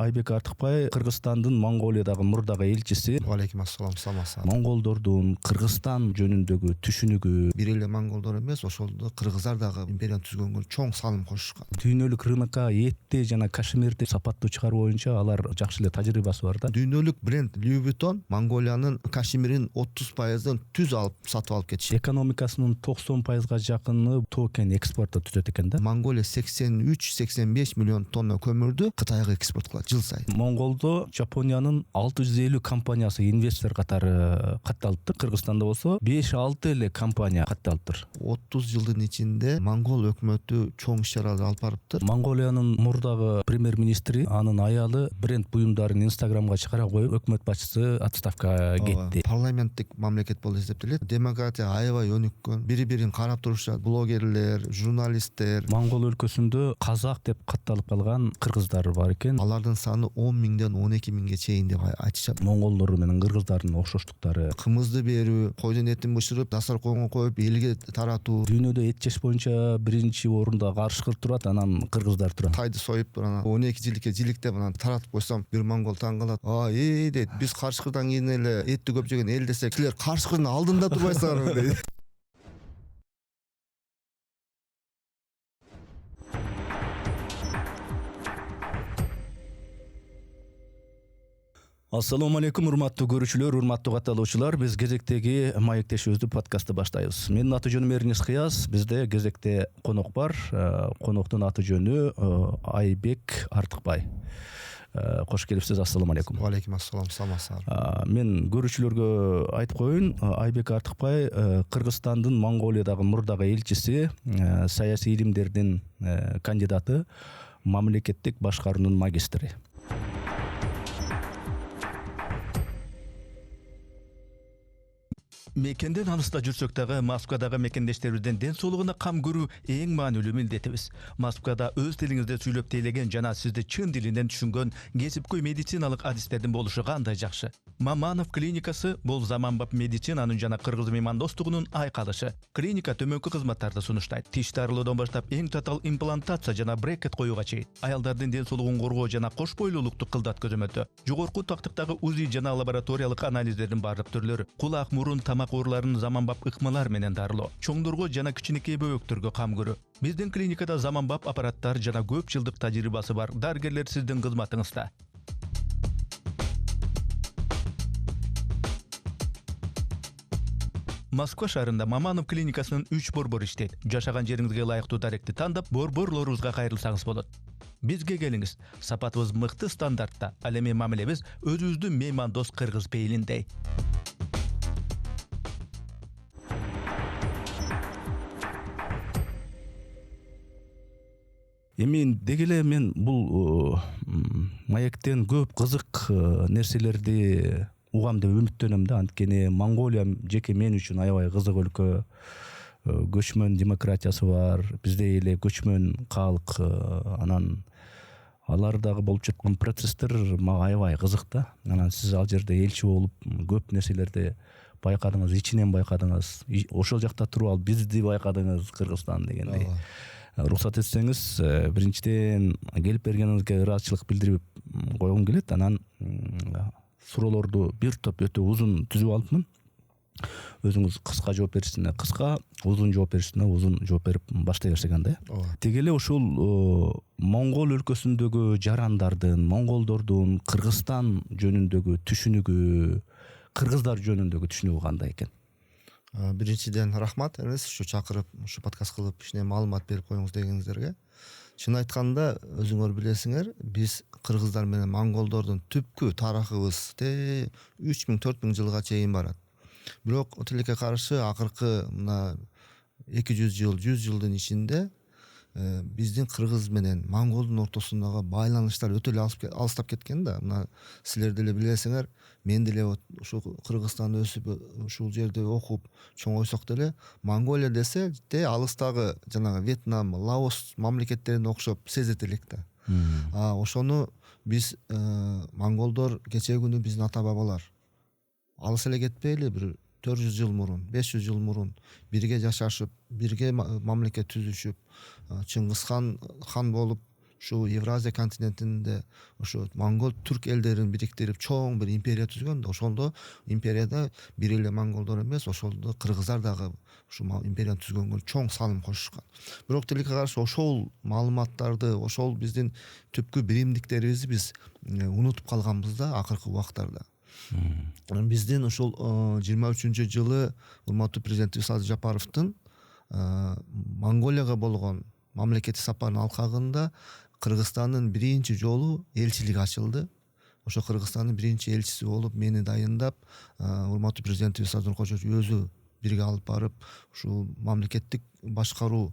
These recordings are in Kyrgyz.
Айбек Артыкбай Кыргызстандын Монголиядагы мурдагы элчиси. Алейкум ассалам, саламатсызбы. Монголдордун Кыргызстан жөнүндөгү түшүнүгү Бир эле монголдор эмес, ошолдо кыргыздар дагы империяны түзгөнгө чоң салым кошушкан. Дүйнөлүк рынокко этти жана кашмирди сапаттуу чыгаруу боюнча алар жакшы эле тажрыйбасы бар да. Дүйнөлүк бренд Louis Vuitton Монголиянын кашмирин 30% түз алып сатып алып кетишти. Экономикасынын 90%га жакыны токен экспортто түзөт экен да. Монголия 83-85 миллион тонна көмүрдү Кытайга экспорт кылат жыл сайын. Монголдо Жапониянын 650 компаниясы инвестор катары катталыптыр. Кыргызстанда болсо 5-6 эле компания катталыптыр. 30 жылдын ичинде монгол өкмөтү чоң иш-чаралар алып барыптыр. Монголиянын мурдагы премьер-министри анын аялы бренд буюмдарын Инстаграмга чыгара коюп, өкмөт башчысы отставкага кетти. Парламенттик мамлекет болуп эсептелет. Демократия аябай өнүккөн. Бири-бирин карап турушат. Блогерлер, журналисттер. Монгол өлкөсүндө казак деп катталып калган кыргыздар бар экен. Алардын саны 10 миңден 12 миңге чейин деп айтышат. Монголдор менен кыргыздардын окшоштуктары. Кымызды берүү, койдун этин бышырып, дасторконго коюп, элге таратуу. Дүйнөдө эт жеш боюнча биринчи орунда карышкыр турат, анан кыргыздар турат. Тайды союп, анан 12 жиликке жиликтеп анан таратып койсом, бир монгол таң калат. Дейт, биз карышкырдан кийин эле этти көп жеген эл десек, силер карышкырдын алдында турбайсыңарбы дейт. Ассаламу алейкум, урматтуу көрүүчүлөр, урматтуу катталуучулар. Биз кезектеги маектешибизди подкастты баштайбыз. Менин аты жөнүм Эрнис Кыяз. Бизде кезекте конок бар. Коноктун аты жөнү Айбек Артыкбай. Кош келипсиз. Ассаламу алейкум. Алейкум ассалам, саламатсызбы. Мен көрүүчүлөргө айтып коеюн, Айбек Артыкбай Кыргызстандын Монголиядагы мурдагы элчиси, саясий илимдердин кандидаты, мамлекеттик башкаруунун магистри. Мекенден алыста жүрсөк дагы Москвадагы мекендештерибиздин ден соолугуна кам көрүү эң маанилүү милдетибиз. Москвада өз тилиңизде сүйлөп тейлеген жана сизди чын дилинен түшүнгөн кесипкөй медициналык адистердин болушу кандай жакшы. Маманов клиникасы бул заманбап медицинанын жана кыргыз меймандостугунун айкалышы. Клиника төмөнкү кызматтарды сунуштайт. Тиш дарылоодан баштап эң татаал имплантация жана брекет коюуга чейин. Аялдардын ден соолугун коргоо жана кош бойлуулукту кылдат көзөмөлдө. Жогорку тактыктагы УЗИ жана лабораториялык анализдердин баардык түрлөрү. Кулак, мурун, тамак ооруларын заманбап ыкмалар менен дарылоо. Чоңдорго жана кичинекей бөбөктөргө кам көрүү. Биздин клиникада заманбап аппараттар жана көп жылдык тажрыйбасы бар дарыгерлер сиздин кызматыңызда. Москва шаарында Маманов клиникасынын 3 борбор иштейт. Жашаган жериңизге ылайыктуу даректи тандап, борборлорубузга кайрылсаңыз болот. Бизге келиңиз. Сапатыбыз мыкты стандартта. Ал эми мамилебиз өзүбүздүн меймандос кыргыз пейилиндей. Эми деги эле мен бул маектен көп кызык нерселерди угам деп үмүттөнөм да. Анткени Монголия жеке мен үчүн аябай кызык өлкө. Көчмөн демократиясы бар, бизде эле көчмөн калк, анан алардагы болуп жаткан процесстер мага аябай кызык да. Анан сиз ал жерде элчи болуп көп нерселерди байкадыңыз, ичинен байкадыңыз. Ошол жакта туруп алып бизди байкадыңыз, Кыргызстан дегендей. Уруксат этсеңиз, биринчиден келип бергениңизге ыраазычылык билдирип койгум келет. Анан суроолорду бир топ өтө узун түзүп алыпмын. Өзүңүз кыска жооп беришине кыска, узун жооп беришине узун жооп берип баштай берсек анда. Теги эле ушул Монгол өлкөсүндөгү жарандардын, монголдордун Кыргызстан жөнүндөгү түшүнүгү, кыргыздар жөнүндөгү түшүнүгү кандай экен? Биринчиден рахмат, Эрнис, ушу чакырып, ушу подкаст кылып, ишине маалымат берип коюңуз дегениңиздерге. Чын айтканда, өзүңөр билесиңер, биз кыргыздар менен монголдордун түпкү тарыхыбыз 3000-4000 жылга чейин барат. Бирок тилекке каршы акыркы мына 200 жыл, 100 жылдын ичинде биздин кыргыз менен монголдун ортосундагы байланыштар өтө эле алыстап кеткен да. Мына силер деле билесиңер, мен деле ушу Кыргызстанда өсүп, ушул жерде окуп чоңойсок деле Монголия десе алыстагы жанагы Вьетнам, Лаос мамлекеттерине окшоп сезет элек да. Ошону биз монголдор кечээ күнү биздин ата бабалар алыс эле кетпейли, бир 400 жыл мурун, 500 жыл мурун бирге жашашып, бирге мамлекет түзүшүп, Чыңгыз хан болуп, ушу Евразия континентинде ошо монгол түрк элдерин бириктирип чоң бир империя түзгөн да, ошондо империяда бир эле монголдор эмес, ошолдо кыргыздар дагы ушу империяны түзгөнгө чоң салым кошушкан. Бирок тилекке каршы ошол маалыматтарды, ошол биздин түпкү биримдиктерибизди биз унутуп калганбыз да акыркы убактарда. Биздин ошол 23-жылы урматтуу президентибиз Садыр Жапаровдун Монголияга болгон мамлекеттик сапарынын алкагында Кыргызстандын биринчи жолу элчилиги ачылды. Ошо Кыргызстандын биринчи элчиси болуп мени дайындап, урматтуу президентибиз Садыр Нуркожоевич өзү бирге алып барып, ушул мамлекеттик башкаруу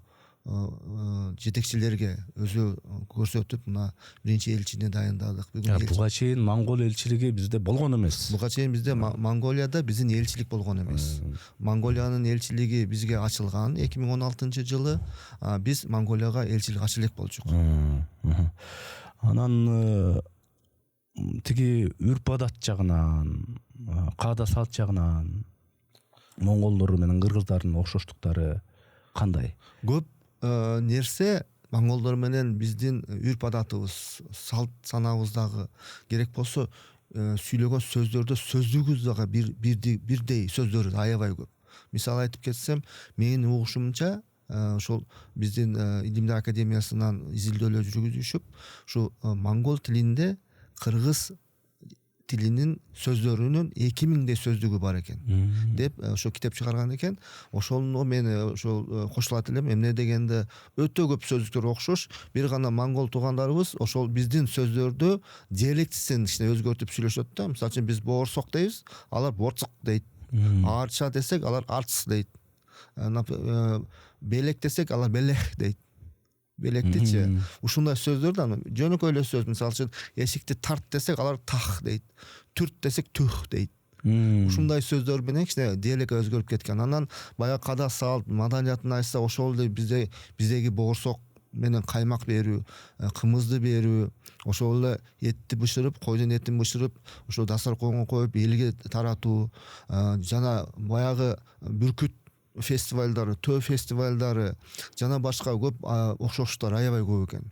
жетекчилерге өзү көрсөтүп, мына биринчи элчини дайындадык. Буга чейин монгол элчилиги бизде болгон эмес. Буга чейин бизде Монголияда биздин элчилик болгон эмес. Монголиянын элчилиги бизге ачылган 2016-жылы, биз Монголияга элчилик ача элек болчук. Анан тиги үрп-адат жагынан, каада салт жагынан монголдор менен кыргыздардын окшоштуктары кандай? Көп нерсе монголдор менен биздин үрп-адатыбыз, салт санаабыздагы керек болсо сүйлөгөн сөздөрдө сөздүгүбүз дагы бирдей сөздөр аябай көп. Мисалы айтып кетсем, менин угушумча ошол биздин Илимдер академиясынан изилдөөлөр жүргүзүшүп, ушу монгол тилинде кыргыз тилинин сөздөрүнүн 2000дей сөздүгү бар экен деп ошо китеп чыгарган экен. Ошону мен ошол кошулат элем. Эмне дегенде өтө көп сөздүктөр окшош. Бир гана монгол туугандарыбыз ошол биздин сөздөрдү диалектисин ичине өзгөртүп сүйлөшөт да. Мисалы үчүн биз боорсок дейбиз, алар борцук дейт. Арча десек, алар арчс дейт. Белек десек, алар белех дейт. Белектичи. Ушундай сөздөр да жөнөкөй эле сөз. Мисалы үчүн эшикти тарт десек, алар тах дейт. Түрт десек түх дейт. Ушундай сөздөр менен кичине диалект өзгөрүп кеткен. Анан баягы када салт, маданиятын айтса, ошол эле биздеги боорсок менен каймак берүү, кымызды берүү, ошол эле этти бышырып, койдун этин бышырып, ошо дасторконго коюп элге таратуу, жана баягы бүркүт фестивалдары, төө фестивалдары жана башка көп окшоштуктар аябай көп экен.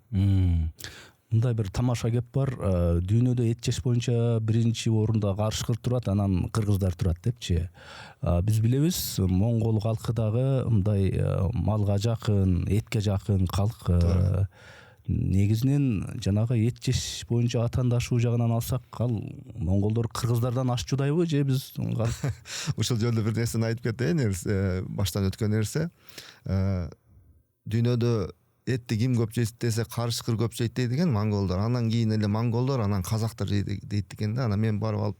Мындай бир тамаша кеп бар, дүйнөдө эт жеш боюнча биринчи орунда карышкыр турат, анан кыргыздар турат депчи. Биз билебиз, монгол калкы дагы мындай малга жакын, этке жакын калк. Негизинен жанагы эт жеш боюнча атаандашуу жагынан алсак, ал монголдор кыргыздардан ашчудайбы же биз ушул жөнүндө бир нерсени айтып кетейин, баштан өткөн нерсе. Дүйнөдө этти ким көп жейт десе, карышкыр көп жейт дейт экен монголдор. Анан кийин эле монголдор, анан казактар дейт экен да. Анан мен барып алып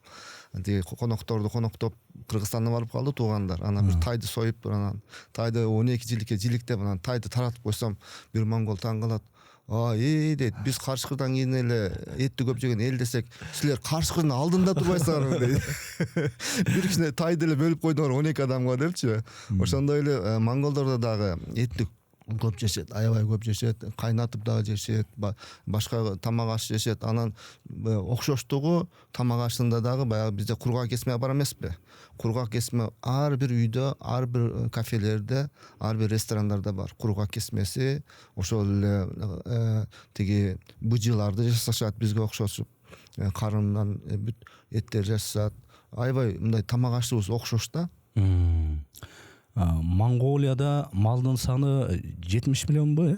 тиги конокторду коноктоп Кыргызстанга барып калды туугандар. Анан бир тайды союп, анан тайды 12 жиликке жиликтеп, анан тайды таратып койсом, бир монгол таң калат. Дейт, биз карышкырдан кийин эле этти көп жеген эл десек, силер карышкырдын алдында турбайсыңарбы дейт. Бир кичине тайды эле бөлүп койдуңар 12 адамга депчи. Ошондой эле монголдордо дагы этти көп жешет, аябай көп жешет, кайнатып дагы жешет, башка тамак аш жешет. Анан окшоштугу тамак ашында дагы баягы бизде кургак кесме бар эмеспи? Кургак кесме ар бир үйдө, ар бир кафелерде, ар бир ресторандарда бар. Кургак кесмеси, ошол эле тиги быжыларды жасашат бизге окшошуп, карындан бүт эттер жасашат. Аябай мындай тамак ашыбыз окшош да. Монголияда малдын саны 70 миллионбу?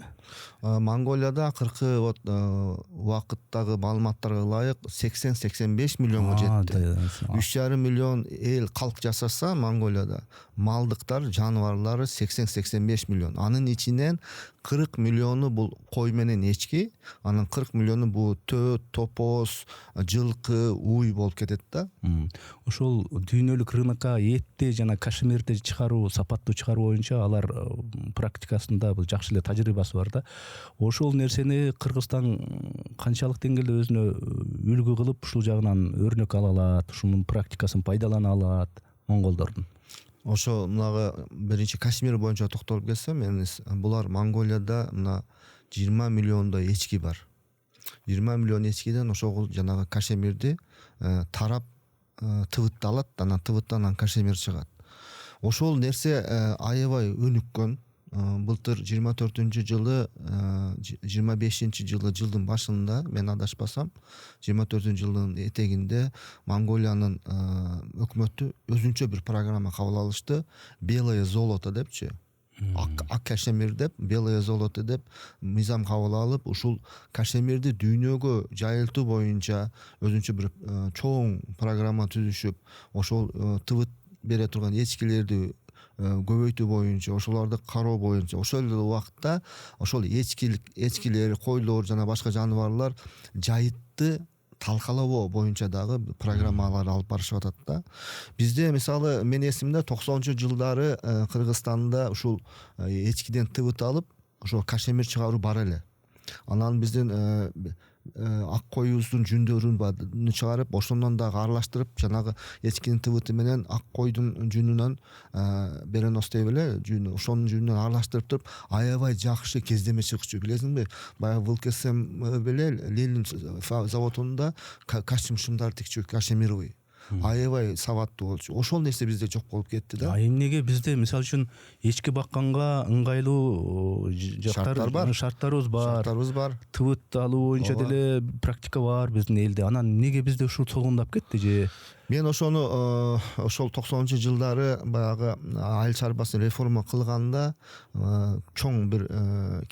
Монголияда акыркы убакыттагы маалыматтарга ылайык 80-85 миллионго жетти. 3,5 миллион эл калк жашаса Монголияда, малдыктар, жаныбарлары 80-85 миллион. Анын ичинен 40 миллиону бул кой менен эчки, анан 40 миллиону бул төөт, топоз, жылкы, уй болуп кетет да. Ошол дүйнөлүк рынокко этти жана кашемирди чыгаруу, сапаттуу чыгаруу боюнча алар практикасында бул жакшы эле тажрыйбасы бар да. Ошол нерсени Кыргызстан канчалык деңгээлде өзүнө үлгү кылып, ушул жагынан өрнөк ала алат, ушунун практикасын пайдалана алат монголдордун? Ошо мынагы биринчи Кашмир боюнча токтолуп кетсем, булар Монголияда мына 20 миллиондой эчки бар. 20 миллион эчкиден ошол жанагы Кашмирди тарап тыбытты алат, анан тыбыттан Кашмир чыгат. Ошол нерсе аябай өнүккөн. былтыр 24-жылы 25-жылы жылдын башында мен адашпасам 24-жылдын этегинде Монголиянын өкмөтү өзүнчө бир программа кабыл алышты. Белое золото депчи. Ак кашемир деп, белое золото деп мыйзам кабыл алып, ушул кашемирди дүйнөгө жайылтуу боюнча өзүнчө бир чоң программа түзүшүп, ошол тыбыт бере турган эчкилерди көбөйтүү боюнча, ошолорду кароо боюнча, ошол эле убакытта ошол эчкилер, койлор жана башка жаныбарлар жайытты талкалоо боюнча дагы программалар алып барышып атат да. Бизде мисалы мен эсимде 90-жылдары Кыргызстанда ушул эчкиден тыбыт алып, ошо кашемир чыгаруу бар эле. Анан биздин ак коюбуздун жүндөрүн чыгарып, ошондон дагы аралаштырып, жанагы эчкинин тыбыты менен ак койдун жүнүнөн беренос дейбиз эле, жүнү, ошонун жүнүнөн аралаштырып туруп, аябай жакшы кездеме чыгычу. Билесиңби, баягы ВЛКСМ беле Ленин заводунда костюм шымдар тикчү кашемировый. Аябай сабаттуу болчу. Ошол нерсе бизде жок болуп кетти да. Эмнеге бизде мисалы үчүн эчки бакканга ыңгайлуу шарттарыбыз бар. Тыбыт алуу боюнча деле практика бар биздин элде. Анан неге бизде ушул солгундап кетти же? Мен ошону ошол 90-жылдары баягы айыл чарбасын реформа кылганда чоң бир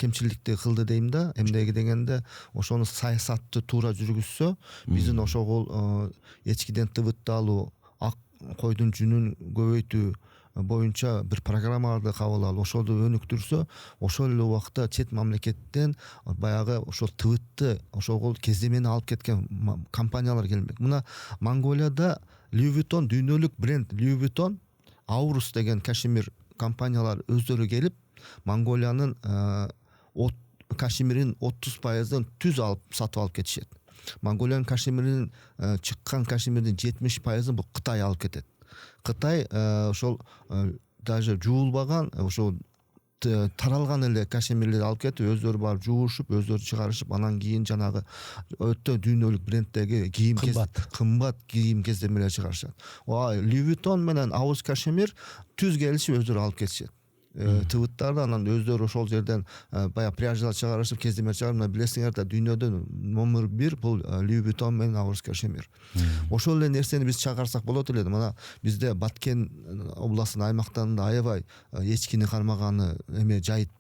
кемчиликти кылды дейм да. Эмнеге дегенде, ошону саясатты туура жүргүзсө, биздин ошол эчкиден тыбытты алуу, ак койдун жүнүн көбөйтүү боюнча бир программаларды кабыл алып, ошолду өнүктүрсө, ошол эле убакта чет мамлекеттен баягы ошол тыбытты, ошол кездемени алып кеткен компаниялар келмек. Мына Монголияда Louis Vuitton, дүйнөлүк бренд Louis Vuitton, Aurus деген кашемир компаниялар өздөрү келип, Монголиянын кашемирин 30%-дан түз алып сатып алып кетишет. Монголиянын кашемирин чыккан кашемирдин 70%-ын бул Кытай алып кетет. Кытай ошол даже жуулбаган, ошол таралган эле кашемирлерди алып кетип, өздөрү барып жуушуп, өздөрү чыгарышып, анан кийин жанагы өтө дүйнөлүк бренддеги кийим, кымбат кийим кездемелер чыгарышат. Louis Vuitton менен Aurus кашемир түз келишип өздөрү алып кетишет. Тыбыттарды анан өздөрү ошол жерден баягы пряжалар чыгарышып, кездемелер чыгарып, билесиңер да, дүйнөдө номер 1 бул Louis Vuitton менен Aurus кашемир. Ошол эле нерсени биз чыгарсак болот эле. Мына бизде Баткен областынын аймактарында аябай эчкини кармаганы эме жайыт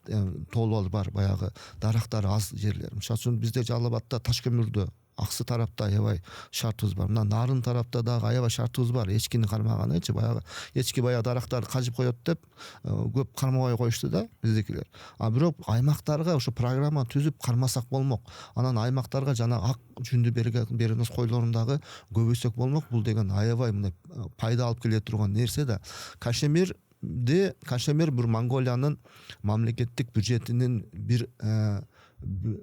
тоолор бар, баягы дарактар аз жерлер. Мисалы үчүн бизде Жалал Абадта Таш көмүрдө Аксы тарапта аябай шартыбыз бар. Мына Нарын тарапта дагы аябай шартыбыз бар. Эчкини кармаганычы, баягы эчки баягы дарактарды кажып коет деп көп кармабай коюшту да биздикилер. Бирок аймактарга ошо программа түзүп кармасак болмок. Анан аймактарга жана ак жүндү беренос койлорун дагы көбөйсөк болмок. Бул деген аябай мындай пайда алып келе турган нерсе да. Кашемир бир Монголиянын мамлекеттик бюджетинин бир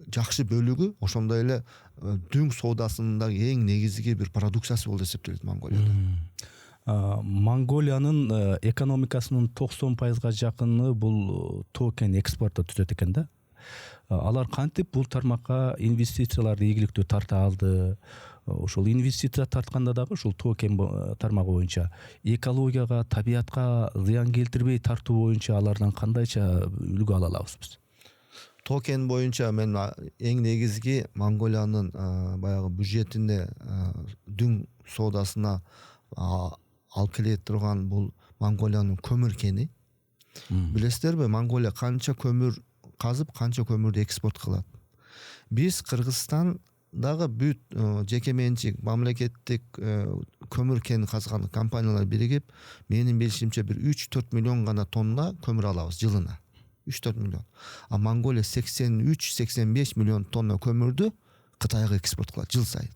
жакшы бөлүгү, ошондой эле дүң соодасындагы эң негизги бир продукциясы болуп эсептелет Монголияда. Монголиянын экономикасынын 90%-га жакыны бул токен экспорту түзөт экен да. Алар кантип бул тармакка инвестицияларды ийгиликтүү тарта алды? Ошол инвестиция тартканда дагы ушул токен тармагы боюнча экологияга, табиятка зыян келтирбей тартуу боюнча алардан кандайча үлгү ала алабыз биз? Токен боюнча мен эң негизги Монголиянын баягы бюджетине дүң соодасына алып келе турган бул Монголиянын көмүр кени. Билесиздерби, Монголия канча көмүр казып, канча көмүрдү экспорт кылат. Биз Кыргызстан дагы бүт жеке менчик мамлекеттик көмүр кен казган компаниялар биригип, менин билишимче бир 3-4 миллион гана тонна көмүр алабыз жылына. 3-4 миллион. Монголия 83-85 миллион тонна көмүрдү Кытайга экспорт кылат жыл сайын.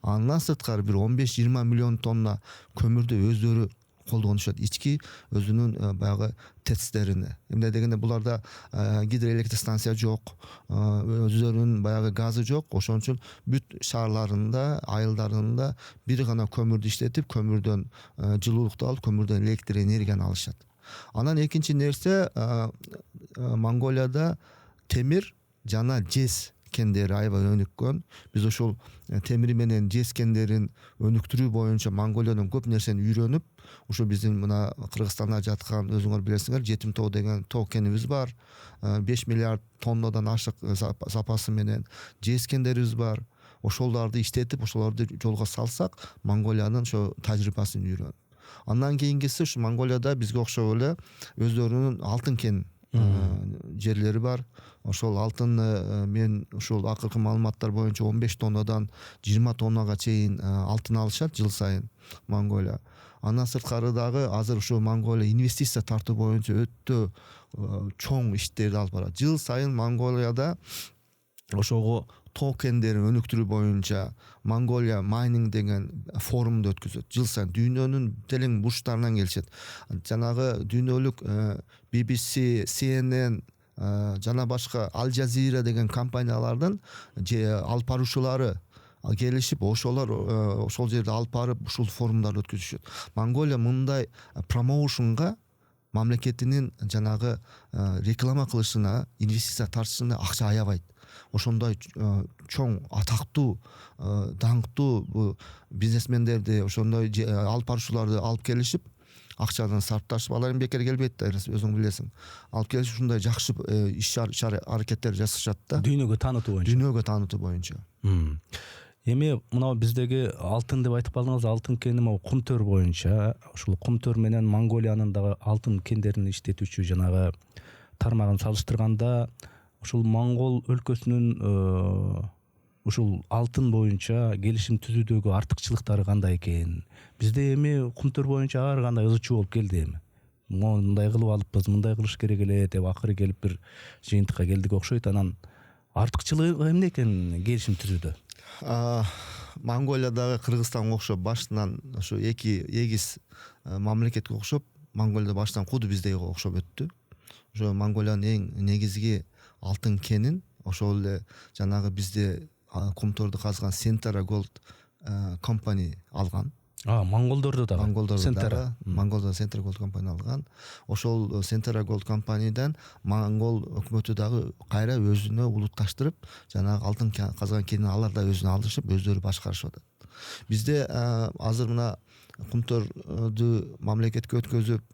Андан сырткары бир 15-20 миллион тонна көмүрдү өздөрү колдонушат, ички өзүнүн баягы тецтерине. Эмне дегенде буларда гидроэлектростанция жок, өздөрүнүн баягы газы жок. Ошон үчүн бүт шаарларында, айылдарында бир гана көмүрдү иштетип, көмүрдөн жылуулукту алып, көмүрдөн электр энергияны алышат. Анан экинчи нерсе, Монголияда темир жана жез кендери аябай өнүккөн. Биз ошол темири менен жез кендерин өнүктүрүү боюнча Монголиядан көп нерсени үйрөнүп, ошо биздин мына Кыргызстанда жаткан, өзүңөр билесиңер, Жетим тоо деген тоо кенибиз бар. 5 миллиард тоннадан ашык запасы менен жез кендерибиз бар. Ошолорду иштетип, ошолорду жолго салсак, Монголиянын ошо тажрыйбасын үйрөнүп. Андан кийинкиси ушу Монголияда бизге окшоп эле өздөрүнүн алтын кен жерлери бар. Ошол алтынны мен ушул акыркы маалыматтар боюнча 15 тоннадан 20 тоннага чейин алтын алышат жыл сайын Монголия. Андан сырткары дагы азыр ушул Монголия инвестиция тартуу боюнча өтө чоң иштерди алып барат. Жыл сайын Монголияда ошого тоо кендерин өнүктүрүү боюнча Mongolia Mining деген форумду өткөзөт. Жыл сайын дүйнөнүн телең бурчтарынан келишет. Жанагы дүйнөлүк BBC, CNN жана башка Al Jazeera деген компаниялардын алып баруучулары келишип, ошол жерде алып барып ушул форумдарды өткөзүшөт. Монголия мындай промоушнга мамлекетинин жанагы реклама кылышына, инвестиция тартышына акча аябайт. Ошондой чоң атактуу, даңктуу бизнесмендерди, ошондой алып баруучуларды алып келишип, акчаны сарпташып, алар эми бекер келбейт да, өзүң билесиң. Алып келишип ушундай жакшы иш аракеттер жасашат да. Дүйнөгө таанытуу боюнча. Эми мына биздеги алтын деп айтып калдыңыз, алтын кени могу Кумтөр боюнча, ушул Кумтөр менен Монголиянын дагы алтын кендерин иштетүүчү жанагы тармагын салыштырганда, ушул Монгол өлкөсүнүн ушул алтын боюнча келишим түзүүдөгү артыкчылыктары кандай экен? Бизде эми Кумтөр боюнча ар кандай ызы чуу болуп келди эми. Мындай кылып алыппыз, мындай кылыш керек эле деп акыры келип бир жыйынтыкка келдик окшойт. Анан артыкчылыгы эмне экен келишим түзүүдө? Монголиядагы Кыргызстанга окшоп башынан ошо эки эгиз мамлекетке окшоп, Монголияда баштан куду биздеги окшоп өттү. Ошо Монголиянын эң негизги алтын кенин ошол эле жанагы бизде Кумторду казган Centara Gold компани алган. Монголдордо дагы. Монголдордо Centara Gold компани алган. Ошол Centara Gold компанийден Монгол өкмөтү дагы кайра өзүнө улутташтырып, жанагы алтын казган кенин алар да өзүнө алдырышып, өздөрү башкарышып атат. Бизде азыр мына Кумторду мамлекетке өткөзүп,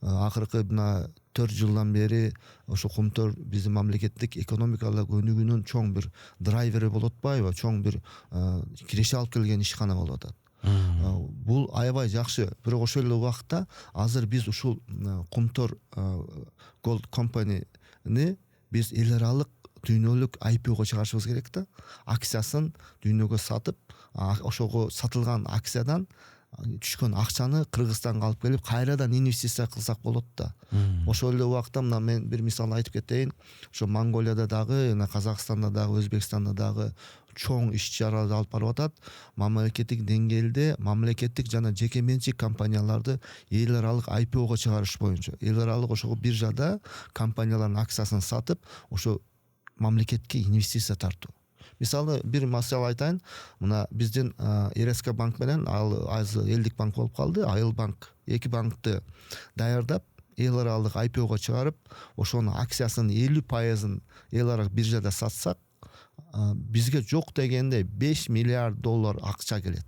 акыркы мына 4 жылдан бери ошо Кумтор биздин мамлекеттик экономикалык өнүгүүнүн чоң бир драйвери болуп атпайбы, чоң бир киреше алып келген ишкана болуп атат. Бул аябай жакшы. Бирок ошол эле убакытта азыр биз ушул Кумтор Gold компанини биз эл аралык дүйнөлүк IPO-го чыгарышыбыз керек да. Акциясын дүйнөгө сатып, ошого сатылган акциядан түшкөн акчаны Кыргызстанга алып келип, кайрадан инвестиция кылсак болот да. Ошол эле убакта мына мен бир мисал айтып кетейин. Ошо Монголияда дагы, Казакстанда дагы, Өзбекстанда дагы чоң иш-чараларды алып барып атат. Мамлекеттик деңгээлде мамлекеттик жана жеке менчик компанияларды эл аралык IPO-го чыгарыш боюнча, эл аралык ошого биржада компаниялардын акциясын сатып, ошо мамлекетке инвестиция тартуу. Мисалы бир масал айтайын. Мына биздин РСК банк менен азыр элдик банк болуп калды, Айыл банк. Эки банкты даярдап, эл аралык IPO-го чыгарып, ошонун акциясынын 50%-ын эл аралык биржада сатсак, бизге жок дегенде $5 миллиард акча келет.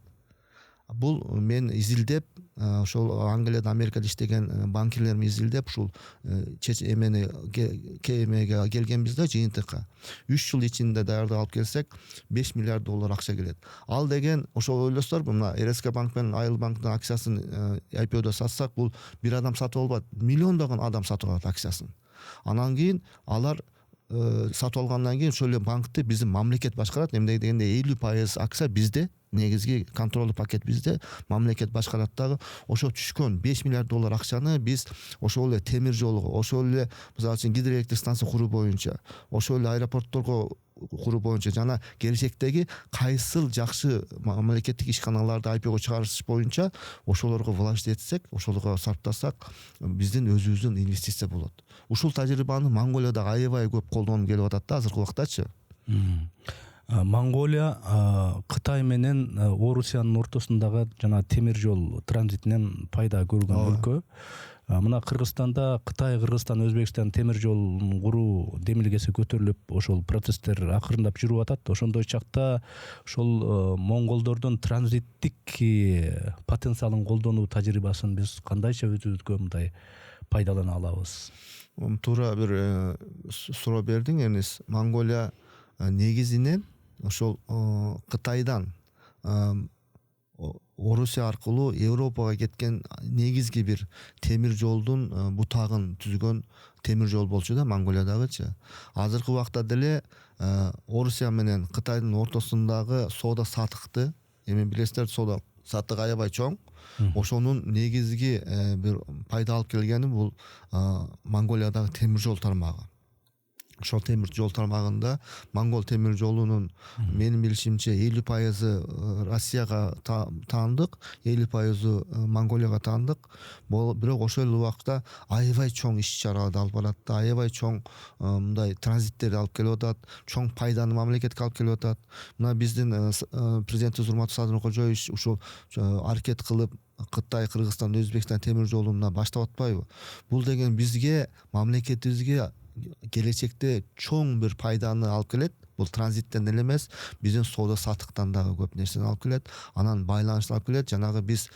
Бул мен изилдеп, ошол Англияда, Америкада иштеген банкирлерим изилдеп, ушул эмени кемеге келгенбизде жыйынтыкка 3 жыл ичинде даярдап алып келсек, $5 миллиард акча келет. Ал деген ошол ойлосоңор, мына РСК банк менен Айыл банктын акциясын IPO-да сатсак, бул бир адам сатып албайт, миллиондогон адам сатып алат акциясын. Анан кийин алар сатып алгандан кийин ошол эле банкты биздин мамлекет башкарат. Эмне дегенде 50% акция бизде, негизги контролдуу пакет бизде, мамлекет башкарат дагы. Ошо түшкөн $5 миллиард акчаны биз ошол эле темир жолго, ошол эле мисалы үчүн гидроэлектр станция куруу боюнча, ошол эле аэропортторго куруу боюнча жана келечектеги кайсыл жакшы мамлекеттик ишканаларды IPO-го чыгарыш боюнча ошолорго вложить этсек, ошолорго сарптасак, биздин өзүбүздүн инвестиция болот. Ушул тажрыйбаны Монголияда аябай көп колдонуп келип атат да азыркы убактачы. Монголия Кытай менен Орусиянын ортосундагы жана темир жол транзитинен пайда көргөн өлкө. Мына Кыргызстанда Кытай, Кыргызстан, Өзбекстан темир жолун куруу демилгеси көтөрүлүп, ошол процесстер акырындап жүрүп атат. Ошондой чакта ошол монголдордун транзиттик потенциалын колдонуу тажрыйбасын биз кандайча өзүбүзгө мындай пайдалана алабыз? Туура бир суроо бердиң, Эрнис. Монголия негизинен ошол Кытайдан Орусия аркылуу Европага кеткен негизги бир темир жолдун бутагын түзгөн темир жол болчу да, Монголиядагычы. Азыркы убакта деле Орусия менен Кытайдын ортосундагы соода сатыкты, эми билесиздер, соода сатык аябай чоң. Ошонун негизги бир пайда алып келгени бул Монголиядагы темир жол тармагы. Ошол темир жол тармагында Монгол темир жолунун менин билишимче 50% Россияга таандык, 50% Монголияга таандык. Бирок ошол убакта аябай чоң иш-чараларды алып барат да, аябай чоң мындай транзиттерди алып келип атат, чоң пайданы мамлекетке алып келип атат. Мына биздин президентибиз Урматтуу Садыр Кожоевич ушул аракет кылып Кытай, Кыргызстан, Өзбекстан темир жолун баштап атпайбы? Бул деген бизге, мамлекетибизге келечекте чоң бир пайданы алып келет. Бул транзиттен эле эмес, биздин соода сатыктан дагы көп нерсени алып келет. Анан байланышты алып келет. Жанагы биз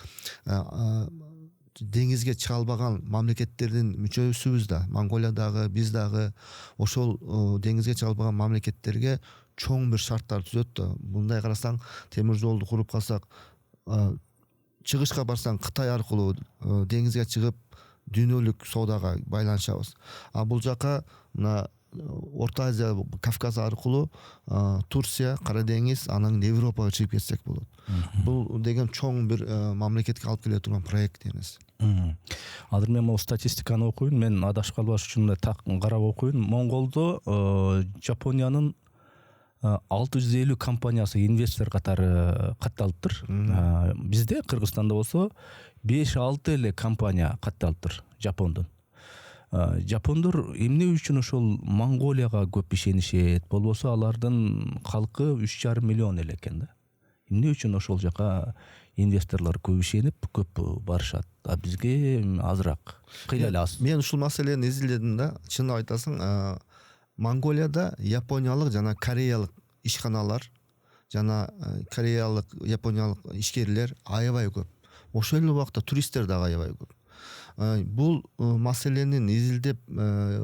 деңизге чыга албаган мамлекеттердин мүчөсүбүз да, Монголия дагы, биз дагы ошол деңизге чыга албаган мамлекеттерге чоң бир шарттар түзөт да. Мындай карасаң, темир жолду куруп калсак, чыгышка барсаң Кытай аркылуу деңизге чыгып дүйнөлүк соодага байланышабыз. Бул жака мына Орто Азия, Кавказ аркылуу Турция, Кара деңиз, анан Европага чыгып кетсек болот. Бул деген чоң бир мамлекетке алып келе турган проект эмес. Азыр мен могу статистиканы окуйм, мен адашып калбаш үчүн так карап окуйм. Монголдо Жапониянын 650 компаниясы инвестор катары катталыптыр. Бизде Кыргызстанда болсо 5-6 эле компания катталыптыр Жапондон. Жапондор эмне үчүн ошол Монголияга көп ишенишет? Болбосо алардын калкы 3,5 миллион эле экен да. Эмне үчүн ошол жака инвесторлор көп ишенип, көп барышат? Бизге азыраак, кыйла эле аз. Мен ушул маселени изилдедим да, чын айтасың, Монголияда япониялык жана кореялык ишканалар, жана кореялык, япониялык ишкерлер аябай көп. Ошол эле убакта туристтер дагы аябай көп. Бул маселенин изилдеп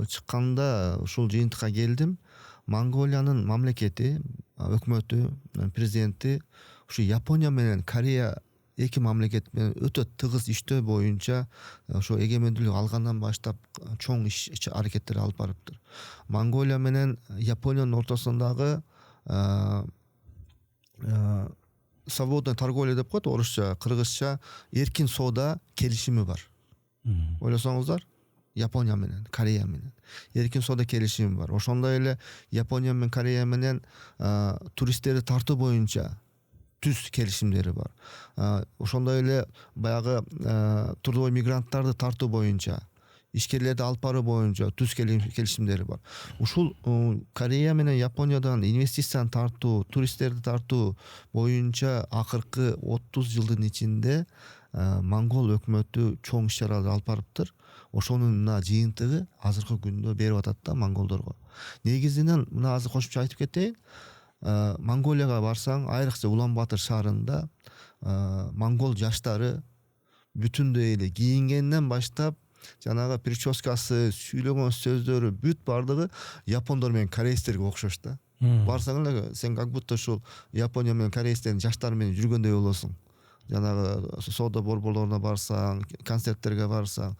чыкканда ушул жыйынтыкка келдим. Монголиянын мамлекети, өкмөтү, президенти ушу Япония менен Корея эки мамлекет менен өтө тыгыз иштөө боюнча ошо эгемендүүлүк алгандан баштап чоң иш аракеттер алып барыптыр. Монголия менен Япониянын ортосундагы свободная торговля деп коет орусча, кыргызча эркин соода келишими бар. Ойлосоңуздар, Япония менен, Корея менен эркин соода келишими бар. Ошондой эле Япония менен Корея менен туристтерди тартуу боюнча түз келишимдери бар. Ошондой эле баягы трудовой мигранттарды тартуу боюнча, ишкерлерди алып баруу боюнча түз келишимдери бар. Ушул Корея менен Япониядан инвестицияны тартуу, туристтерди тартуу боюнча акыркы 30 жылдын ичинде монгол өкмөтү чоң иш-чараларды алып барыптыр. Ошонун мына жыйынтыгы азыркы күндө берип атат да монголдорго. Негизинен мына азыр кошумча айтып кетейин. Монголияга барсаң, айрыкча Улан-Батыр шаарында монгол жаштары бүтүндөй эле кийингенден баштап жанагы прическасы, сүйлөгөн сөздөрү бүт бардыгы япондор менен корейстерге окшош да. Барсаң эле сен как будто ушул Япония менен корейстердин жаштары менен жүргөндөй болосуң. Жанагы соода борборлоруна барсаң, концерттерге барсаң,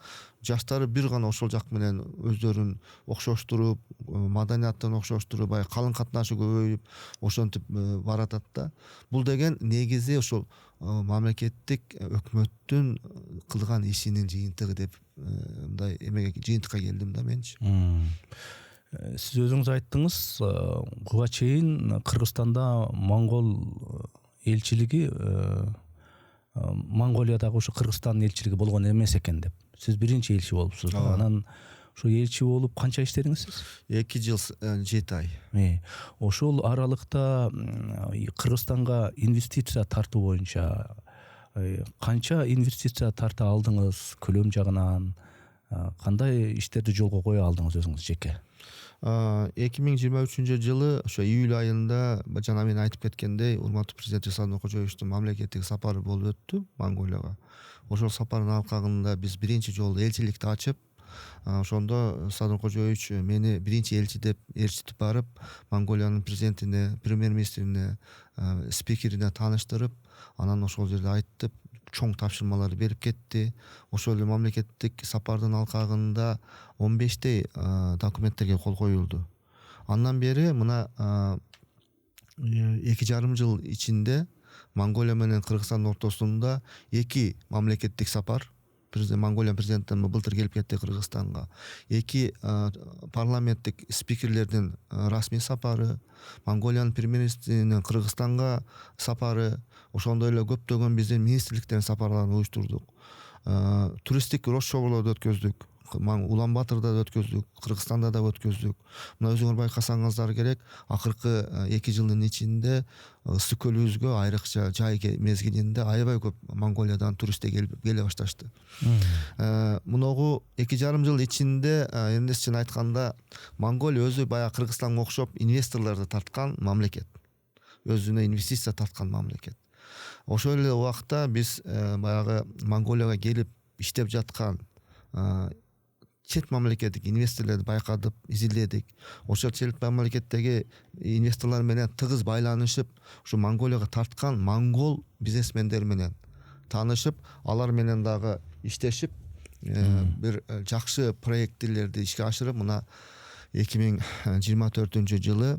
жаштары бир гана ошол жак менен өздөрүн окшоштуруп, маданияттан окшоштуруп, калың катнашы көбөйүп, ошентип баратат да. Бул деген негизи ошол мамлекеттик өкмөттүн кылган ишинин жыйынтыгы деп мындай эмеге жыйынтыкка келдим да менчи. Сиз өзүңүз айттыңыз, буга чейин Кыргызстанда монгол элчилиги Монголиядагы ушу Кыргызстандын элчилиги болгон эмес экен деп. Сиз биринчи элчи болупсуз. Анан ушу элчи болуп канча иштедиңиз сиз? 2 жыл 7 ай. Ошол аралыкта Кыргызстанга инвестиция тартуу боюнча канча инвестиция тарта алдыңыз көлөм жагынан? кандай иштерди жолго кое алдыңыз өзүңүз жеке? 2023 жылы ошо июль айында жана мен айтып кеткендей урматтуу президент Сооронбай Кожоевичтин мамлекеттик сапары болуп өттү Монголияга. Ошол сапардын алкагында биз биринчи жолу элчиликти ачып, ошондо Сооронбай Кожоевич мени биринчи элчи деп ээрчитип барып, Монголиянын президентине, премьер-министрине, спикерине тааныштырып, анан ошол жерде айтып, чоң тапшырмаларды берип кетти. Ошол эле мамлекеттик сапардын алкагында 15 документтерге кол коюлду. Андан бери мына 2,5 жыл ичинде Монголия менен Кыргызстандын ортосунда 2 мамлекеттик сапар, Монголия президенти былтыр келип кетти Кыргызстанга. 2 парламенттик спикерлердин расмий сапары, Монголиянын премьер-министринин Кыргызстанга сапары, ошондой эле көптөгөн биздин министрликтердин сапарларын уюштурдук. Туристтик рош-шоуларды өткөздүк. Улан-Батырда да өткөздүк, Кыргызстанда да өткөздүк. Мына өзүңөр байкасаңыздар керек, акыркы 2 жылдын ичинде ысык көлүбүзгө айрыкча жай мезгилинде аябай көп Монголиядан туристтер келе башташты. Муногу 2,5 жыл ичинде эмнесин айтканда, Монголия өзү баягы Кыргызстанга окшоп инвесторлорду тарткан мамлекет. Өзүнө инвестиция тарткан мамлекет. Ошол эле убакта биз баягы Монголияга келип иштеп жаткан чет мамлекеттик инвесторлорду байкадык, изилдедик. Ошол чет мамлекеттеги инвесторлор менен тыгыз байланышып, ушу Монголияга тарткан монгол бизнесмендер менен таанышып, алар менен дагы иштешип, бир жакшы проекттерди ишке ашырып, мына 2024 жылы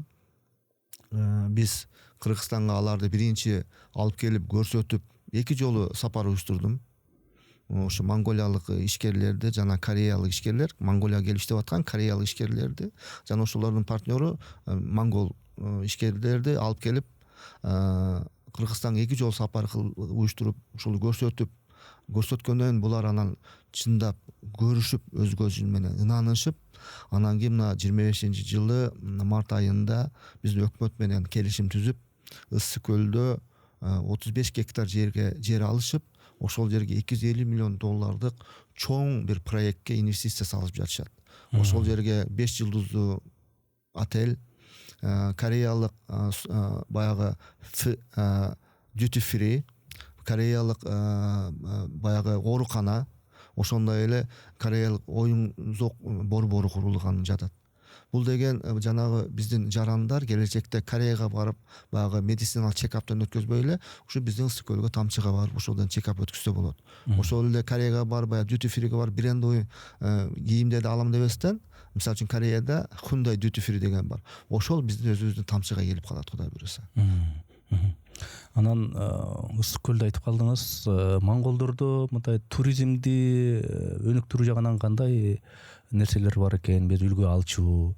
биз Кыргызстанга аларды биринчи алып келип көрсөтүп, 2 жолу сапар уюштурдум. Ошо монголиялык ишкерлерди жана кореялык ишкерлер, Монголияга келип иштеп аткан кореялык ишкерлерди жана ошолордун партнеру монгол ишкерлерди алып келип Кыргызстанга 2 жолу сапар уюштуруп, ошол көрсөткөндөн булар анан чындап көрүшүп, өз көзү менен ынанышып, анан кийин мына 25 жылы март айында биздин өкмөт менен келишим түзүп, Ысык көлдө 35 гектар жер алышып, ошол жерге $250 миллион чоң бир проектке инвестиция салып жатышат. Ошол жерге 5 жылдыздуу отель, кореялык баягы duty free, кореялык баягы оорукана, ошондой эле кореялык оюн-зок борбору курулган жатат. Бул деген жанагы биздин жарандар келечекте Кореяга барып, баягы медициналык чекаптан өткөзбөй эле, ушу биздин Ысык көлгө Тамчыга барып, ошолдон чекап өткөзсө болот. Ошол эле Кореяга барып, баягы duty free'ге барып, брендовый кийимдерди алам дебестен, мисалы үчүн Кореяда Hyundai duty free деген бар. Ошол биздин өзүбүздүн Тамчыга келип калат, Кудай буйруса. Анан Ысык көлдү айтып калдыңыз. Монголдордо мындай туризмди өнүктүрүү жагынан кандай нерселер бар экен, бир үлгү алчу,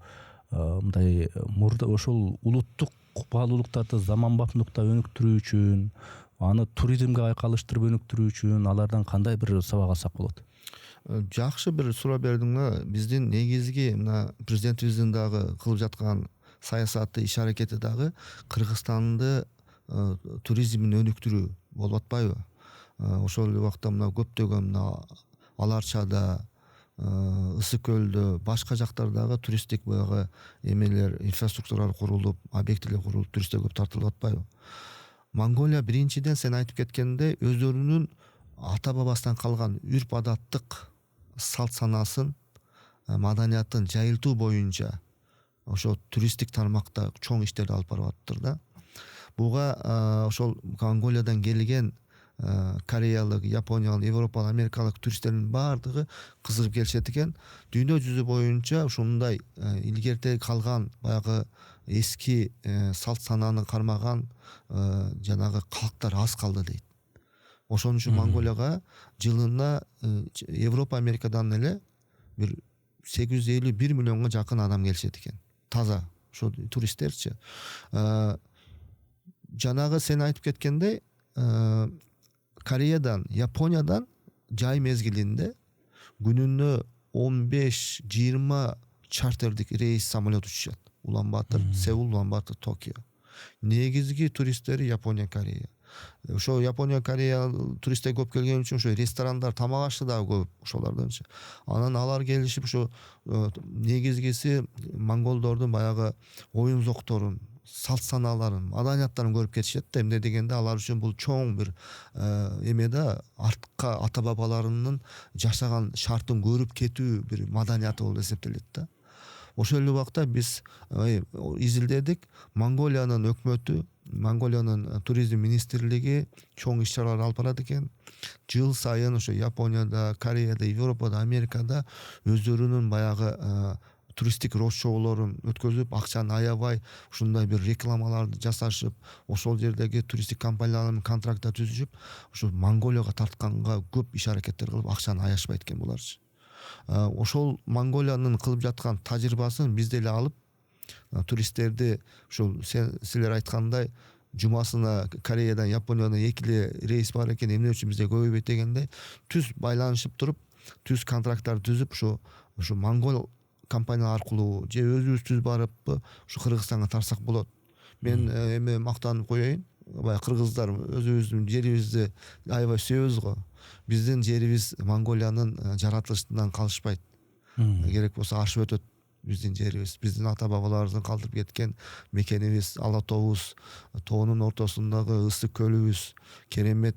мындай мурда ошол улуттук баалуулуктарды заманбапнукта өнүктүрүү үчүн, аны туризмге айкалыштырып өнүктүрүү үчүн алардан кандай бир сабак алсак болот? Жакшы бир суроо бердиңер. Биздин негизги мына президентибиздин дагы кылып жаткан саясаты, иш аракети дагы Кыргызстанды туризмин өнүктүрүү болуп атпайбы? Ошол эле убакта мына көптөгөн мына Аларчада, Ысык көлдө, башка жактардагы туристтик баягы эмелер, инфраструктуралар курулуп, объектилер курулуп, туристтер көп тартылып атпайбы? Монголия биринчиден сен айтып кеткендей өздөрүнүн ата бабасынан калган үрп адаттык салт санасын, маданиятын жайылтуу боюнча ошо туристтик тармакта чоң иштерди алып барып атыптыр да. Буга ошол Монголиядан келген кореялык, япониялык, европалык, америкалык туристтердин баардыгы кызыгып келишет экен. Дүйнө жүзү боюнча ушундай илгерте калган баягы эски салт санааны кармаган жанагы калктар аз калды дейт. Ошон үчүн Монголияга жылына Европа, Америкадан эле бир 851 миллионго жакын адам келишет экен. Таза ошо туристтерчи. Жанагы сен айтып кеткендей, Кореядан, Япониядан жай мезгилинде күнүнө 15-20 чартердик рейс самолет учушат. Улан-Батыр, Сеул, Улан-Батыр, Токио. Негизги туристтери Япония, Корея. ошо Япония, Корея туристтер көп келген үчүн ошо ресторандар, тамак ашты дагы көп ошолордончу. Анан алар келишип ошо негизгиси монголдордун баягы оюн зокторун, салт санааларын, маданияттарын көрүп кетишет да. Эмне дегенде алар үчүн бул чоң бир эме да, артка ата бабаларынын жашаган шартын көрүп кетүү бир маданияты болуп эсептелет да. Ошол эле убакта биз изилдедик. Монголиянын өкмөтү, Монголиянын туризм министрлиги чоң иш-чаралар алып барат экен. Жыл сайын ошо Японияда, Кореяда, Европада, Америкада өздөрүнүн баягы туристтик роуд-шоулорун өткөзүп, акчаны аябай ушундай бир рекламаларды жасашып, ошол жердеги туристтик компаниялар менен контракт түзүшүп, ошо Монголияга тартканга көп иш аракеттер кылып, акчаны аяшпайт экен буларчы. Ошол Монголиянын кылып жаткан тажрыйбасын биз деле алып, туристтерди ушул силер айткандай жумасына Кореядан, Япониядан 2 рейс бар экен, эмне үчүн бизде көбөйбөйт дегенде түз байланышып туруп, түз контракттар түзүп, ошо монгол компания аркылуу же өзүбүз түз барып ушу Кыргызстанга тарсак болот. Мен эме мактанып коеюн, баягы кыргыздар өзүбүздүн жерибизди аябай сүйөбүз го. Биздин жерибиз Монголиянын жаратылышынан калышпайт. Керек болсо ашып өтөт биздин жерибиз. Биздин ата бабаларыбыздын калтырып кеткен мекенибиз, Ала тообуз, тоонун ортосундагы ысык көлүбүз, керемет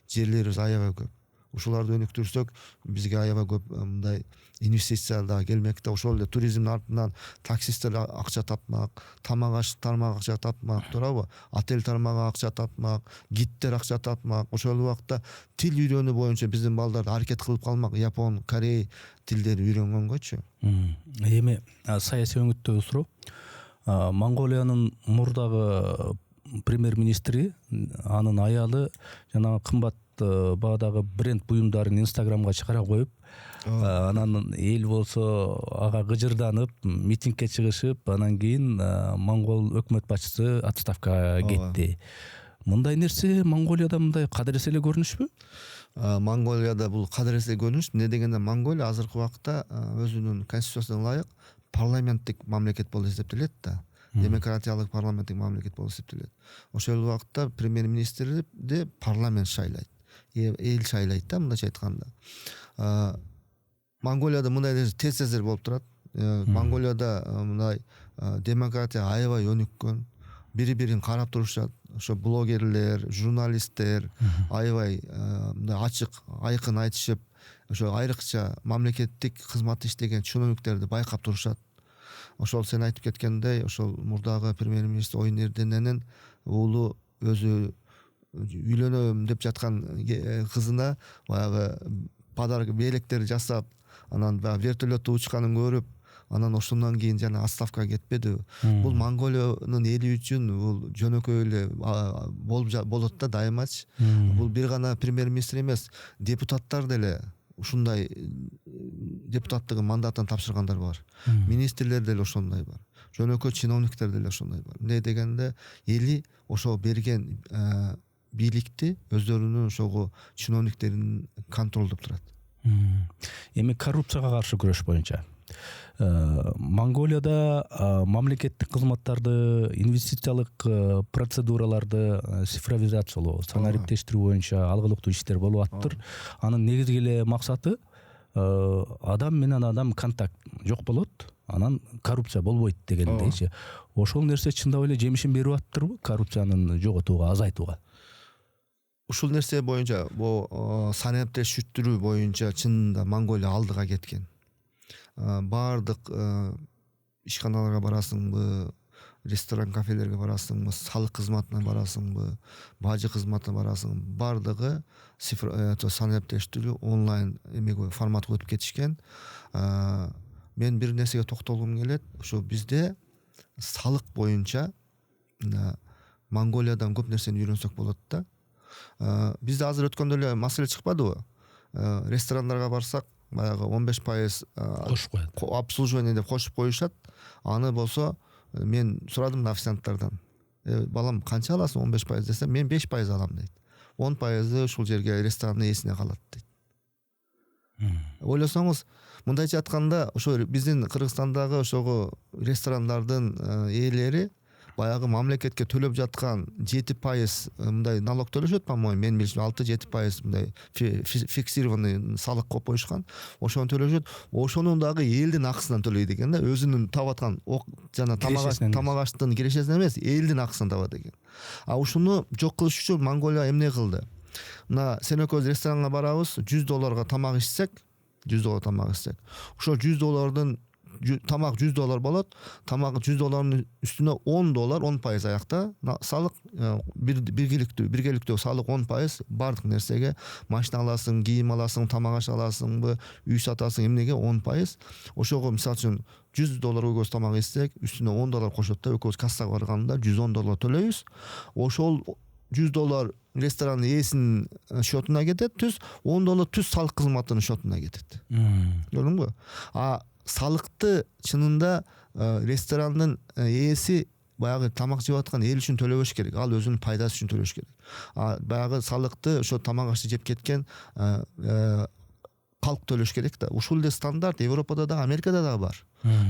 жерлерибиз аябай көп. Ушуларды өнүктүрсөк, бизге аябай көп мындай инвестиция да келмек да. Ошол эле туризмдин артынан таксисттер акча тапмак, тамак аш тармак акча тапмак, туурабы? Отель тармагы акча тапмак, гидтер акча тапмак. Ошол убакта тил үйрөнүү боюнча биздин балдар аракет кылып калмак, япон, корей тилдери үйрөнгөнгөчү. Эми саясий өңүттөгү суроо. Монголиянын мурдагы премьер-министри, анын аялы жана кымбат баадагы бренд буюмдарын Инстаграмга чыгара коюп, анан эл болсо ага гыжырданып, митингге чыгышып, анан кийин монгол өкмөт башчысы отставкага кетти. Мындай нерсе Монголияда мындай кадыресе эле көрүнүшпү? Монголияда бул кадыресе көрүнүш. Эмне дегенде Монголия азыркы убакта өзүнүн конституциясына ылайык парламенттик мамлекет болуп эсептелет да. Демократиялык парламенттик мамлекет болуп эсептелет. Ошол убакта премьер-министрди парламент шайлайт. Эл шайлайт да, мындайча айтканда. Монголияда мындай тез болуп турат. Монголияда мындай демократия аябай өнүккөн. Бири-бирин карап турушат. Ошо блогерлер, журналисттер аябай мындай ачык, айкын айтышып, ошо айрыкча мамлекеттик кызматта иштеген чиновниктерди байкап турушат. Ошол сен айтып кеткендей, ошол мурдагы премьер-министр Ойун Эрдененин уулу өзү үйлөнөм деп жаткан кызына баягы подарок белектер жасап, анан баягы вертолетто учканын көрүп, анан ошондон кийин жана отставкага кетпеди. Бул Монголиянын эли үчүн бул жөнөкөй эле болот да дайымачы. Бул бир гана премьер-министр эмес, депутаттар деле ушундай депутаттыгын мандатын тапшыргандар бар. Министрлер деле ошондой бар. Жөнөкөй чиновниктер деле ошондой бар. Эмне дегенде эли ошо берген бийликти өздөрүнүн ошого чиновниктерин контролдоп турат. Эми коррупцияга каршы күрөш боюнча Монголияда мамлекеттик кызматтарды, инвестициялык процедураларды цифровизациялоо, санариптештирүү боюнча алгылыктуу иштер болуп аттыр. Анын негизги эле максаты адам менен адам контакт жок болот, анан коррупция болбойт дегендейчи. Ошол нерсе чындап эле жемишин берип аттырбы коррупциянын жоготууга, азайтууга? Ушул нерсе боюнча, бул санариптештирүү боюнча чынында Монголия алдыга кеткен. Бардык ишканаларга барасыңбы, ресторан, кафелерге барасыңбы, салык кызматына барасыңбы, бажы кызматына барасыңбы, бардыгы санариптештирүү онлайн эмеге форматка өтүп кетишкен. Мен бир нерсеге токтолгум келет. Ошо бизде салык боюнча Монголиядан көп нерсени үйрөнсөк болот да. Бизде азыр өткөндө эле маселе чыкпадыбы? Ресторандарга барсак, баягы 15% кошуп коет. Обслуживание деп кошуп коюшат. Аны болсо мен сурадым официанттардан. Балам, канча аласың 15% десем, мен 5% алам дейт. 10% ушул жерге ресторанның ээсине калат дейт. Ойлосоңуз, мындайча айтканда, ошо биздин Кыргызстандагы ошого ресторандардын ээлери баягы мамлекетке төлөп жаткан 7% мындай налог төлөшөт, по-моему, мен билишим 6-7% мындай фиксированный салык коюп коюшкан. Ошону төлөшөт. Ошонун дагы элдин акысынан төлөйт экен да, өзүнүн таап аткан жана тамак аштын кирешесинен эмес, элдин акысынан табат экен. А ушуну жок кылыш үчүн Монголия эмне кылды? Мына сен экөөбүз ресторанга барабыз, $100 тамак ичсек, $100 тамак ичсек, ошо $100 тамак $100 болот. Тамак $100 үстүнө $10, 10% аякта салык, биргеликтүү салык 10% бардык нерсеге. Машина аласың, кийим аласың, тамак аш аласыңбы, үй сатасың, эмнеге 10%. Ошого мисалы үчүн $100 экөөбүз тамак ичсек, үстүнө $10 кошот да, экөөбүз кассага барганда $110 төлөйбүз. Ошол $100 ресторанын ээсинин счетуна кетет, $10 түз салык кызматынын счетуна кетет. Көрдүңбү? А салыкты чынында ресторандын ээси баягы тамак жеп аткан эл үчүн төлөбөш керек. Ал өзүнүн пайдасы үчүн төлөш керек. А баягы салыкты ошо тамак ашты жеп кеткен калк төлөш керек да. Ушул эле стандарт Европада да, Америкада да бар.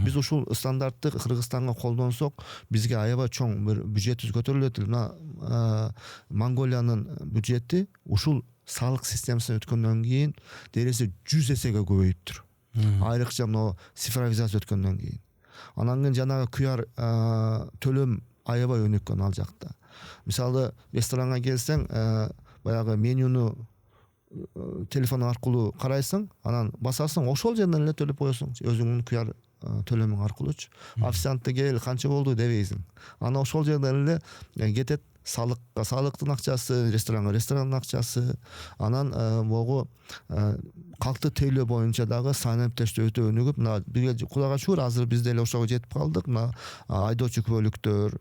Биз ушул стандартты Кыргызстанга колдонсок, бизге аябай чоң бир бюджетибиз көтөрүлөт. Мына Монголиянын бюджети ушул салык системасына өткөндөн кийин дересе 100 эсеге көбөйүптүр. Айрыкча мына цифровизация өткөндөн кийин. Анан кийин жанагы QR төлөм аябай өнүккөн ал жакта. Мисалы, ресторанга келсең, баягы менюну телефон аркылуу карайсың, анан басасың, ошол жерден эле төлөп коесуң, өзүңдүн QR төлөмүң аркылуучу. Официантты кел, канча болду дебейсиң. Анан ошол жерден эле кетет салыкка салыктын акчасы, ресторандын акчасы. Анан могу калкты тейлөө боюнча дагы санаптештөө өтө өнүгүп, мына Кудайга шүгүр, азыр биз деле ошого жетип калдык. Мына айдоочу кубөлүктөр,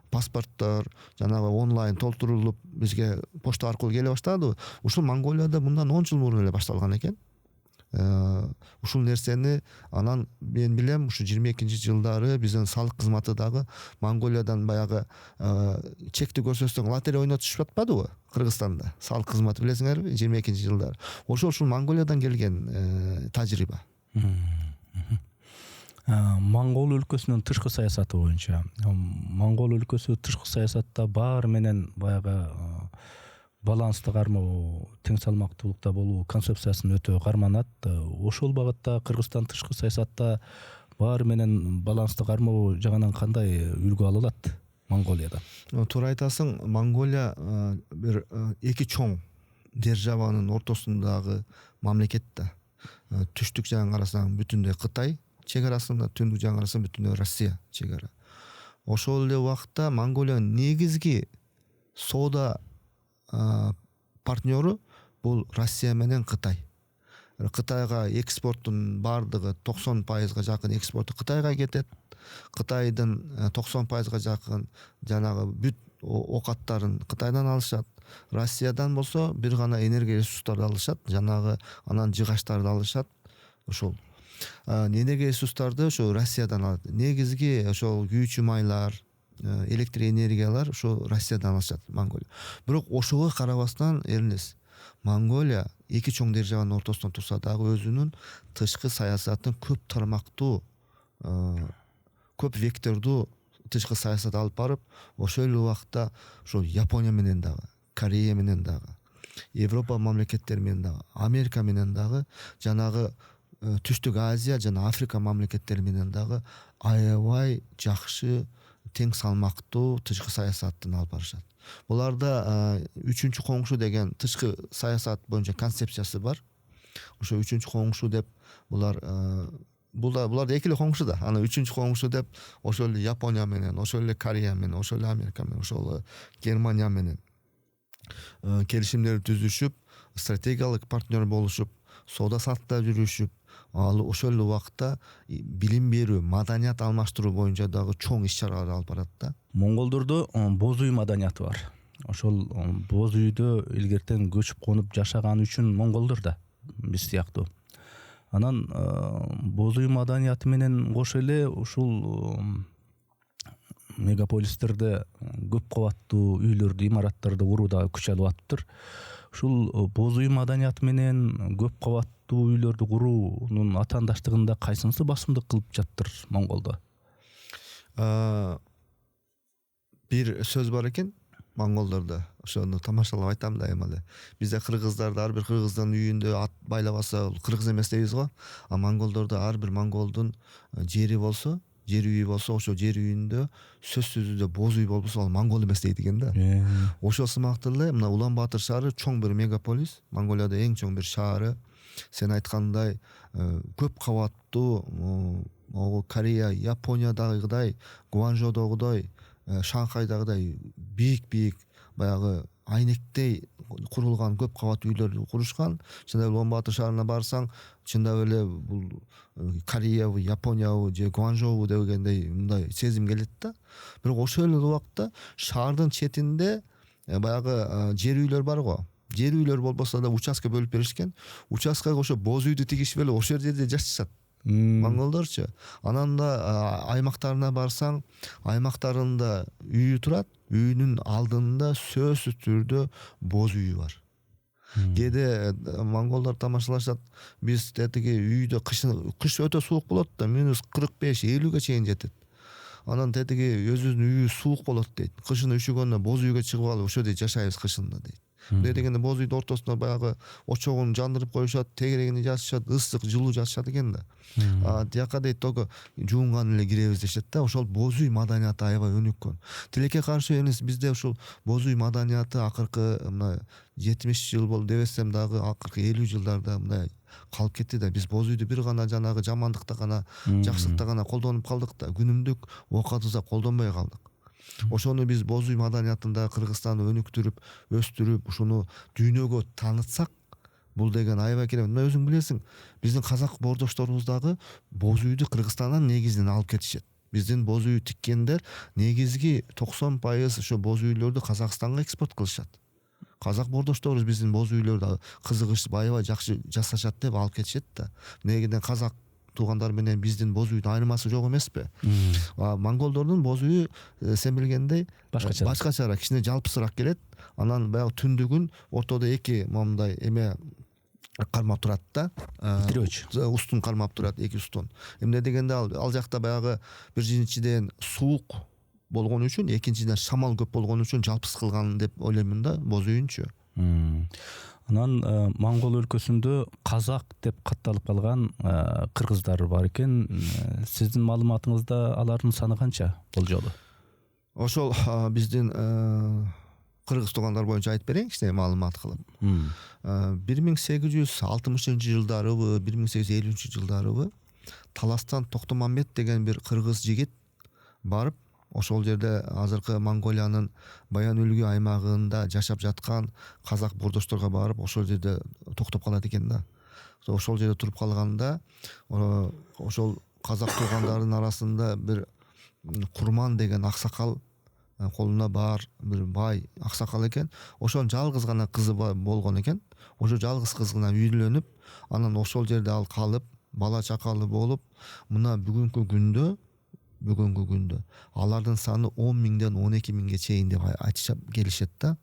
паспорттор жанагы онлайн толтурулуп бизге почта аркылуу келе баштады. Ушул Монголияда мындан 10 жыл мурун эле башталган экен. Ушул нерсени анан мен билем, ушу 22-жылдары биздин салык кызматы дагы Монголиядан баягы чекти көрсөтсөң лотерея ойнотушуп атпадыбы Кыргызстанда? Салык кызматы билесиңерби, 22-жылдары. Ошол Монголиядан келген тажрыйба. Монгол өлкөсүнүн тышкы саясаты боюнча, Монгол өлкөсү тышкы саясатта баары менен баягы баланстык кармоо, тең салмактуулукта болуу концепциясын өтө карманат. Ошол багытта Кыргызстан тышкы саясатта баары менен баланстык кармоо жагынан кандай үлгү алынат Монголиядан? Туура айтасың, Монголия бир эки чоң державанын ортосундагы мамлекет да. Түштүк жагын карасаң бүтүндөй Кытай чегарасында, түндүк жагын карасаң бүтүндөй Россия чегара. Ошол эле убакта Монголиянын негизги соода партнеру бул Россия менен Кытай. Кытайга экспорттун бардыгы 90%га жакын экспорту Кытайга кетет. Кытайдын 90%га жакын жанагы бүт окаттарын Кытайдан алышат. Россиядан болсо бир гана энергия ресурстарды алышат, жанагы анан жыгачтарды алышат. Ошол энергия ресурстарды ошо Россиядан алат. Негизги ошол күйүүчү майлар, электр энергиялар ошо Россиядан алышат Монголия. Бирок ошого карабастан элес Монголия эки чоң державанын ортосунда турса дагы өзүнүн тышкы саясатын көп тармактуу, көп вектордуу тышкы саясат алып барып, ошол эле убакта ошо Япония менен дагы, Корея менен дагы, Европа мамлекеттери менен дагы, Америка менен дагы, жанагы Түштүк Азия жана Африка мамлекеттери менен дагы аябай жакшы тең салмактуу тышкы саясаттын алып барышат. Буларда үчүнчү коңшу деген тышкы саясат боюнча концепциясы бар. Ошо үчүнчү коңшу деп булар эки эле коңшу да. Аны үчүнчү коңшу деп ошол эле Япония менен, ошол эле Корея менен, ошол эле Америка менен, ошол эле Германия менен келишимдер түзүшүп, стратегиялык партнер болушуп, соода саттыкта жүрүшүп, ал ошол эле убакта билим берүү, маданият алмаштыруу боюнча дагы чоң иш-чаралар алып барат да. Монголдордо боз үй маданияты бар. Ошол боз үйдө илгертен көчүп конуп жашаган үчүн монголдор да биз сыяктуу. Анан боз үй маданияты менен кошо эле ушул мегаполистерде көп кабаттуу үйлөрдү, имараттарды куруу да күч алып атыптыр. Ушул боз үй маданияты менен көп кабаттуу үйлөрдү куруунун атаандаштыгында кайсынысы басымдык кылып жатыр Монголдо? бир сөз бар экен монголдордо, ошону тамашалап айтам да эми эле. Бизде кыргыздарда ар бир кыргыздын үйүндө ат байлабаса ал кыргыз эмес дейбиз го. А монголдордо ар бир монголдун жери болсо, жер үйү болсо, ошо жер үйүндө сөзсүз түрдө боз үй болбосо ал монгол эмес дейт экен да. Ошол сымактуу эле мына Улан Баатыр шаары чоң бир мегаполис, Монголияда эң чоң бир шаары. Сен айткандай көп кабаттуу, Корея, Япониядагыдай, Гуанчжоудагыдай, Шанхайдагыдай бийик баягы айнектей курулган көп кабаттуу үйлөрдү курушкан. Чындап Улан Баатыр шаарына барсаң, чындап эле бул Кореябы, Япониябы же Гуанчжоу дегендей мындай сезим келет да. Бирок ошол эле убакта шаардын четинде баягы жер үйлөр бар го. Жер үйлөр болбосо да участка бөлүп беришкен. Участкага ошо боз үйдү тигишип эле ошол жерде жашашат. Монголдорчу. Анан да аймактарына барсаң, аймактарында үйү турат. Үйүнүн алдында сөзсүз түрдө боз үйү бар. Кээде монголдор тамашалашат, биз тетиги үйдө кыш өтө суук болот да, -45-50ге чейин жетет. Анан тетиги өзүнүн үйү суук болот дейт. Кышын үшүгөндө боз үйгө чыгып алып ошо жерде жашайбыз кышында дейт. Дегенде боз үйдүн ортосуна баягы очогун жандырып коюшат, тегерегине жатышат, ысык, жылуу жатышат экен да. Тияка дейт только жуунган эле киребиз дешет да. Ошол боз үй маданияты аябай өнүккөн. Тилекке каршы эмес, бизде ушул боз үй маданияты акыркы мына 70 жыл болду дебесем дагы акыркы 50 жылдарда мындай калып кетти да. Биз боз үйдү бир гана жанагы жамандыкта гана, жакшылыкта гана колдонуп калдык да. Күнүмдүк оокатыбызда колдонбой калдык. Ошону биз боз үй маданиятында Кыргызстанды өнүктүрүп, өстүрүп, ушуну дүйнөгө таанытсак, бул деген аябай керемет. Мына өзүң билесиң, биздин казак боордошторубуз дагы боз үйдү Кыргызстандан негизинен алып кетишет. Биздин боз үй тиккендер негизги 90% ошо боз үйлөрдү Казакстанга экспорт кылышат. Казак боордошторубуз биздин боз үйлөрдү кызыгышып, аябай жакшы жасашат деп алып кетишет да. Негиден казак туугандар менен биздин боз үйдүн айырмасы жок эмеспи? Монголдордун боз үйү сен билгендей башкачараак, кичине жалпысыраак келет. Анан баягы түндүгүн ортодо эки момундай эме кармап турат да. Устун кармап турат, эки устун. Эмне дегенде ал жакта баягы биринчиден суук болгон үчүн, экинчиден шамал көп болгон үчүн жалпыс кылган деп ойлоймун да боз үйүнчү. Анан Монгол өлкөсүндө казак деп катталып калган кыргыздар бар экен. Сиздин маалыматыңызда алардын саны канча болжолу? Ошол биздин кыргыз туугандар боюнча айтып берейин, кичине маалымат кылып. 1860-жылдарыбы, 1850-жылдарыбы Таластан Токтомамбет деген бир кыргыз жигит барып, ошол жерде азыркы Монголиянын Баян Өлгү аймагында жашап жаткан казак боордошторго барып, ошол жерде токтоп калат экен да. Ошол жерде туруп калганда, ошол казак туугандарынын арасында бир Курман деген аксакал, колуна бар бир бай аксакал экен. Ошонун жалгыз гана кызы болгон экен. Ошо жалгыз кыз гана үйлөнүп, анан ошол жерде ал калып, бала чакалы болуп, мына бүгүнкү күндө алардын саны 10 миңден 12 миңге чейин деп айтышып келишет да.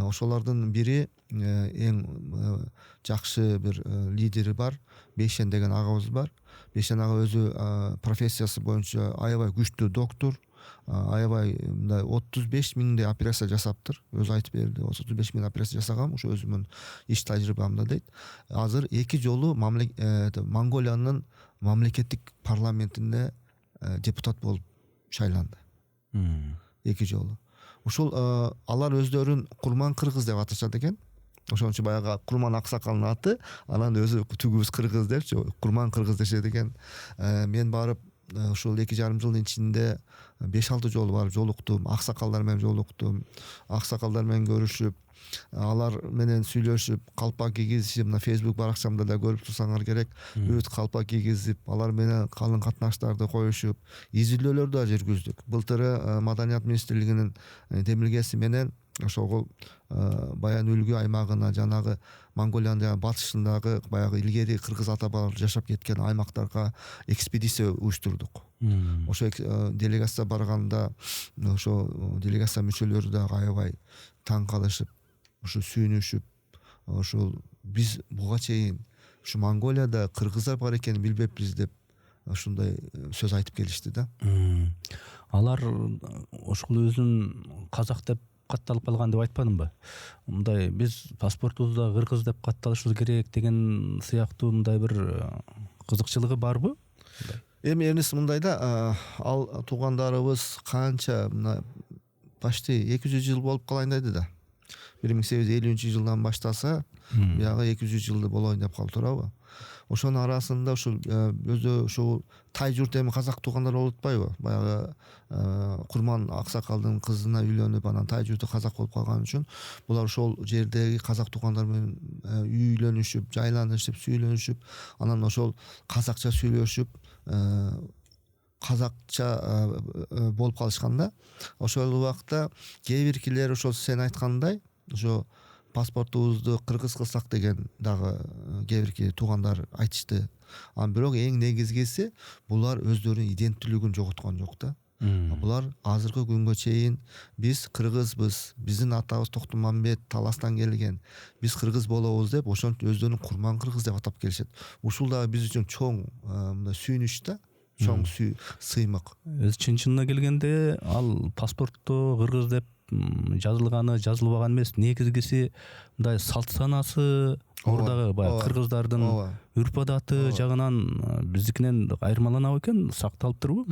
Ошолордун бири эң жакшы бир лидери бар, Бейшен деген агабыз бар. Бейшен ага өзү профессиясы боюнча аябай күчтүү доктор, аябай мындай 35 миңдей операция жасаптыр. Өзү айтып берди, 35 миң операция жасагам, ошо өзүмдүн иш тажрыйбамда дейт. Азыр 2 жолу Монголиянын мамлекеттик парламентине депутат болуп шайланды. 2 жолу. Ошол алар өздөрүн Курман кыргыз деп аташат экен. Ошон үчүн баягы Курман аксакалдын аты, анан өзү түгүбүз кыргыз депчи, Курман кыргыз дешет экен. Мен барып ушул 2,5 жылдын ичинде 5-6 жолу барып жолуктум, аксакалдар менен жолуктум. Аксакалдар менен көрүшүп, алар менен сүйлөшүп, калпак кийгизишип, мына Facebook баракчамда да көрүп турсаңар керек, бүт калпак кийгизип, алар менен калың катнаштарды коюшуп, изилдөөлөр да жүргүздүк. Былтыры Маданият министрлигинин демилгеси менен ошол Баян Өлгү аймагына, жанагы Монголиянын батышындагы баягы илгери кыргыз ата бабалар жашап кеткен аймактарга экспедиция уюштурдук. Ошо делегация барганда, ошо делегация мүчөлөрү да аябай таң калышып, ошо сүйүнүшүп, ошол биз буга чейин ушу Монголияда кыргыздар бар экенин билбеппиз деп ушундай сөз айтып келишти да. Алар ошол өзүн казак деп катталып калган деп айтпадымбы? Мындай биз паспортубузда кыргыз деп катталышыбыз керек деген сыяктуу мындай бир кызыкчылыгы барбы? Эми Эрнест мындай да, ал туугандарыбыз канча мына почти 200 жыл болуп калайын деди да. 1850-жылдан баштаса, биягы 200 жылды болоюн деп калды, туурабы? Ошонун арасында ушул өзү ушул тай журт эми казак туугандар болуп атпайбы? Баягы Курман аксакалдын кызына үйлөнүп, анан тай журту казак болуп калган үчүн булар ошол жердеги казак туугандар менен үйлөнүшүп, жайланышып, сүйлөнүшүп, анан ошол казакча сүйлөшүп, казакча болуп калышканда, ошол убакта кээ биркилер ошол сен айткандай, ошо паспортубузду кыргыз кылсак деген дагы кээ бирки туугандар айтышты. Бирок эң негизгиси булар өздөрүнүн иденттүүлүгүн жоготкон жок да. Булар азыркы күнгө чейин биз кыргызбыз, биздин атабыз Токтомамбет таластан келген, биз кыргыз болобуз деп ошентип өздөрүнүн курман кыргыз деп атап келишет. Ушул дагы биз үчүн чоң мындай сүйүнүч да, чоң сыймык. Чын-чынына келгенде ал паспортто кыргыз деп жазылганы, жазылбаган эмес. Негизгиси мындай салт санасы, ордагы баягы кыргыздардын үрп адаты жагынан биздикинен айырмаланабы экен, сакталып турбу?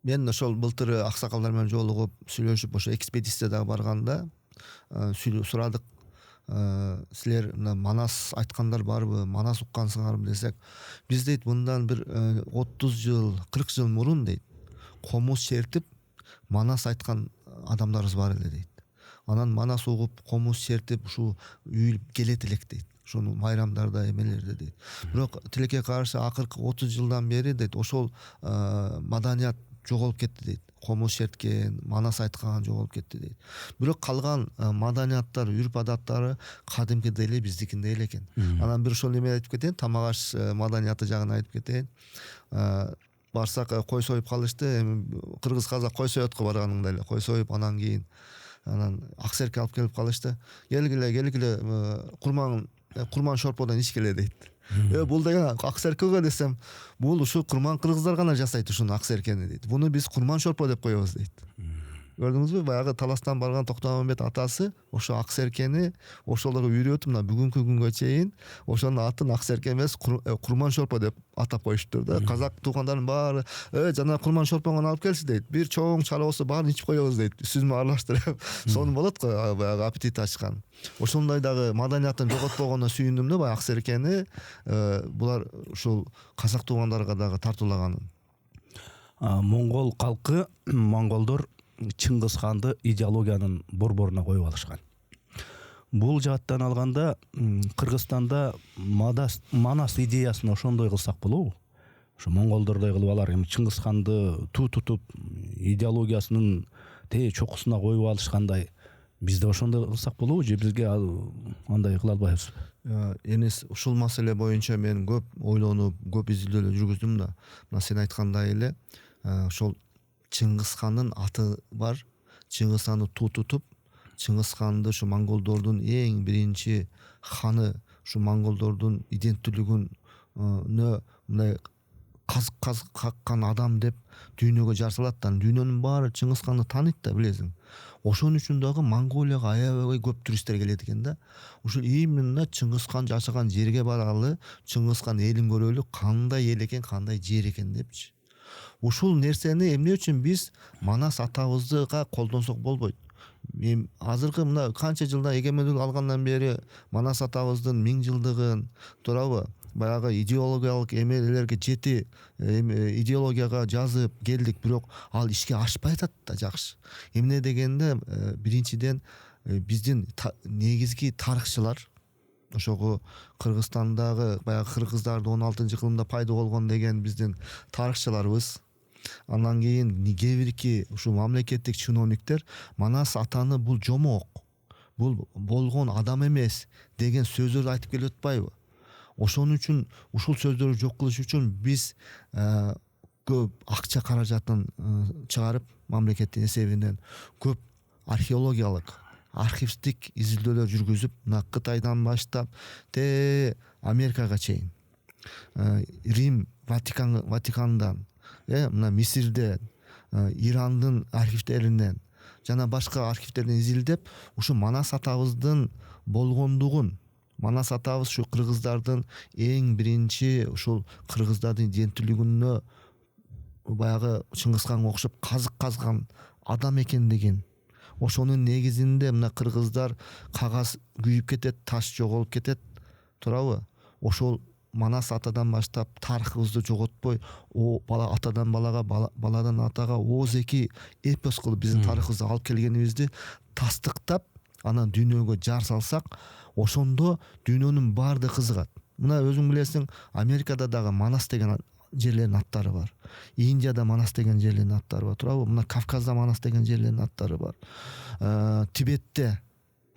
Мен ошол былтыр аксакалдар менен жолугуп, сүйлөшүп, ошо экспедицияга барганда сурадык. Силер Манас айткандар барбы, Манас уккансыңарбы десек, биз дейт мындан бир 30 жыл, 40 жыл мурун дейт, комуз чертип Манас айткан адамдарыбыз бар эле дейт. Анан Манас угуп, комуз чертип ушу үйүлүп келет элек дейт. Ошону майрамдарда эмелерде дейт. Бирок тилекке каршы акыркы 30 жылдан бери дейт ошол маданият жоголуп кетти дейт. Комуз черткен, Манас айткан жоголуп кетти дейт. Бирок калган маданияттар, үрп адаттары кадимкидей эле биздикиндей эле экен. Анан бир ошол эме айтып кетейин, тамак аш маданияты жагын айтып кетейин. Барсак кой союп калышты. Эми кыргыз казак кой соётко барганыңда эле кой союп, анан кийин аксерке алып келип калышты. Келгиле курман шорподон ичкиле дейт. Бул деген аксеркеге десем, бул ушу курман кыргыздар гана жасайт ушуну аксеркени дейт. Буну биз курман шорпо деп коебуз дейт. Көрдүңүзбү? Баягы таластан барган Токтомамбет атасы ошо аксеркени ошолорго үйрөтүп, мына бүгүнкү күнгө чейин ошонун атын аксерке эмес, курман шорпо деп атап коюштур да. Казак туугандардын баары жана курман шорпоңду алып келчи дейт. Бир чоң чала болсо баарын ичип коебуз дейт. Сүзмө аралаштырып. Сону болот го, баягы аппетит ачкан. Ошондой дагы маданиятын жоготпогонуна сүйүндүм да, баягы аксеркени булар ушул казак туугандарга дагы тартуулаганын. Монгол калкы, монголдор Чыңгыз ханды идеологиянын борборуна коюп алышкан. Бул жааттан алганда Кыргызстанда Манас идеясын ошондой кылсак болобу? Ошо монголдордой кылып алар, эми Чыңгыз ханды туу тутуп идеологиясынын чокусуна коюп алышкандай, бизде ошондой кылсак болобу же бизге андай кыла албайбызбы? Энес, ушул маселе боюнча мен көп ойлонуп, көп изилдөөлөр жүргүздүм да. Мына сен айткандай эле, ошол Чыңгыз хандын аты бар. Чыңгыз ханды туу тутуп, Чыңгыз ханды ушу монголдордун эң биринчи ханы, ушу монголдордун иденттүүлүгүн мындай каккан адам деп дүйнөгө жарсалат да. Дүйнөнүн баары Чыңгыз ханды тааныйт да, билесиң. Ошон үчүн дагы Монголияга аябай көп туристтер келет экен да. Ушул именно Чыңгыз хан жашаган жерге баралы, Чыңгыз хан элин көрөлү, кандай эл экен, кандай жер экен депчи. Ушул нерсени эмне үчүн биз Манас атабызга колдонсок болбойт? Азыркы мына канча жылда эгемендүүлүк алгандан бери Манас атабыздын 1000 жылдыгын, туурабы? Баягы идеологиялык эмелерге жети идеологияга жазып келдик, бирок ал ишке ашпай атат да жакшы. Эмне дегенде, биринчиден биздин негизги тарыхчылар, ошого Кыргызстандагы баягы кыргыздарды 16-кылымда пайда болгон деген биздин тарыхчыларыбыз. Андан кийин кээ бирки ушу мамлекеттик чиновниктер Манас атаны бул жомок, бул болгон адам эмес деген сөздөрдү айтып келип атпайбы? Ошон үчүн ушул сөздөрдү жок кылыш үчүн биз көп акча каражатын чыгарып, мамлекеттин эсебинен көп археологиялык, архивдик изилдөөлөр жүргүзүп, мына Кытайдан баштап Америкага чейин Рим Ватикандан, мына Мисирден, Ирандын архивтеринен жана башка архивтерден изилдеп ушу Манас атабыздын болгондугун, Манас атабыз ушу кыргыздардын эң биринчи ушул кыргыздардын иденттүүлүгүнө баягы Чыңгызханга окшоп казык казган адам экендигин, ошонун негизинде мына кыргыздар кагаз күйүп кетет, таш жоголуп кетет, туурабы? Ошол Манас атадан баштап тарыхыбызды жоготпой, бала атадан балага, баладан атага ооз-эки эпос кылып биздин тарыхыбызды алып келгенибизди тастыктап, анан дүйнөгө жар салсак, ошондо дүйнөнүн баардыгы кызыгат. Мына өзүң билесиң, Америкада дагы Манас деген жерлердин аттары бар. Индияда Манас деген жерлердин аттары бар, туурабы? Мына Кавказда Манас деген жерлердин аттары бар. Тибетте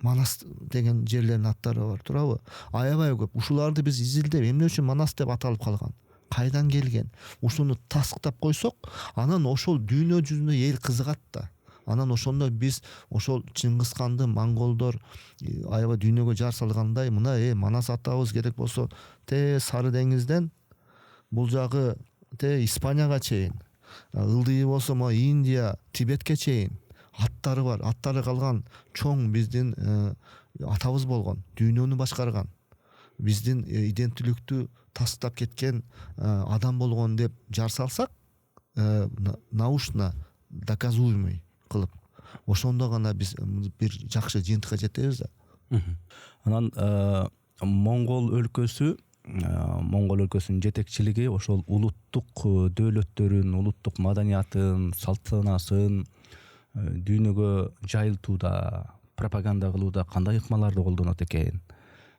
Манас деген жерлердин аттары бар, туурабы? Аябай көп. Ушуларды биз изилдеп, эмне үчүн Манас деп аталып калган? Кайдан келген? Ушуну тастыктап койсок, анан ошол дүйнө жүзүнө эл кызыгат да. Анан ошондо биз ошол Чыңгызханды монголдор аябай дүйнөгө жар салгандай, мына Манас атабыз керек болсо Сары деңизден бул жагы Испанияга чейин, ылдыйы болсо Индия, Тибетке чейин аттары бар. Аттары калган чоң биздин атабыз болгон, дүйнөнү башкарган, биздин иденттүүлүктү тастап кеткен адам болгон деп жар салсак, научно доказуемый кылып, ошондо гана биз бир жакшы жыйынтыкка жетебиз да. Анан Монгол өлкөсүнүн жетекчилиги ошол улуттук дөөлөттөрүн, улуттук маданиятын, салт санаасын дүйнөгө жайылтууда, пропаганда кылууда кандай ыкмаларды колдонот экен?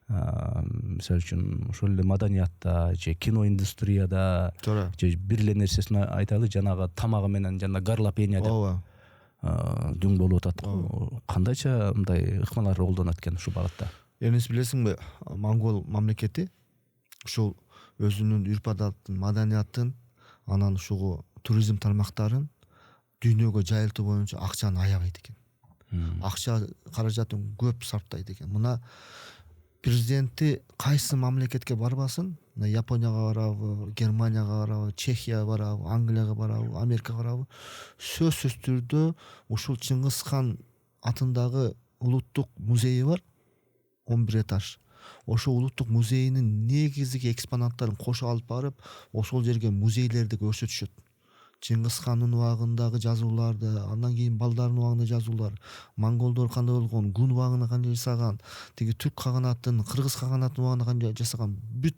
Мисалы үчүн ошол эле маданиятта же кино индустрияда же бир эле нерсесин айталы, жанагы тамагы менен жана горлопенияда дүң болуп атат. Кандайча мындай ыкмаларды колдонот экен ушул багытта? Эмнеси билесиңби, монгол мамлекети ушул өзүнүн үрп-адатын, маданиятын, анан ушул туризм тармактарын дүйнөгө жайылтуу боюнча акчаны аябайт экен. Акча каражатын көп сарптайт экен. Мына президенти кайсы мамлекетке барбасын, Японияга барабы, Германияга барабы, Чехияга барабы, Англияга барабы, Америкага барабы, сөзсүз түрдө ушул Чыңгызхан атындагы улуттук музейи бар, 11 этаж. Ошол улуттук музейинин негизги экспонаттарын кошо алып барып, ошол жерге музейлерди көрсөтүшөт. Чыңгызхандын убагындагы жазууларды, андан кийин балдарынын убагында жазуулар, монголдор кандай болгон, гун убагында кандай жасаган, тиги түрк каганатын, кыргыз каганатынын убагында кандай жасаган, бүт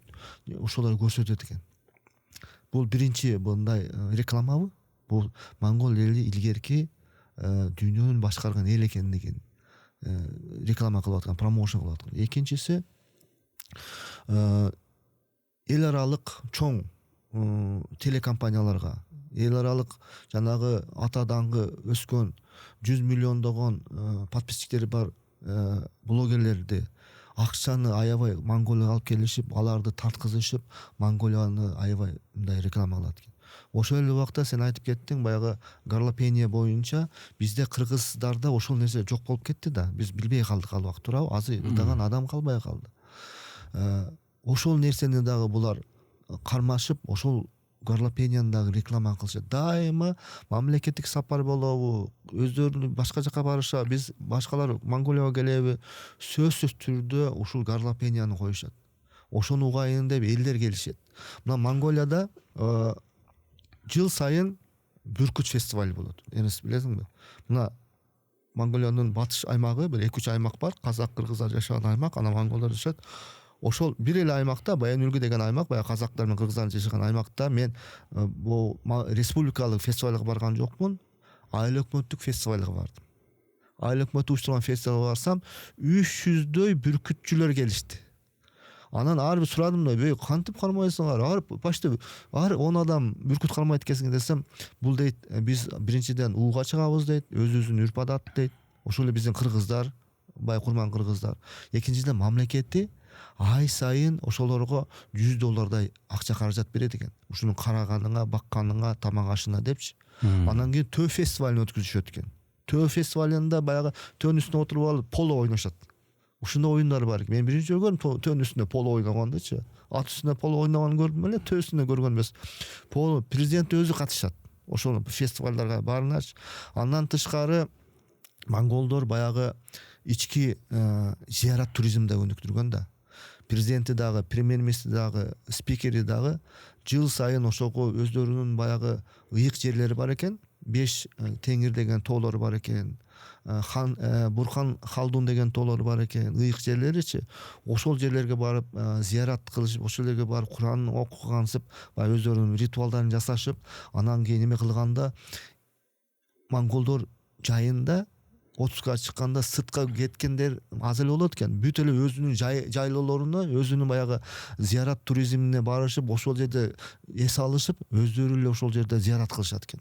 ошолор көрсөтөт экен. Бул биринчи мындай рекламабы? Бул монгол эли илгерки дүйнөнүн башкарган эл экендигин реклама кылып аткан, промоушн кылып аткан. Экинчиси эл аралык чоң телекомпанияларга, эл аралык жанагы ата даңгы өскөн 100 миллиондогон подписчиктери бар блогерлерди акчаны аябай Монголияга алып келишип, аларды тарткызышып, Монголияны аябай мындай реклама кылат экен. Ошол эле убакта сен айтып кеттиң, баягы горлопения боюнча бизде кыргыздарда ошол нерсе жок болуп кетти да. Биз билбей калдык ал убакта, туурабы? Азыр ырдаган адам калбай калды. Ошол нерсени дагы булар кармашып, ошол горлопенияны дагы реклама кылышат. Дайыма мамлекеттик сапар болобу, өздөрү башка жака барышат, биз башкалар Монголияга келеби, сөзсүз түрдө ушул горлопенияны коюшат. Ошону угайын деп элдер келишет. Мына Монголияда жыл сайын бүркүт фестивали болот. Эмес билесиңби? Мына Монголиянын батыш аймагы, бир 2-3 аймак бар, казак, кыргыздар жашаган аймак, анан монголдор жашат. Ошол бир эле аймакта, Баян Өлгү деген аймак, баягы казактар менен кыргыздар жашаган аймакта мен бул республикалык фестивалга барган жокмун, айыл өкмөттүк фестивалга бардым. Айыл өкмөтү уюштурган фестивалга барсам, 300дөй бүркүтчүлөр келишти. Анан ар бир сурадым да, "Бей, кантип кармайсыңар? Почти 10 адам бүркүт кармайт экенсиң" десем, бул дейт, "Биз биринчиден ууга чыгабыз" дейт, өзүбүздүн үрп-адат дейт. Ошол эле биздин кыргыздар, бай курман кыргыздар. Экинчиден мамлекети ай сайын ошолорго $100 акча каражат берет экен. Ушуну караганыңа, бакканыңа, тамак ашына депчи. Андан кийин төө фестивалын өткүзүшөт экен. Төө фестивалында баягы төөнүн үстүнө отуруп алып поло ойношот. ушундай оюндар бар экен. Мен биринчи жолу көрдүм төөнүн үстүндө поло ойногондучу. Ат үстүндө поло ойногонун көрдүм эле, төө үстүндө көргөн эмес. Поло президент өзү катышат. Ошол фестивалдарга барынач. Андан тышкары монголдор баягы ички зыярат туризмде өнүктүргөн да. Президенти дагы, премьер-министри дагы, спикери дагы жыл сайын ошого өздөрүнүн баягы ыйык жерлери бар экен. 5 теңир деген тоолор бар экен. Бурхан Халдун деген тоолор бар экен. Ыйык жерлеричи. Ошол жерлерге барып зыярат кылышып, ошол жерге барып Куран окугансып, баягы өздөрүнүн ритуалдарын жасашып, анан кийин эме кылганда монголдор жайында отпускка чыкканда сыртка кеткендер аз эле болот экен. Бүт эле өзүнүн жайлоолоруна, өзүнүн баягы зыярат туризмине барышып, ошол жерде эс алышып, өздөрү эле ошол жерде зыярат кылышат экен.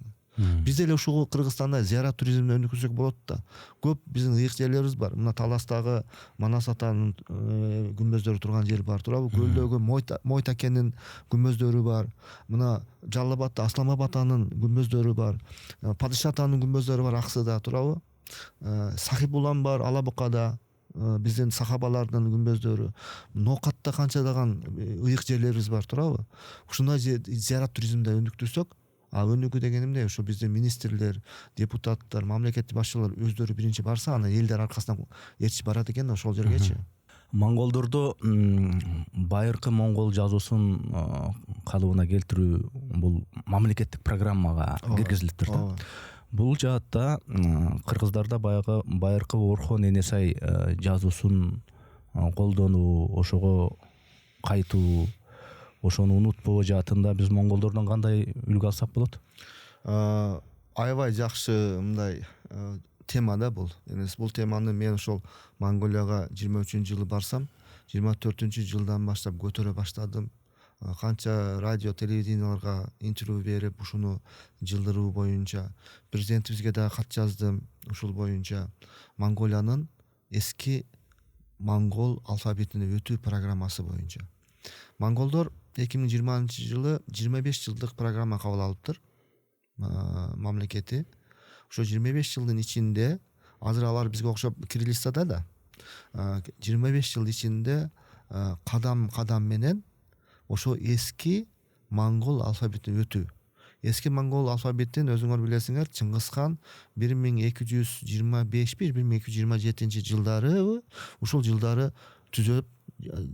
Биз деле ушул Кыргызстанда зыярат туризмин өнүктүрсөк болот да. Көп биздин ыйык жерлерибиз бар. Мына Таластагы Манас атанын күмбөздөрү турган жер бар, туурабы? Көлдөгү Мойтакенин күмбөздөрү бар. Мына Жалал Абадта Асланбап атанын күмбөздөрү бар. Падыша атанын күмбөздөрү бар Аксыда, туурабы? Сахибулан бар Алабукада, биздин сахабалардын күмбөздөрү. Нокатта канчадаган ыйык жерлерибиз бар, туурабы? Ушундай зыярат туризмди өнүктүрсөк, өнүгүү деген эмне? Ошо биздин министрлер, депутаттар, мамлекеттик башчылар өздөрү биринчи барса, анан элдер аркасынан ээрчип барат экен ошол жергечи. Монголдорду байыркы монгол жазуусун калыбына келтирүү бул мамлекеттик программага киргизилиптир да. Бул жаатта кыргыздарда баягы байыркы Орхон Энесай жазуусун колдонуу, ошого кайтуу, ошону унутпоо жаатында биз монголдордон кандай үлгү алсак болот? Аябай жакшы мындай тема да бул. Бул теманы мен ошол Монголияга 23-жылы барсам, 24-жылдан баштап көтөрө баштадым. Канча радио, телевиденияларга интервью берип, ушуну жылдыруу боюнча президентибизге да кат жаздым. Ушул боюнча Монголиянын эски монгол алфавитине өтүү программасы боюнча. Монголдор 2020-жылы 25 жылдык программа кабыл алыптыр. Мамлекети. Ошо 25 жылдын ичинде азыр алар бизге окшоп кириллицада да. 25 жыл ичинде кадам менен ошо эски монгол алфавитине өтүү. Эски монгол алфавитин өзүңөр билесиңер, Чыңгызхан 1225-1227 жылдары ушул жылдары түзөп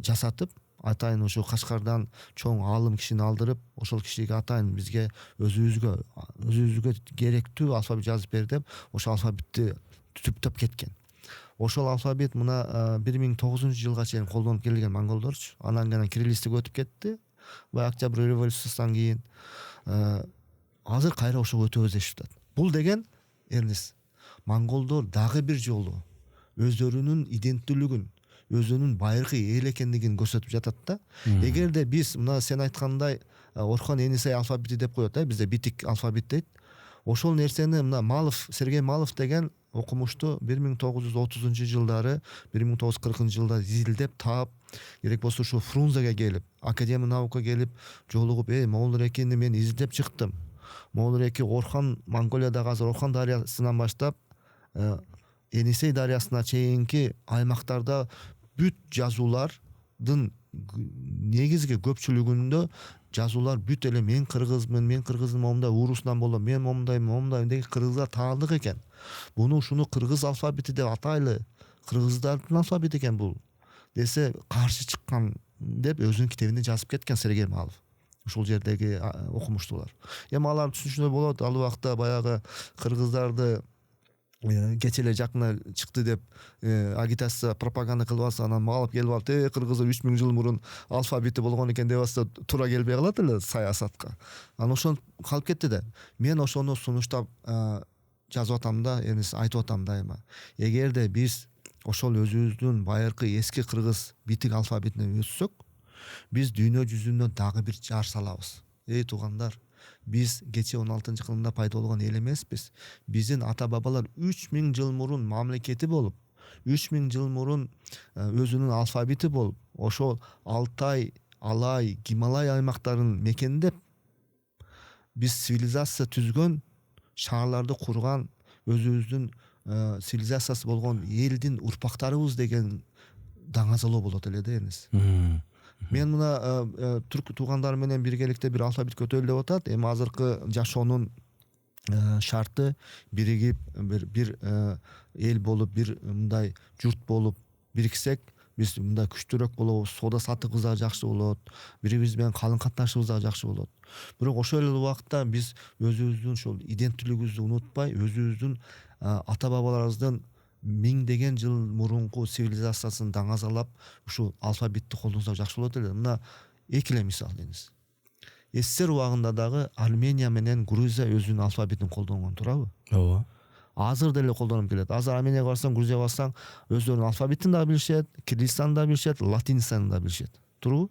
жасатып, атайын ошо Кашкардан чоң аалым кишини алдырып, ошол кишиге атайын бизге өзүбүзгө керектүү алфавит жазып бер деп, ошол алфавитти түптөп кеткен. Ошол алфавит мына 1900-жылга чейин колдонуп келген монголдорчу. Анан гана кириллицага өтүп кетти. Баягы Октябрь революциясынан кийин азыр кайра ошого өтөбүз дешип атат. Бул деген монголдор дагы бир жолу өздөрүнүн иденттүүлүгүн, өзүнүн байыркы эл экендигин көрсөтүп жатат да. Эгерде биз мына сен айткандай Орхон Энесай алфавити деп коет, бизде битик алфавит дейт. Ошол нерсени мына Сергей Малов деген окумушту 1930-жылдары, 1940-жылда изилдеп таап, керек болсо ушу Фрунзеге келип, Академия наука келип, жолугуп, Моңол рекини мен изилдеп чыктым. Моңол реки Орхон, Монголиядагы азыр Орхон дарыясынан баштап Енисей дарыясына чейинки аймактарда бүт жазуулардын негизги көпчүлүгүндө жазуулар бүт эле мен кыргыздын момундай уурусунан болом, мен момундай деген кыргыздар таандык экен. Ушуну кыргыз алфавити деп атайлы, кыргыздардын алфавити экен бул десе каршы чыккан деп өзүнүн китебинде жазып кеткен Сергей Малов. Ушул жердеги окумуштуулар. Эми алар түшүнүшүнө болот, ал убакта баягы кыргыздарды кече эле жакына чыкты деп агитация, пропаганда кылып алса, анан Малов келип алып, кыргыздар 3000 жыл мурун алфавити болгон экен деп атса, туура келбей калат эле саясатка. Анан ошон калып кетти да. Мен ошону сунуштап жазып атам да, айтып атам дайыма. Эгерде биз ошол өзүбүздүн байыркы эски кыргыз битик алфавитине өтсөк, биз дүйнө жүзүнө дагы бир жар салабыз. Туугандар, биз кече 16-кылымда пайда болгон эл эмеспиз. Биздин ата бабалар 3000 жыл мурун мамлекети болуп, 3000 жыл мурун өзүнүн алфавити болуп, ошол Алтай, Алай, Гималай аймактарын мекендеп, биз цивилизация түзгөн, шаарларды курган, өзүбүздүн цивилизациясы болгон элдин урпактарыбыз деген даңазалоо болот эле да эниз. Мен мына түрк туугандарым менен биргеликте бир алфавит көтөрүлүп деп атат. Эми азыркы жашоонун шарты биригип бир эл болуп, бир мындай журт болуп бириксек, биз мындай күчтүүрөөк болобуз, соода саттыгыбыз дагы жакшы болот, бири-бирибиз менен калың катнашыбыз дагы жакшы болот. Бирок ошол эле убакта биз өзүбүздүн ушул иденттүүлүгүбүздү унутпай, өзүбүздүн ата бабаларыбыздын миңдеген жыл мурунку цивилизациясын даңазалап, ушул алфавитти колдонсок жакшы болот эле. Мына эки эле мисал деңиз. СССР убагында дагы Армения менен Грузия өзүнүн алфавитин колдонгон, туурабы? Ооба. Азыр деле колдонуп келет. Азыр Арменияга барсаң, Грузияга барсаң, өздөрүнүн алфавитин да билишет, кириллицаны да билишет, латиницаны да билишет. Туурабы?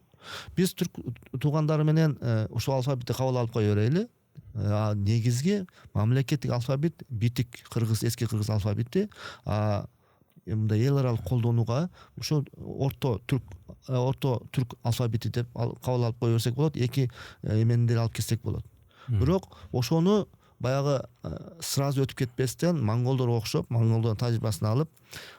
Биз түрк туугандары менен ушул алфавитти кабыл алып кое берели. Негизги мамлекеттик алфавит битик кыргыз, эски кыргыз алфавити. Мындай эл аралык колдонууга ошол орто түрк алфавити деп кабыл алып кое берсек болот. Эки эмени деле алып кетсек болот. Бирок ошону баягы сразу өтүп кетпестен монголдорго окшоп, монголдордун тажрыйбасын алып,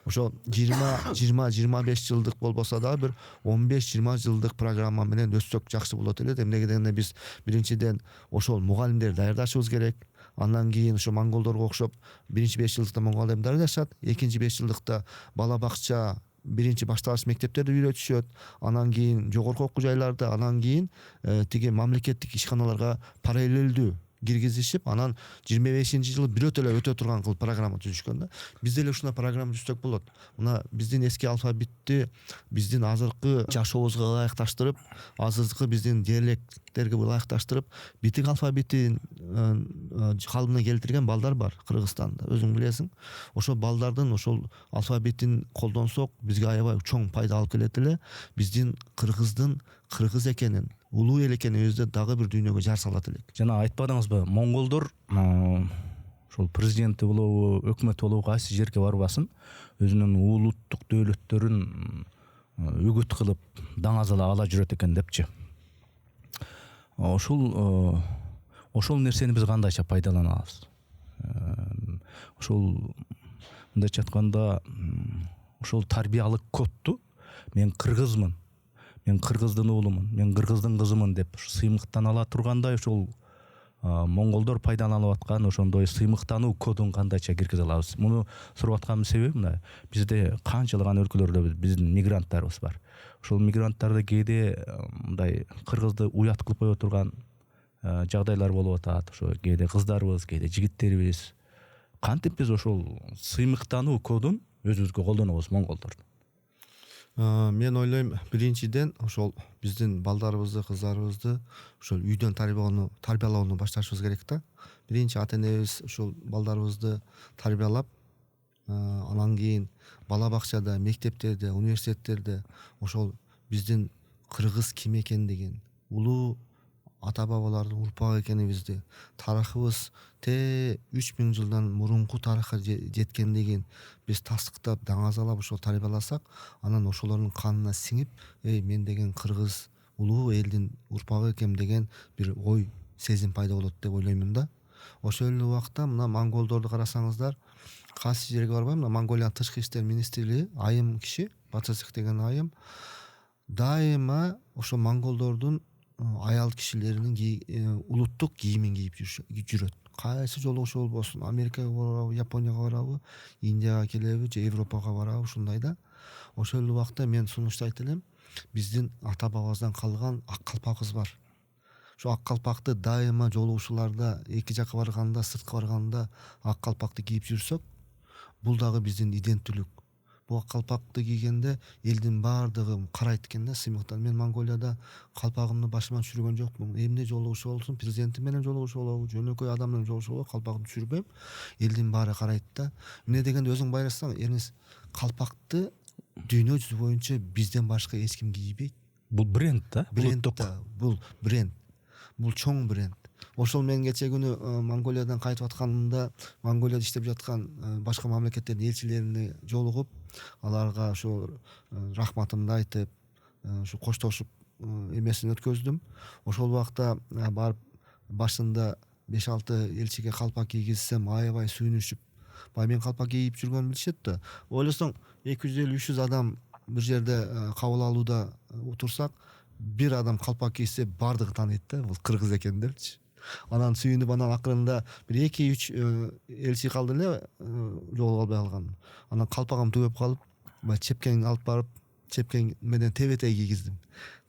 ошо 20-25 жылдык болбосо дагы бир 15-20 жылдык программа менен өтсөк жакшы болот эле. Эмнеге дегенде биз биринчиден ошол мугалимдерди даярдашыбыз керек. Андан кийин ошо монголдорго окшоп биринчи 5 жылдыкта мугалимдер даярдашат, экинчи 5 жылдыкта бала бакча, биринчи башталгыч мектептерди үйрөтүшөт, анан кийин жогорку окуу жайларда, анан кийин тиги мамлекеттик ишканаларга параллелдүү киргизишип, анан 25-жылы бирөөтө эле өтө турган кылып программа түзүшкөн да. Биз деле ушундай программа түзсөк болот. Мына биздин эски алфавитти биздин азыркы жашообузга ылайыкташтырып, азыркы биздин диалекттерге ылайыкташтырып, битик алфавитин калыбына келтирген балдар бар Кыргызстанда. Өзүң билесиң. Ошол балдардын ошол алфавитин колдонсок, бизге аябай чоң пайда алып келет эле. Биздин кыргыздын кыргыз экенин, улуу эл экенибизди дагы бир дүйнөгө жар салат элек. Жана айтпадыңызбы, монголдор ошол президенти болобу, өкмөт болобу кайсы жерге барбасын, өзүнүн улуттук дөөлөттөрүн үгүт кылып даңазала ала жүрөт экен депчи. Ошол нерсени биз кандайча пайдалана алабыз? Ошол мындайча айтканда, ошол тарбиялык кодту мен кыргызмын, мен кыргыздын уулумун, мен кыргыздын кызымын деп сыймыктан ала тургандай, ошол монголдор пайдаланып аткан ошондой сыймыктануу кодун кандайча киргизе алабыз? Муну сурап атканымдын себеби мына, бизде канчалаган өлкөлөрдө биздин мигранттарыбыз бар. Ошол мигранттарды кээде мындай кыргызды уят кылып кое турган жагдайлар болуп атат. Ошо кээде кыздарыбыз, кээде жигиттерибиз. Кантип биз ошол сыймыктануу кодун өзүбүзгө колдонобуз монголдорду? Мен ойлойм, биринчиден ошол биздин балдарыбызды, кыздарыбызды ошол үйдөн тарбиялоону башташыбыз керек да. Биринчи ата энебиз ошол балдарыбызды тарбиялап, анан кийин бала бакчада, мектептерде, университеттерде ошол биздин кыргыз ким экендигин, улуу ата бабалардын урпагы экенибизди, тарыхыбыз 3000 жылдан мурунку тарыхка жеткендигин биз тастыктап, даңазалап ошол тарбияласак, анан ошолордун канына сиңип, мен деген кыргыз улуу элдин урпагы экем деген бир ой, сезим пайда болот деп ойлоймун да. Ошол эле убакта мына монголдорду карасаңыздар, кайсы жерге барбай, мына Монголиянын тышкы иштер министрлиги айым киши, Батырсык деген айым дайыма ошо монголдордун аял кишилеринин улуттук кийимин кийип жүрөт. Кайсы жолу ошол болбосун, Америкага барабы, Японияга барабы, Индияга келеби же Европага барабы, ушундай да. Ошол эле убакта мен сунуштайт элем, биздин ата бабабыздан калган ак калпагыбыз бар. Ошо ак калпакты дайыма жолугушууларда, эки жакка барганда, сыртка барганда ак калпакты кийип жүрсөк, бул дагы биздин иденттүүлүк. Бул ак калпакты кийгенде элдин баардыгы карайт экен да, сыймыктан. Мен Монголияда калпагымды башыман түшүргөн жокмун. Эмне жолугушуу болсун, президенти менен жолугушуу болобу, жөнөкөй адам менен жолугушуу болобу, калпагымды түшүрбөйм. Элдин баары карайт да. Эмне дегенде өзүң байрасаң, эриңиз калпакты дүйнө жүзү боюнча бизден башка эч ким кийбейт. Бул бренд да? Бренд да, бул бренд. Бул чоң бренд. Ошол мен кече күнү Монголиядан кайтып атканымда, Монголияда иштеп жаткан башка мамлекеттердин элчилерине жолугуп, аларга ошо рахматымды айтып, ошо коштошуп эмесин өткөздүм. Ошол убакта барып башында 5-6 элчиге калпак кийгизсем, аябай сүйүнүшүп, бай мен калпак кийип жүргөнүмдү билишет да. Ойлосоң 250-300 адам бир жерде кабыл алууда отурсак, бир адам калпак кийсе бардыгы тааныйт да, бул кыргыз экен депчи. Анан сүйүнүп, анан акырында бир 2-3 элчи калды эле, жолугуп албай калган. Анан калпагым түгөп калып, баягы чепкең алып барып, чепкең менен тебетей кийгиздим.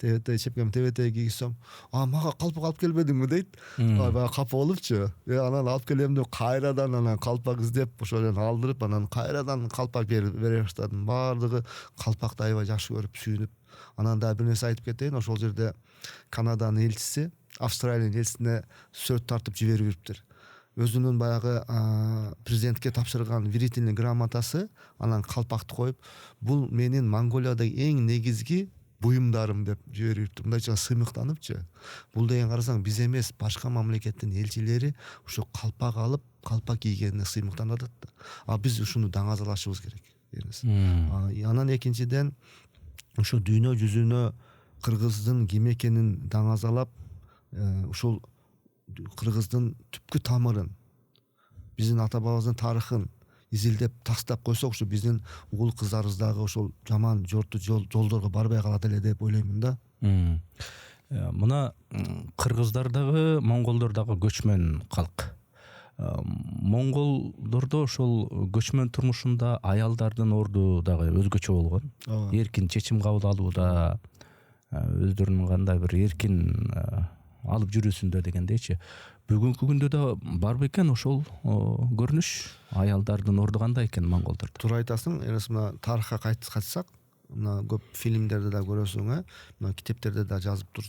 Чепкем тебетей кийгизсем, мага калпак алып келбедиңби дейт. Баягы капа болупчу. Анан алып келем деп кайрадан анан калпак издеп, ошол эле алдырып, анан кайрадан калпак бере баштадым. Бардыгы калпакты аябай жакшы көрүп, сүйүнүп. Анан да бир нерсе айтып кетейин, ошол жерде Канаданын элчиси Австралиянын элчисине сүрөт тартып жиберип юруптур. Өзүнүн баягы президентке тапшырган верительный грамотасы, анан калпакты коюп, бул менин Монголиядагы эң негизги буюмдарым деп жиберип юруптур. Мындайча сыймыктаныпчы. Бул деген карасаң биз эмес, башка мамлекеттин элчилери ошо калпак алып, калпак кийгенине сыймыктанып атат да. Биз ушуну даңазалашыбыз керек. Анан экинчиден, ошо дүйнө жүзүнө кыргыздын ким экенин даңазалап, ушул кыргыздын түпкү тамырын, биздин ата бабабыздын тарыхын изилдеп тастап койсок, ушу биздин угул кыздарыбыз ошол жаман жолдорго барбай калат эле деп ойлоймун да. Мына кыргыздар дагы, монголдор дагы көчмөн калк. Монголдордо ошол көчмөн турмушунда аялдардын орду дагы өзгөчө болгон. Эркин чечим кабыл алууда, өздөрүнүн кандай бир эркин алып жүрүүсүндө дегендейчи. Бүгүнкү күндө да барбы экен ошол көрүнүш? Аялдардын орду кандай экен монголдордо? Туура айтасың. Мына тарыхка кайтсак, мына көп фильмдерде да көрөсүң, мына китептерде да жазып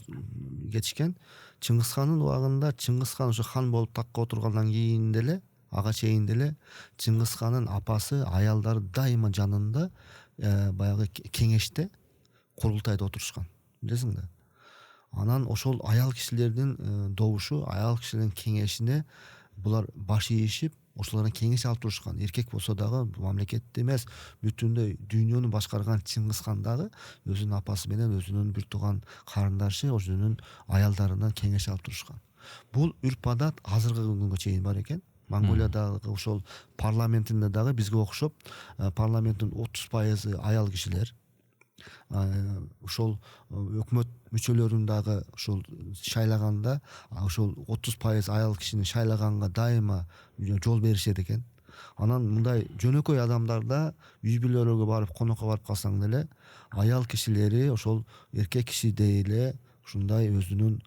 кетишкен. Чыңгыз хандын убагында Чыңгыз хан ошо хан болуп такка отургандан кийин деле, ага чейин деле Чыңгыз хандын апасы, аялдары дайыма жанында баягы кеңеште, курултайда отурушкан. Билесиң да. Анан ошол аял кишилердин добушу, аял кишилердин кеңешине булар баш ийишип, ошолордон кеңеш алып турушкан. Эркек болсо дагы мамлекетти эмес, бүтүндөй дүйнөнү башкарган Чыңгыз хан дагы өзүнүн апасы менен өзүнүн бир тууган карындашы, өзүнүн аялдарынан кеңеш алып турушкан. Бул үрп-адат азыркы күнгө чейин бар экен. Монголиядагы ошол парламентинде дагы бизге окшоп, парламенттин 30% аял кишилер. Ошол өкмөт мүчөлөрүн дагы ошол шайлаганда, ошол 30% аял кишини шайлаганга дайыма жол беришет экен. Анан мындай жөнөкөй адамдарда үй бүлөлөргө барып, конокко барып калсаң деле, аял кишилери ошол эркек кишидей эле ушундай өзүнүн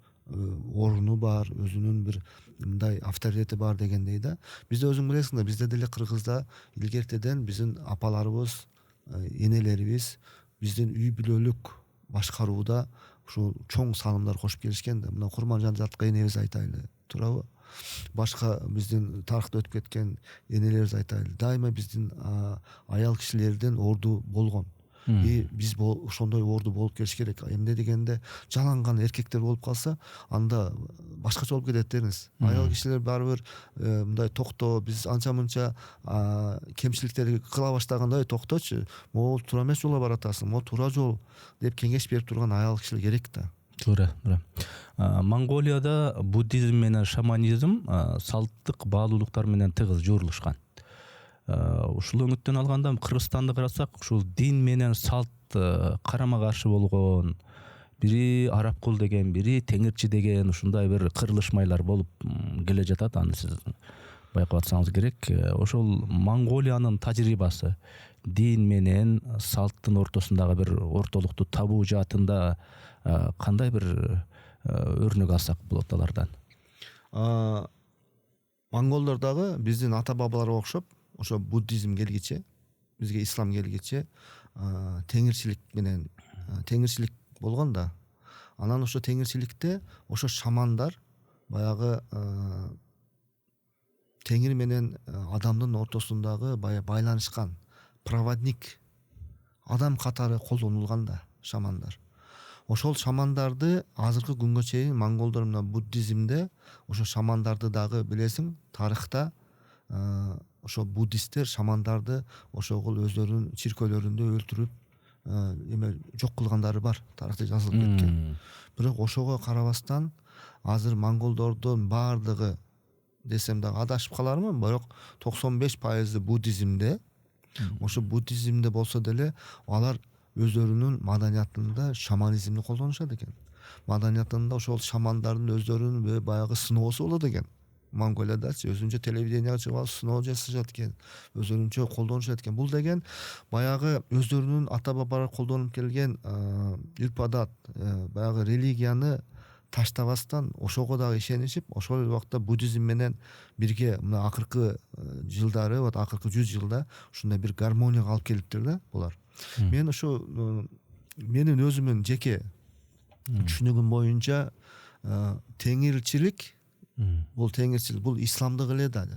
ордуну бар, өзүнүн бир мындай авторитети бар дегендей да. Бизде өзүң билесиң да, бизде деле Кыргызда илгертеден биздин апаларыбыз, энелерибиз биздин үй бүлөлүк башкарууда ушул чоң салымдар кошуп келишкен да. Мына Курманжан Жатка энебиз айтайлы, туурабы? Башка биздин тарыхта өтүп кеткен энелерибиз айтайлы. Дайыма биздин аял кишилердин орду болгон. Биз ошондой орду болуп келиш керек. Эмне дегенде жаланган эркектер болуп калса, анда башкача болуп кетет деңиз. Аял кишилер баары бир мындай токто, биз анча мынча кемчиликтерди кыла баштаганда, токточу, могу туура эмес жолго баратасың, могу туура жол деп кеңеш берип турган аял кишилер керек да. Туура. Монголияда буддизм менен шаманизм салттык баалуулуктар менен тыгыз жуурулушкан. Ушул өңүттөн алганда Кыргызстанды карасак, ушул дин менен салт карама каршы болгон, бири арабкул деген, бири теңирчи деген ушундай бир кырылышмайлар болуп келе жатат. Аны сиз байкап атсаңыз керек. Ошол Монголиянын тажрыйбасы дин менен салттын ортосундагы бир ортолукту табуу жаатында кандай бир өрнөк алсак болот алардан? Монголдор дагы биздин ата бабаларга окшоп, ошо буддизм келгиче, бизге ислам келгиче теңирчилик менен теңирчилик болгон да. Анан ошо теңирчиликте ошо шамандар баягы теңир менен адамдын ортосундагы байланышкан проводник адам катары колдонулган да шамандар. Ошол шамандарды азыркы күнгө чейин монголдор мына буддизмде ошо шамандарды дагы билесиң, тарыхта ошо буддисттер шамандарды ошогул өздөрүнүн чиркөөлөрүндө өлтүрүп эме жок кылгандары бар, тарыхта жазылып кеткен. Бирок ошого карабастан азыр монголдордун баардыгы десем дагы адашып калармын, бирок 95% буддизмде. Ошо буддизмде болсо деле алар өздөрүнүн маданиятында шаманизмди колдонушат экен. Маданиятында ошол шамандардын өздөрүнүн баягы сыноосу болот экен. Монголиядачы өзүнчө телевиденияга чыгып алып сыноо жасашат экен, өзүнчө колдонушат экен. Бул деген баягы өздөрүнүн ата бабалар колдонуп келген үрп адат, баягы религияны таштабастан ошого дагы ишенишип, ошол убакта буддизм менен бирге мына акыркы жылдары, вот акыркы 100 жылда ушундай бир гармонияга алып келиптир да булар. Мен ошо менин өзүмдүн жеке түшүнүгүм боюнча теңирчилик бул исламдык эле да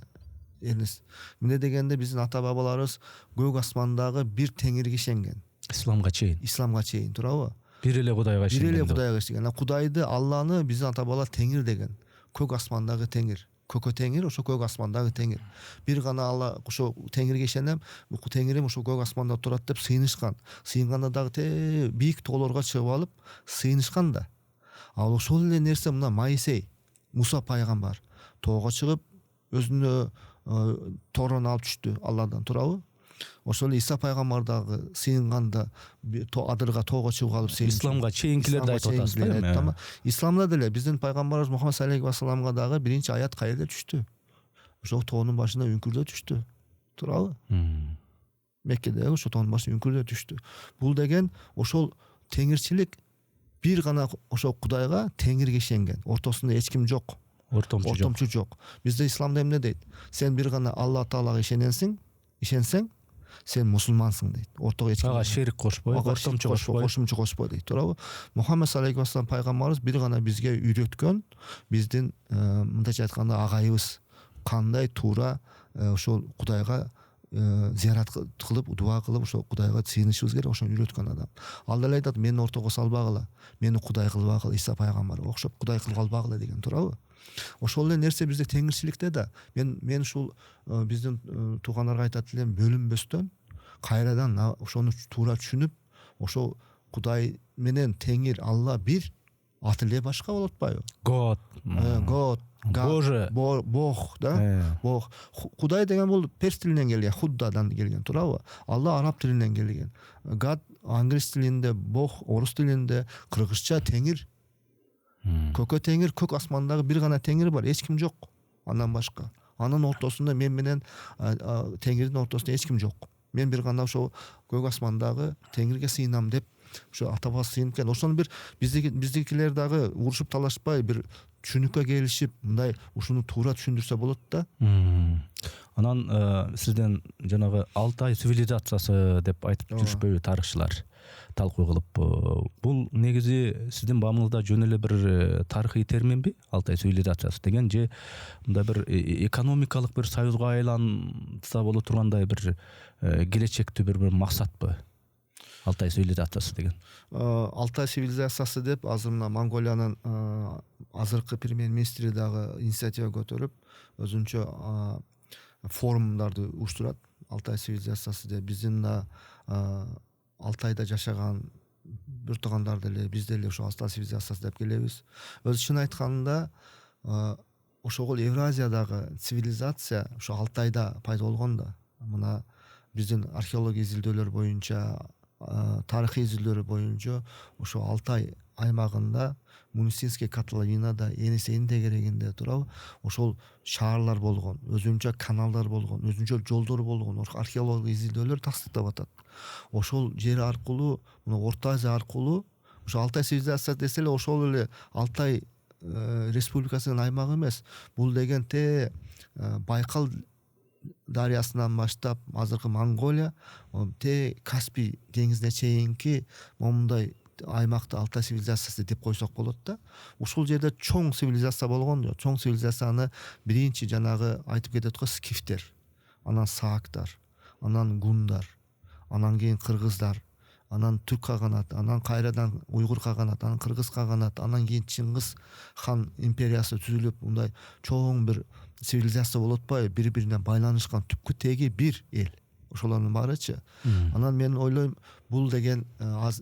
эмес. Эмне дегенде биздин ата бабаларыбыз көк асмандагы бир теңирге ишенген. Исламга чейин, туурабы? бир эле Кудайга ишенген. Бир эле Кудайга ишенген. Кудайды, Алланы биздин ата бабалар теңир деген. Көк асмандагы теңир. Көкө теңир, ошо көк асмандагы теңир. Бир гана Алла ошо теңирге ишенем, бул теңирим ошо көк асманда турат деп сыйынышкан. Сыйынганда дагы бийик тоолорго чыгып алып сыйынышкан да. Ал ошол эле нерсе мына Моисей, Муса пайгамбар тоого чыгып өзүнө Тораны алып түштү Алладан, туурабы? Ошол эле Иса пайгамбар дагы сыйынганда адырга тоого чыгып алып сыйынышты. Исламга чейинкилерди айтып атасыздар. Исламда деле биздин пайгамбарыбыз Мухаммад саллаллаху алейхи вассаламга дагы биринчи аят кайерде түштү? Ошол тоонун башында үңкүрдө түштү. Туурабы? Меккеде ошо тоонун башында үңкүрдө түштү. Бул деген ошол теңирчилик бир гана ошо Кудайга теңирге ишенген. Ортосунда эч ким жок. Ортомчу жок. Бизде исламда эмне дейт? Сен бир гана Алла Таалага ишенсең, сен мусулмансың дейт. Ортого эч ким ага шерик кошпой, кошумчу кошпой дейт, туурабы? Мухаммад саллаллаху алейхи вассалам пайгамбарыбыз бир гана бизге үйрөткөн, биздин мындайча айтканда агайыбыз кандай туура ошол Кудайга зиярат кылып, дуа кылып, ошо Кудайга сыйынышыбыз керек, ошону үйрөткөн адам. Ал деле айтат, мени ортого салбагыла, мени Кудай кылбагыла, Иса пайгамбарга окшоп Кудай кылып албагыла деген, туурабы? Ошол эле нерсе бизде теңирчиликте да. Мен ушул биздин туугандарга айтат элем, бөлүнбөстөн кайрадан ошону туура түшүнүп, ошо Кудай менен теңир Алла бир, аты эле башка болуп атпайбы? God, Боже, Бог, да? Бог. Кудай деген бул перс тилинен келген, худдадан келген, туурабы? Алла араб тилинен келген. God англис тилинде, Бог орус тилинде, кыргызча теңир. Көкө теңир, көк асмандагы бир гана теңир бар, эч ким жок андан башка. Анын ортосунда мен менен теңирдин ортосунда эч ким жок. Мен бир гана ошо көк асмандагы теңирге сыйынам деп ошо ата бабасы сыйынып келген. Ошону бир биздикилер дагы урушуп талашпай бир түшүнүккө келишип, мындай ушуну туура түшүндүрсө болот да. Анан сизден жанагы Алтай цивилизациясы деп айтып жүрүшпөйбү тарыхчылар? Талкуу кылып, бул негизи сиздин баамыңызда жөн эле бир тарыхый терминби? Алтай цивилизациясы деген же мындай бир экономикалык бир союзга айланса боло тургандай бир келечектүү бир максатпы? Алтай цивилизациясы деген. Алтай цивилизациясы деп азыр мына Монголиянын азыркы премьер-министри дагы инициатива көтөрүп, өзүнчө форумдарды уюштурат. Алтай цивилизациясы деп биздин Алтайда жашаган бир туугандар деле биз деле ошо Алтай цивилизациясы деп келебиз. Өзү чын айтканда ошол Евразиядагы цивилизация ошо Алтайда пайда болгон да. Мына биздин археология изилдөөлөр боюнча, тарыхый изилдөөлөр боюнча ошо Алтай аймагында Мунисинский котловинада, Енисейдин тегерегинде, туурабы? Ошол шаарлар болгон, өзүнчө каналдар болгон, өзүнчө жолдор болгон, археология изилдөөлөр тастыктап атат. Ошол жер аркылуу, мына Орто Азия аркылуу, ошо Алтай цивилизациясы десе эле ошол эле Алтай республикасынын аймагы эмес. Бул деген Байкал дарыясынан баштап азыркы Монголия, Каспий деңизине чейинки момундай аймакты Алтай цивилизациясы деп койсок болот да. Ушул жерде чоң цивилизация болгон. Чоң цивилизацияны биринчи жанагы айтып кетет го скифтер, анан саактар, анан гундар, анан кийин кыргыздар, анан түрк каганаты, анан кайрадан уйгур каганаты, анан кыргыз каганаты, анан кийин Чыңгыз хан империясы түзүлүп, мындай чоң бир цивилизация болуп атпайбы, бири-бирине байланышкан түпкү теги бир эл. Ошолордун баарычы. Анан мен ойлойм, бул деген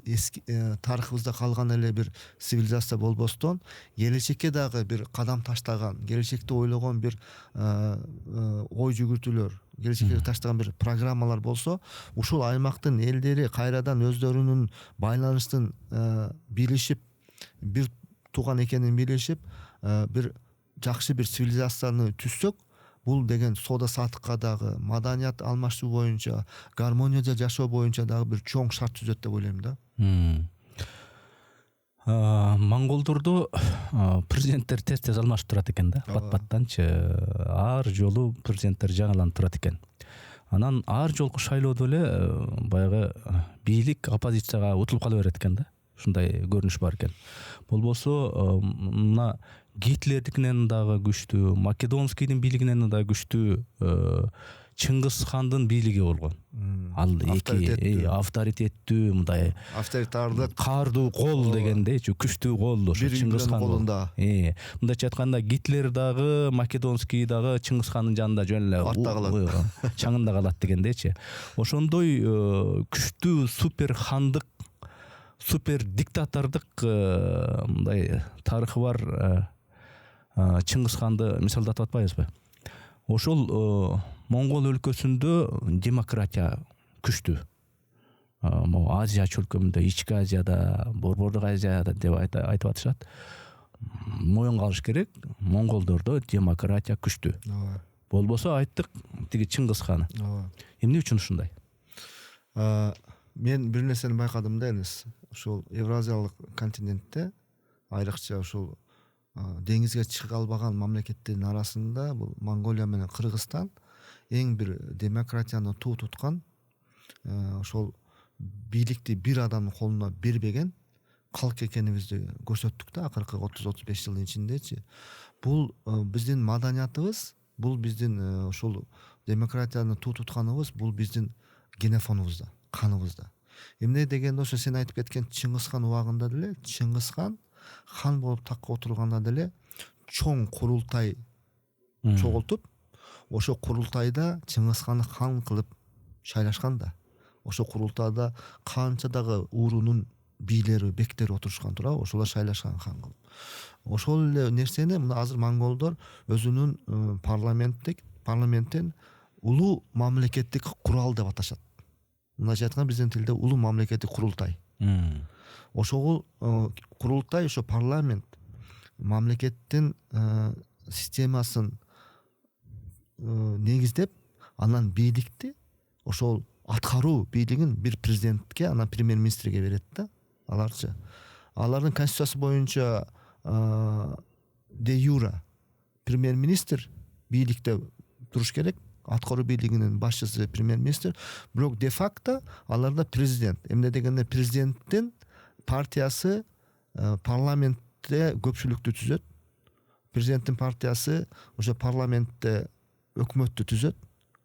эски тарыхыбызда калган эле бир цивилизация болбостон, келечекке дагы бир кадам таштаган, келечекти ойлогон бир ой жүгүртүүлөр, келечекке таштаган бир программалар болсо, ушул аймактын элдери кайрадан өздөрүнүн байланыштын билишип, бир тууган экенин билишип, бир жакшы бир цивилизацияны түзсөк, бул деген соода саттыкка дагы, маданият алмашуу боюнча, гармонияда жашоо боюнча дагы бир чоң шарт түзөт деп ойлойм да. Монголдордо президенттер тез алмашып турат экен да, бат-баттанчы. Ар жолу президенттер жаңаланып турат экен. Анан ар жолку шайлоодо эле баягы бийлик оппозицияга утулуп кала берет экен да. Ушундай көрүнүш бар экен. Болбосо мына Гитлердикинен дагы күчтүү, Македонскийдин бийлигинен дагы күчтүү Чыңгыз хандын бийлиги болгон. Ал эки авторитеттүү, мындай авторитардык, каардуу кол дегендейчи, күчтүү кол ошо Чыңгыз хан колунда. Мындайча айтканда Гитлер дагы, Македонский дагы Чыңгыз хандын жанында жөн эле артта калат, чаңында калат дегендейчи. Ошондой күчтүү супер хандык, супер диктатордук мындай тарыхы бар Чыңгыз ханды мисалдатып атпайбызбы? Ошол Монгол өлкөсүндө демократия күчтүү. Могу Азия чөлкөмүндө, Ички Азияда, Борбордук Азияда деп айтып атышат. Моюнга алыш керек, монголдордо демократия күчтүү. Болбосо айттык тиги Чыңгыз хан. Эмне үчүн ушундай? Мен бир нерсени байкадым да, энес. Ошол Евразиялык континентте, айрыкча ошол деңизге чыга албаган мамлекеттердин арасында бул Монголия менен Кыргызстан эң бир демократияны туу туткан, ошол бийликти бир адамдын колуна бербеген калк экенибизди көрсөттүк да акыркы 30-35 жылдын ичиндечи. Бул биздин маданиятыбыз, бул биздин ошол демократияны туу тутканыбыз, бул биздин генофонубузда, каныбызда. Эмне дегенде ошо сен айтып кеткен Чыңгыз хан убагында деле, Чыңгыз хан болуп такка отурганда деле чоң курултай чогултуп, ошо курултайда Чыңгыз ханды хан кылып шайлашкан да. Ошо курултайда канча дагы уурунун бийлери, бектери отурушкан туурабы, ошолор шайлашкан хан кылып. Ошол эле нерсени мына азыр монголдор өзүнүн парламенттен улуу мамлекеттик курал деп аташат. Мындайча айтканда биздин тилде улуу мамлекеттик курултай. Ошол курултай, ошо парламент мамлекеттин системасын негиздеп, анан бийликти, ошол аткаруу бийлигин бир президентке, анан премьер-министрге берет да, аларчы. Алардын конституциясы боюнча де юра премьер-министр бийликте туруш керек, аткаруу бийлигинин башчысы премьер-министр, бирок де факто аларда президент. Эмне дегенде президенттин партиясы парламентте көпчүлүктү түзөт. Президенттин партиясы ошо парламентте өкмөттү түзөт.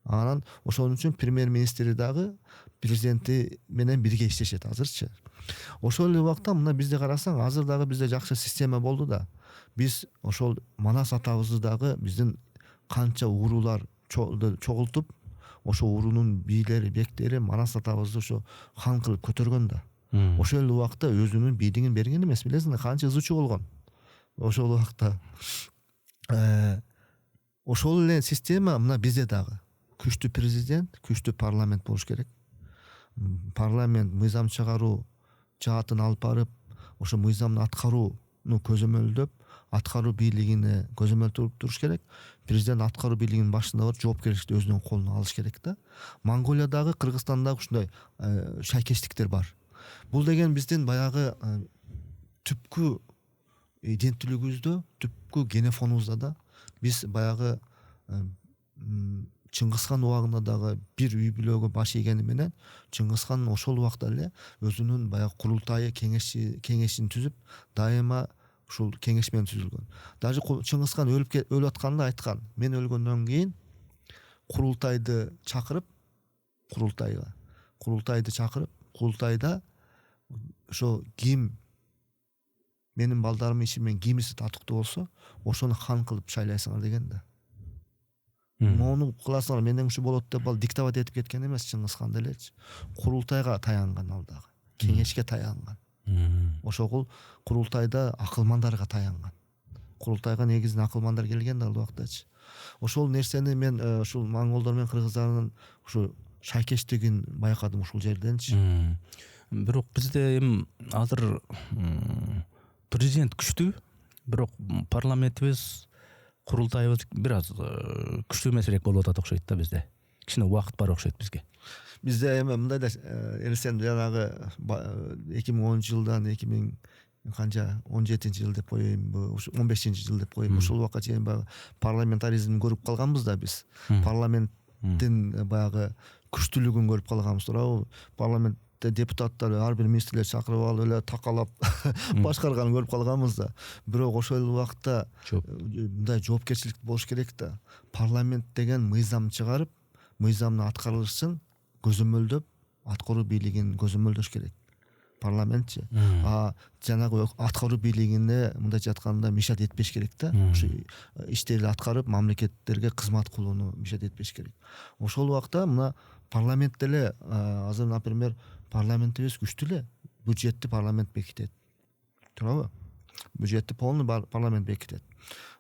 Анан ошон үчүн премьер-министри дагы президенти менен бирге иштешет азырчы. Ошол эле убакта мына бизде карасаң, азыр дагы бизде жакшы система болду да. Биз ошол Манас атабызды дагы биздин канча уурулар чогултуп, ошо уурунун бийлери, бектери Манас атабызды ошо хан кылып көтөргөн да. Ошол эле убакта өзүнүн бийлигин берген эмес, билесиңби, канча ызычуу болгон. Ошол убакта ошол эле система мына бизде дагы. Күчтүү президент, күчтүү парламент болуш керек. Парламент мыйзам чыгаруу жаатын алып барып, ошо мыйзамды аткарууну көзөмөлдөп, аткаруу бийлигине көзөмөлдүп туруш керек. Президент аткаруу бийлигинин башында бар жоопкерчиликти өзүнүн колуна алыш керек да. Монголиядагы, Кыргызстандагы ушундай шайкештиктер бар. Бул деген биздин баягы түпкү иденттүүлүгүбүздө, түпкү генофонубузда да. Биз баягы Чыңгыз хан убагында дагы бир үй бүлөгө баш ийгени менен Чыңгыз хан ошол убакта эле өзүнүн баягы курултайы кеңешин түзүп, дайыма ушул кеңеш менен түзүлгөн. Даже Чыңгыз хан өлүп атканда айткан: "Мен өлгөндөн кийин курултайды чакырып, курултайда ошо ким менин балдарымдын ишимен кимиси татыктуу болсо, ошону хан кылып шайлайсыңар" деген да. Мону кыласыңар, менден ушу болот деп ал диктовать этип кеткен эмес Чыңгыз хан делечи. Курултайга таянган ал дагы, кеңешке таянган. Ошол курултайда акылмандарга таянган. курултайга негизинен акылмандар келген да ал убактачы. Ошол нерсени мен ушул монголдор менен кыргыздардын ушу шайкештигин байкадым ушул жерденчи. Бирок бизде эми азыр президент күчтүү, бирок парламентибиз, курултайыбыз бир аз күчтүү эмесирээк болуп атат окшойт да бизде. Кичине убакыт бар окшойт бизге. Бизде эми мындай да эрсен жанагы 2010-жылдан 2017-жыл деп коеюнбу, 15-жыл деп коеюнбу, ушул убакка чейин баягы парламентаризмди көрүп калганбыз да биз. Парламенттин баягы күчтүүлүгүн көрүп калганбыз, туурабы? Парламентте депутаттар ар бир министрлер чакырып алып эле такалап башкарганын көрүп калганбыз да. Бирок ошол убакта мындай жоопкерчилик болуш керек да. Парламент деген мыйзам чыгарып, мыйзамдын аткарылышын көзөмөлдөп, аткаруу бийлигин көзөмөлдөш керек. Парламентчи. Жанагы аткаруу бийлигине мындайча айтканда мешать этпеш керек да. Ушу иштерди аткарып, мамлекеттерге кызмат кылууну мешать этпеш керек. Ошол убакта мына парламент деле азыр, например, парламентибиз күчтүү эле. Бюджетти парламент бекитет. Туурабы? Бюджетти полный парламент бекитет.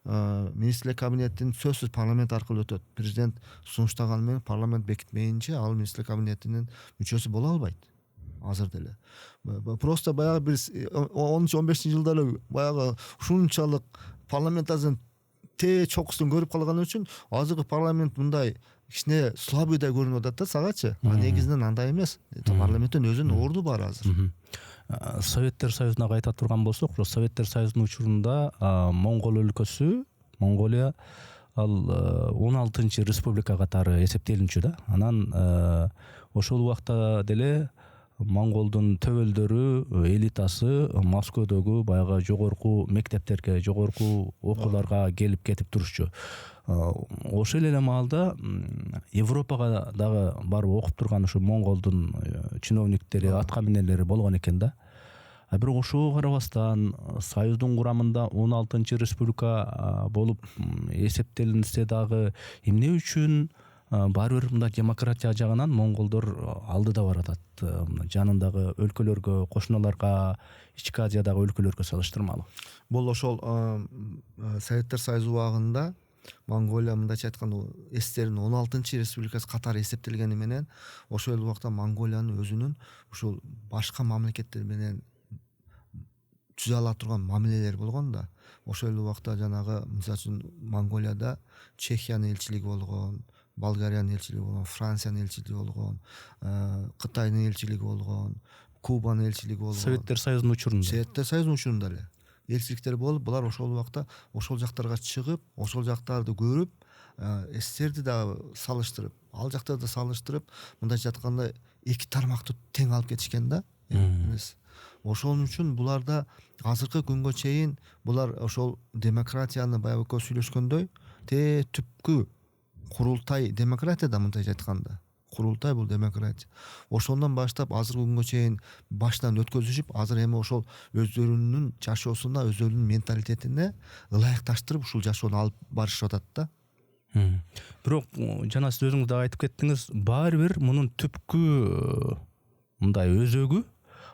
Министрлер кабинетин сөзсүз парламент аркылуу өтөт. Президент сунуштаганы менен парламент бекитмейинче ал министрлер кабинетинин мүчөсү боло албайт. Азыр деле. Просто баягы биз 10-15-жылдары баягы ушунчалык парламентазын чокусун көрүп калган үчүн азыркы парламент мындай кичине слабыйдай көрүнүп атат да сагачы. Негизинен андай эмес. Парламенттин өзүнүн орду бар азыр. Советтер Союзуна кайта турган болсок, Советтер Союзунун учурунда Монгол өлкөсү, Монголия ал 16-чы республика катары эсептелинчү да. Анан ошол убакта деле монголдун төбөлдөрү, элитасы Москвадагы баягы жогорку мектептерге, жогорку окууларга келип кетип турушчу. Ошол эле маалда Европага дагы барып окуп турган ушу монголдун чиновниктери, аткаминерлери болгон экен да. Бирок ошого карабастан Союздун курамында 16-чы республика болуп эсептелинсе дагы эмне үчүн баары бир мындай демократия жагынан монголдор алдыда баратат жанындагы өлкөлөргө, кошуналарга, Ички Азиядагы өлкөлөргө салыштырмалуу? Бул ошол Советтер Союзу убагында Монголия мындайча айтканда СССРдин 16-чы республикасы катары эсептелгени менен ошол убакта Монголиянын өзүнүн ушул башка мамлекеттер менен түзө ала турган мамилелери болгон да. Ошол убакта жанагы мисалы үчүн Монголияда Чехиянын элчилиги болгон, Болгариянын элчилиги болгон, Франциянын элчилиги болгон, Кытайдын элчилиги болгон, Кубанын элчилиги болгон. Советтер Союзунун учурунда. Советтер Союзунун учурунда эле элчиликтер болуп, булар ошол убакта ошол жактарга чыгып, ошол жактарды көрүп, СССРди дагы салыштырып, ал жактарды салыштырып, мындайча айтканда эки тармакты тең алып кетишкен да. Ошон үчүн буларда азыркы күнгө чейин булар ошол демократияны баягы көп сүйлөшкөндөй, түпкү курултай демократия да мындайча айтканда. Курултай бул демократия. Ошондон баштап азыркы күнгө чейин башынан өткөзүшүп, азыр эми ошол өздөрүнүн жашоосуна, өздөрүнүн менталитетине ылайыкташтырып ушул жашоону алып барышып атат да. Бирок жана сиз өзүңүз да айтып кеттиңиз, баары бир мунун түпкү мындай өзөгү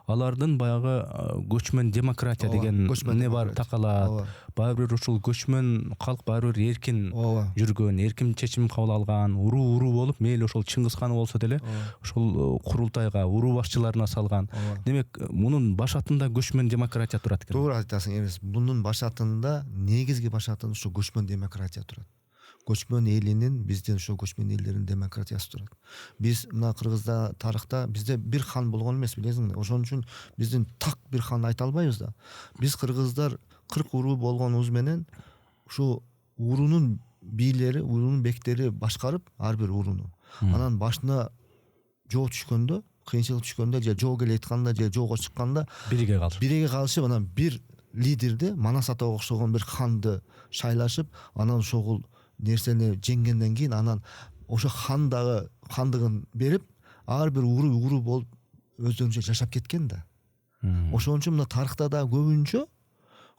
алардын баягы көчмөн демократия деген эмне бар, такалат. Баары бир ушул көчмөн калк баары бир эркин жүргөн, эркин чечим кабыл алган, уруу болуп, мейли ошол Чыңгыз хан болсо деле ошол курултайга, уруу башчыларына салган. Демек, мунун башатында көчмөн демократия турат экен. Туура айтасың, эмес. Мунун башатында, негизги башатында ошо көчмөн демократия турат. Көчмөн элинин, биздин ошо көчмөн элдердин демократиясы турат. Биз мына Кыргызда тарыхта бизде бир хан болгон эмес, билесиңби? Ошон үчүн биздин так бир хан айта албайбыз да. Биз кыргыздар 40 уруу болгонубуз менен ушу уруунун бийлери, уруунун бектери башкарып ар бир урууну. Анан башына жоо түшкөндө, кыйынчылык түшкөндө же жоо келе айтканда же жоого чыкканда бириге калышып, анан бир лидерди, Манас атага окшогон бир ханды шайлашып, анан ошол нерсени жеңгенден кийин анан ошо хандыгын берип, ар бир уруу болуп өздөрүнчө жашап кеткен да. Ошон үчүн мына тарыхта да көбүнчө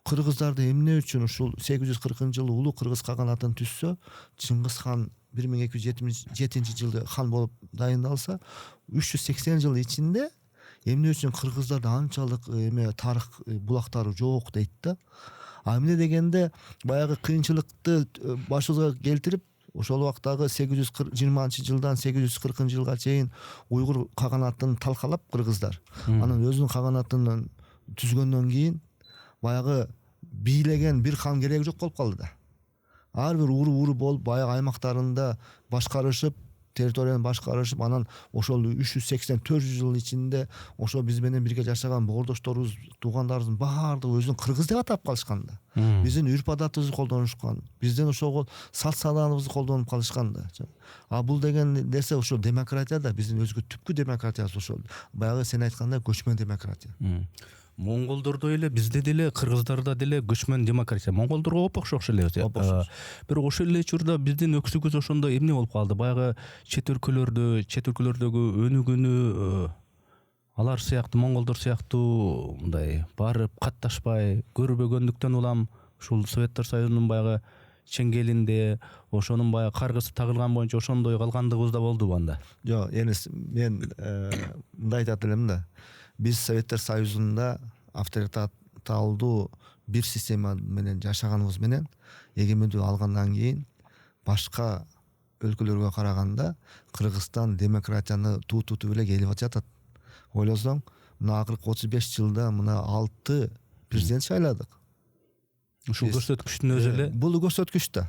кыргыздарды эмне үчүн ушул 840-жылы улуу кыргыз каганатын түзсө, Чыңгыз хан 1277-жылы хан болуп дайындалса, 380 жыл ичинде эмне үчүн кыргыздарда анчалык эме тарых булактары жок дейт да. А эмне дегенде баягы кыйынчылыкты башыбызга келтирип ошол убактагы 820-жылдан 840-жылга чейин уйгур каганатын талкалап кыргыздар анан өзүнүн каганатын түзгөндөн кийин баягы бийлеген бир хан кереги жок болуп калды да. Ар бир уру болуп баягы аймактарында башкарышып, территорияны башкарышып, анан ошол 380-400 жыл ичинде ошо биз менен бирге жашаган боордошторубуз, туугандарыбыздын баардыгы өзүн кыргыз деп атап калышкан да. Биздин үрп адатыбызды колдонушкан, биздин ошол салт саланыбызды колдонуп калышкан да. А бул деген нерсе ошол демократия да, биздин өзгө түпкү демократиябыз ошол. Баягы сен айткандай көчмөн демократия. Монголдордо эле бизде деле кыргыздарда деле көчмөн демократия. Монголдорго окшош эле. Бирок ошол эле учурда биздин өксүгүбүз ошондой эмне болуп калды. Баягы чет өлкөлөрдөгү өнүгүүнү алар сыяктуу монголдор сыяктуу мындай барып катташпай көрбөгөндүктөн улам ушул Советтер Союзунун баягы чеңгелинде ошонун баягы каргысы тагылган боюнча ошондой калгандыгыбыз да болдубу анда? Жок, Энис, мен мындай айтат элем да. Биз Советтер Союзунда авторитарлуу бир система менен жашаганыбыз менен эгемендүүлүк алгандан кийин башка өлкөлөргө караганда Кыргызстан демократияны туу-туту эле келип жатат. Ойлосоң, мына акыркы 35 жылда мына 6 президент шайладык. Ушул көрсөткүчтүн өзү эле бул көрсөткүч да.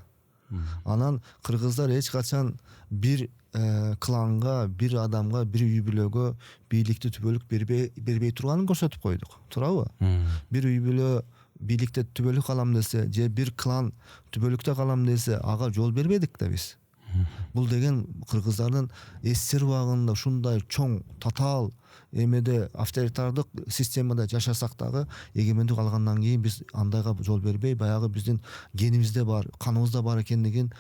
Анан кыргыздар эч качан бир кланга, бир адамга, бир үй бүлөгө бийликти түбөлүк бербей турганын көрсөтүп койдук. Туурабы? Бир үй бүлө бийликте түбөлүк калам десе, же бир клан түбөлүктө калам десе, ага жол бербедик да биз. Бул деген кыргыздардын СССР убагында ушундай чоң татаал эмеде авторитардык системада жашасак дагы эгемендик алгандан кийин биз андайга жол бербей, баягы биздин генибизде бар, каныбызда бар экендигин,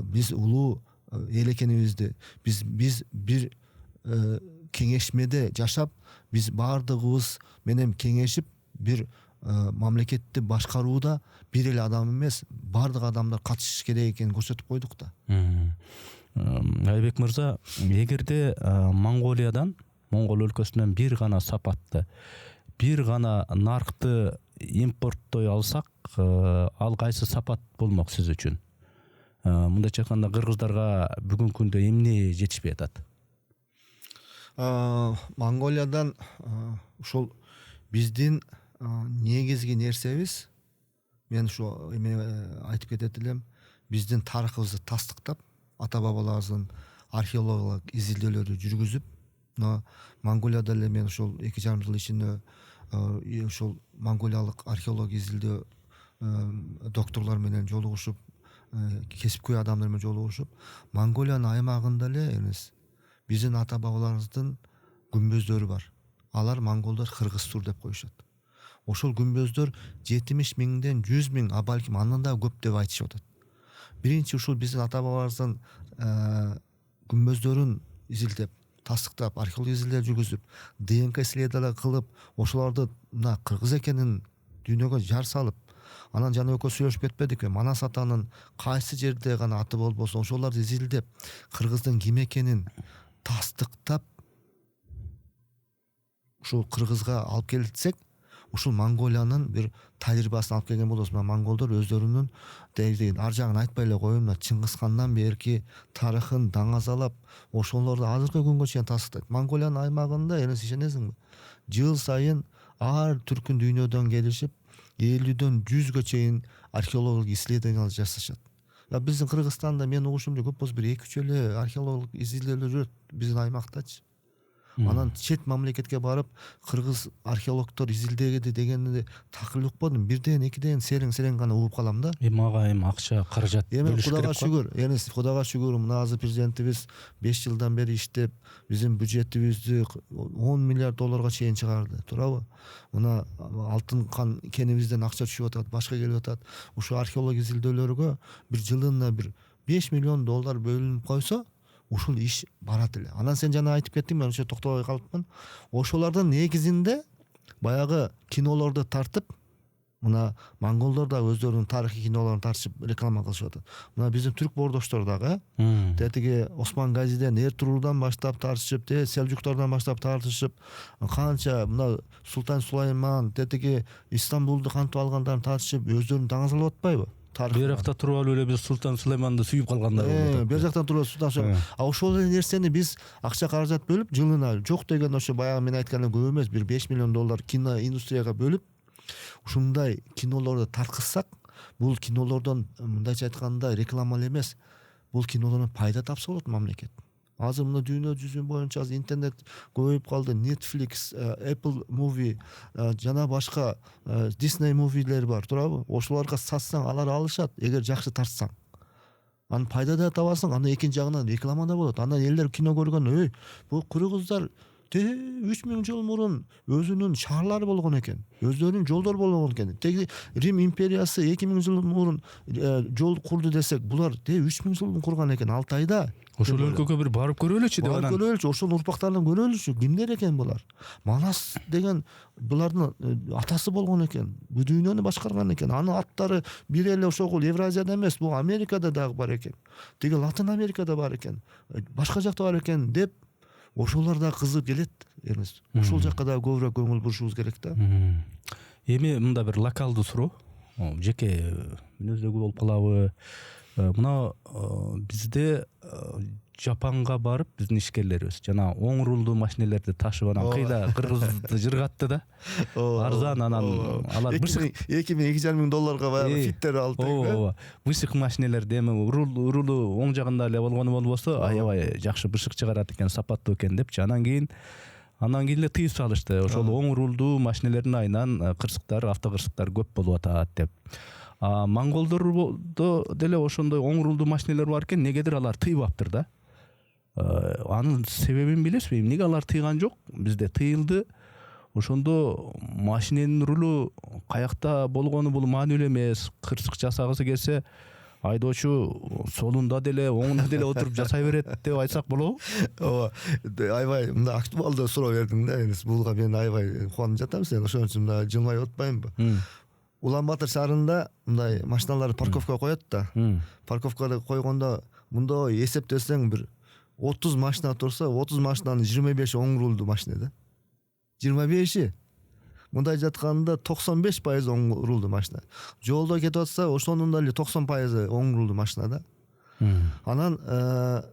биз улуу эл экенибизди, биз бир кеңешмеде жашап, биз баардыгыбыз менен кеңешип бир мамлекетти башкарууда бир эле адам эмес, баардык адамдар катышыш керек экенин көрсөтүп койдук да. Айбек мырза, эгерде Монголиядан, Монгол өлкөсүнөн бир гана сапатты, бир гана наркты импорттой алсак, ал кайсы сапат болмок сиз үчүн? Мындайча айтканда кыргыздарга бүгүнкү күндө эмне жетишпей атат? Монголиядан ушул биздин негизги нерсебиз, мен ушу эме айтып кетет элем, биздин тарыхыбызды тастыктап, ата бабаларыбыздын археологиялык изилдөөлөрү жүргүзүп, Монголияда эле мен ушул 2,5 жыл ичинде ушул монголиялык археология изилдөө докторлор менен жолугушуп, кесипкөй адамдар менен жолугушуп, Монголиянын аймагында эле эмес, биздин ата бабаларыбыздын күмбөздөрү бар. Алар монголдор кыргызтур деп коюшат. Ошол күмбөздөр 70 миңден 100 миң, а балким андан да көп деп айтышып атат. Биринчи ушул биздин ата бабаларыбыздын күмбөздөрүн изилдеп, тастыктап, археология изилдөө жүргүзүп, ДНК исследование кылып, ошолорду мына кыргыз экенин дүйнөгө жар салып, анан жана экөө сүйлөшүп кетпедикпи? Манас атанын кайсы жерде гана аты болбосун, ошолорду изилдеп, кыргыздын ким экенин тастыктап, ушул кыргызга алып келсек, ушул Монголиянын бир тажрыйбасын алып келген болобуз. Монголдор өздөрүнүн ар жагын айтпай эле коеюн, Чыңгызхандан берки тарыхын даңазалап, ошолорду азыркы күнгө чейин тастыктайт. Монголиянын аймагында, энес ишенесиңби, жыл сайын ар түркүн дүйнөдөн келишип, 50дөн 100гө чейин археологиялык исследованиялар жасашат. Биздин Кыргызстанда мен угушумча көп болсо бир 2-3 эле археологиялык изилдөөлөр жүрөт биздин аймактачы. Анан чет мамлекетке барып, кыргыз археологдор изилдегенди дегенди такыр укпадым. Бирден, экиден серең гана угуп калам да. Мага акча, каражат бөлүш керек. Кудайга шүгүр, энес, Кудайга шүгүр, мына азыр президентибиз 5 жылдан бери иштеп, биздин бюджетибизди 10 миллиард долларга чейин чыгарды. Туурабы? Мына алтын кенибизден акча түшүп атат, башка келип атат. Ушу археология изилдөөлөргө бир жылына бир 5 миллион доллар бөлүнүп койсо, ушул иш барат эле. Анан сен жана айтып кеттиң, мен ошо токтобой калыпмын. Ошолордун негизинде баягы кинолорду тартып, Мына монголдор да өздөрүнүн тарыхый кинолорун тартышып реклама кылышып атат. Мына биздин түрк боордоштор дагы тетиги Осман Газиден, Эртурулдан баштап тартышып, Селжуктардан баштап тартышып, канча мына Султан Сулайман, тетиги Истанбулду кантип алгандарын тартышып өздөрүн даңазалап атпайбы? Бир жакта туруп алып эле биз Султан Сулайманды сүйүп калгандар болуп атат. Бир жактан туруп Султан Сулайман. Ошол эле нерсени биз акча каражат бөлүп жылына жок деген ошо баягы мен айткандай көп эмес, бир $5 миллион кино индустрияга бөлүп ушундай кинолорду тарткызсак, бул кинолордон мындайча айтканда реклама эле эмес, бул кинолордон пайда тапса болот мамлекет. Азыр мына дүйнө жүзү боюнча азыр интернет көбөйүп калды. Netflix, Apple Movie, жана башка Disney мувилер бар, туурабы? Ошолорго сатсаң, алар алышат, эгер жакшы тартсаң. Анын пайда да табасың, андан экинчи жагынан реклама да болот. Андан элдер кино көргөн, бул кыргыздар 3000 жыл мурун өзүнүн шаарлары болгон экен, өздөрүнүн жолдор болгон экен. Теги Рим империясы 2000 жыл мурун жол курду десек, булар 3000 жыл мурун курган экен. Алтайда ошол өлкөгө бир барып көрөлүчү деп анан. Көрөлүчү, ошол урпактарын көрөлүчү. Кимдер экен булар? Манас деген булардын атасы болгон экен. Бул дүйнөнү башкарган экен. Анын аттары бир эле ошол Евразияда эмес, бул Америкада дагы бар экен. Теги Латын Америкада бар экен. Башка жакта бар экен деп ошолор да кызык келет. Ошол жакка да көбүрөөк көңүл бурушубуз керек да. Эми мында бир локалдуу суроо, жеке мүнөздөгү болуп калабы? Мына бизде Жапонго барып биздин ишкерлерибиз жана оң рулдуу машинелерди ташып анан кыйла кыргызды жыргатты да. Арзан, анан алар $2,000-2,5 миң баягы фиттер алды. Ооба. Бышык машинелерди эми рулу оң жагында эле болгону болбосо аябай жакшы бышык чыгарат экен, сапаттуу экен депчи. Анан кийин эле тыйып салышты. Ошол оң рулдуу машинелердин айынан кырсыктар, автокырсыктар көп болуп атат деп. Монголдордо деле ошондой оң рулдуу машинелер бар экен, негедир алар тыйбаптыр да. Анын себебин билесизби? Эмнеге алар тыйган жок? Бизде тыйылды. Ошондо машиненин рулу каякта болгону бул маанилүү эмес. Кырсык жасагысы келсе, айдоочу солунда деле, оңунда деле отуруп жасай берет деп айтсак болобу? Ооба. Аябай мында актуалдуу суроо бердиң да. Булга мен аябай кубанып жатам, сен ошон үчүн мында жылмайып атпаймынбы? Улан-Батыр шаарында мындай машиналарды парковкага коет да. Парковкага койгондо мында эсептесең бир 30 машина турса, 30 машинанын 25 оң рулдуу машина да. 25-и. Мындай жатканда 95% оң рулдуу машина. Жолдо кетип атса, ошонун дагы 90% оң рулдуу машина да. Анан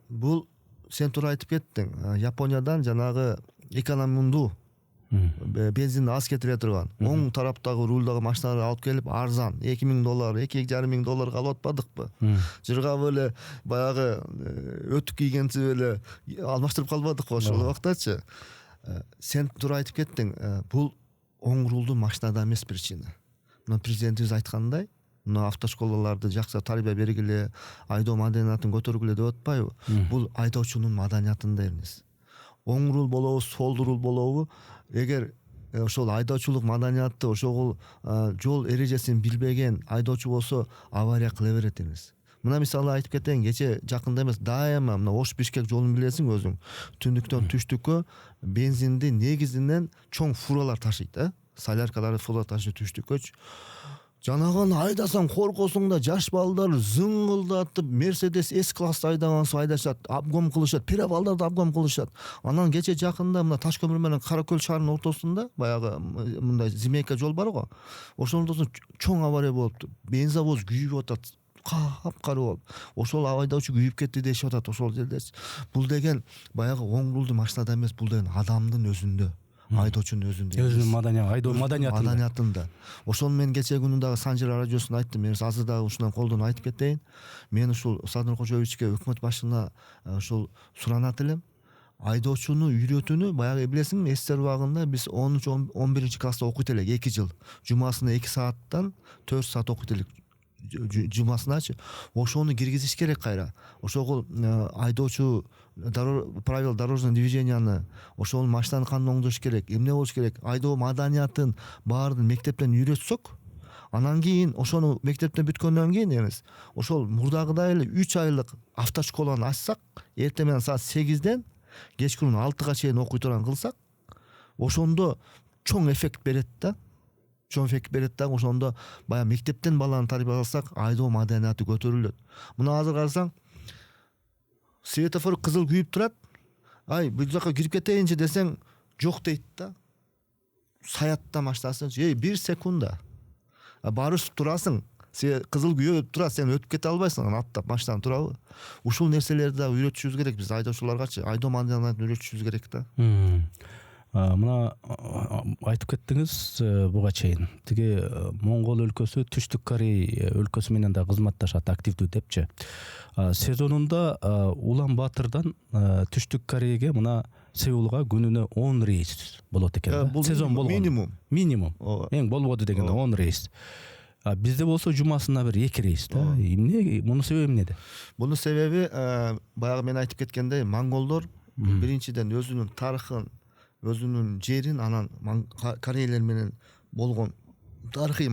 бул сен туура айтып кеттиң. Япониядан жанагы экономиндуу бензин аз кетире турган оң тараптагы рулдагы машиналарды алып келип арзан $2,000, $2,5 миң алып атпадыкпы? Жыргап эле баягы өтүк кийгенчи эле алмаштырып калбадыкпы ошол убактачы? Сен туура айтып кеттиң. Бул оң рулдуу машинада эмес причина. Мына президентибиз айткандай, мына автошколаларды жакшы тарбия бергиле, айдоо маданиятын көтөргүлө деп атпайбы? Бул айдоочунун маданиятында эмес. Оң рул болобу, сол рул болобу, эгер ошол айдоочулук маданиятты, ошол жол эрежесин билбеген айдоочу болсо авария кыла берет эмес. Мына мисалы айтып кетейин, кече жакында эмес, дайыма мына Ош-Бишкек жолун билесиң өзүң. Түндүктөн түштүккө бензинди негизинен чоң фуралар ташыйт, соляркаларды фура ташып түштүккөчү. Жанаган айдасаң коркосуң да, жаш балдар зыңгылдатып Мерседес S-класс айдагансы айдашат, обгон кылышат, перевалдарды обгон кылышат. Анан кече жакында мына Таш-Көмүр менен Каракөл шаарынын ортосунда баягы мындай зимейка жол бар го. Ошондо чоң авария болупту. Бензовоз күйүп атат. Капкара болуп. Ошол айдоочу күйүп кетти дешип атат ошол жерде. Бул деген баягы оң рулдуу машинада эмес, бул деген адамдын өзүндө. Айдоочунун өзүндө. Өзүнүн маданиятында. Ошону мен кече күнү дагы Санжир радиосунда айттым. Мен азыр дагы ушундан колдон айтып кетейин. Мен ушул Садыр Кожоевичке өкмөт башына ушул суранат элем. Айдоочуну үйрөтүүнү баягы билесиңби, эстер убагында биз 10-11 класста окуйт элек 2 жыл. Жумасына 2 сааттан 4 саат окуйт элек. Жумасыначы. Ошону киргизиш керек кайра. Ошол айдоочу правила дорожного движенияны, ошол машинаны кандай оңдош керек, эмне болуш керек, айдоо маданиятын баарын мектептен үйрөтсөк, анан кийин ошону мектептен бүткөндөн кийин эмес, ошол мурдагыдай эле 3 айлык автошколаны ачсак, эртең менен саат 8ден кечкүнүн 6га чейин окуй турган кылсак, ошондо чоң эффект берет да. чоң фек берет да, ошондо баягы мектептен баланы тарбия кылсак айдоо маданияты көтөрүлөт. Мына азыр карасаң светофор кызыл күйүп турат, ай бул жака кирип кетейинчи десең жок дейт да. Саяттан баштасынчы, 1 секунда барышып турасың, кызыл күйүп турат, сен өтүп кете албайсың, аттап машинадан турабы. Ушул нерселерди да үйрөтүшүбүз керек, биз айдоочуларгачы айдоо маданияты үйрөтүшүбүз керек да. Мына айтып кеттиңиз буга чейин тиги Моңгол өлкөсү Түштүк Корей өлкөсү менен да кызматташат активдүү депчи. Сезонунда Улан Батырдан Түштүк Корейге мына Сеулга күнүнө 10 рейс болот экен. Сезон болгон минимум эң болбоду дегенде 10 рейс. Бизде болсо жумасына бир 2 рейс да. Эмне мунун себеби эмнеде? Бунун себеби баягы мен айтып кеткендей, монголдор биринчиден өзүнүн тарыхын, өзүнүн жерин, анан корейлер менен болгон тарыхый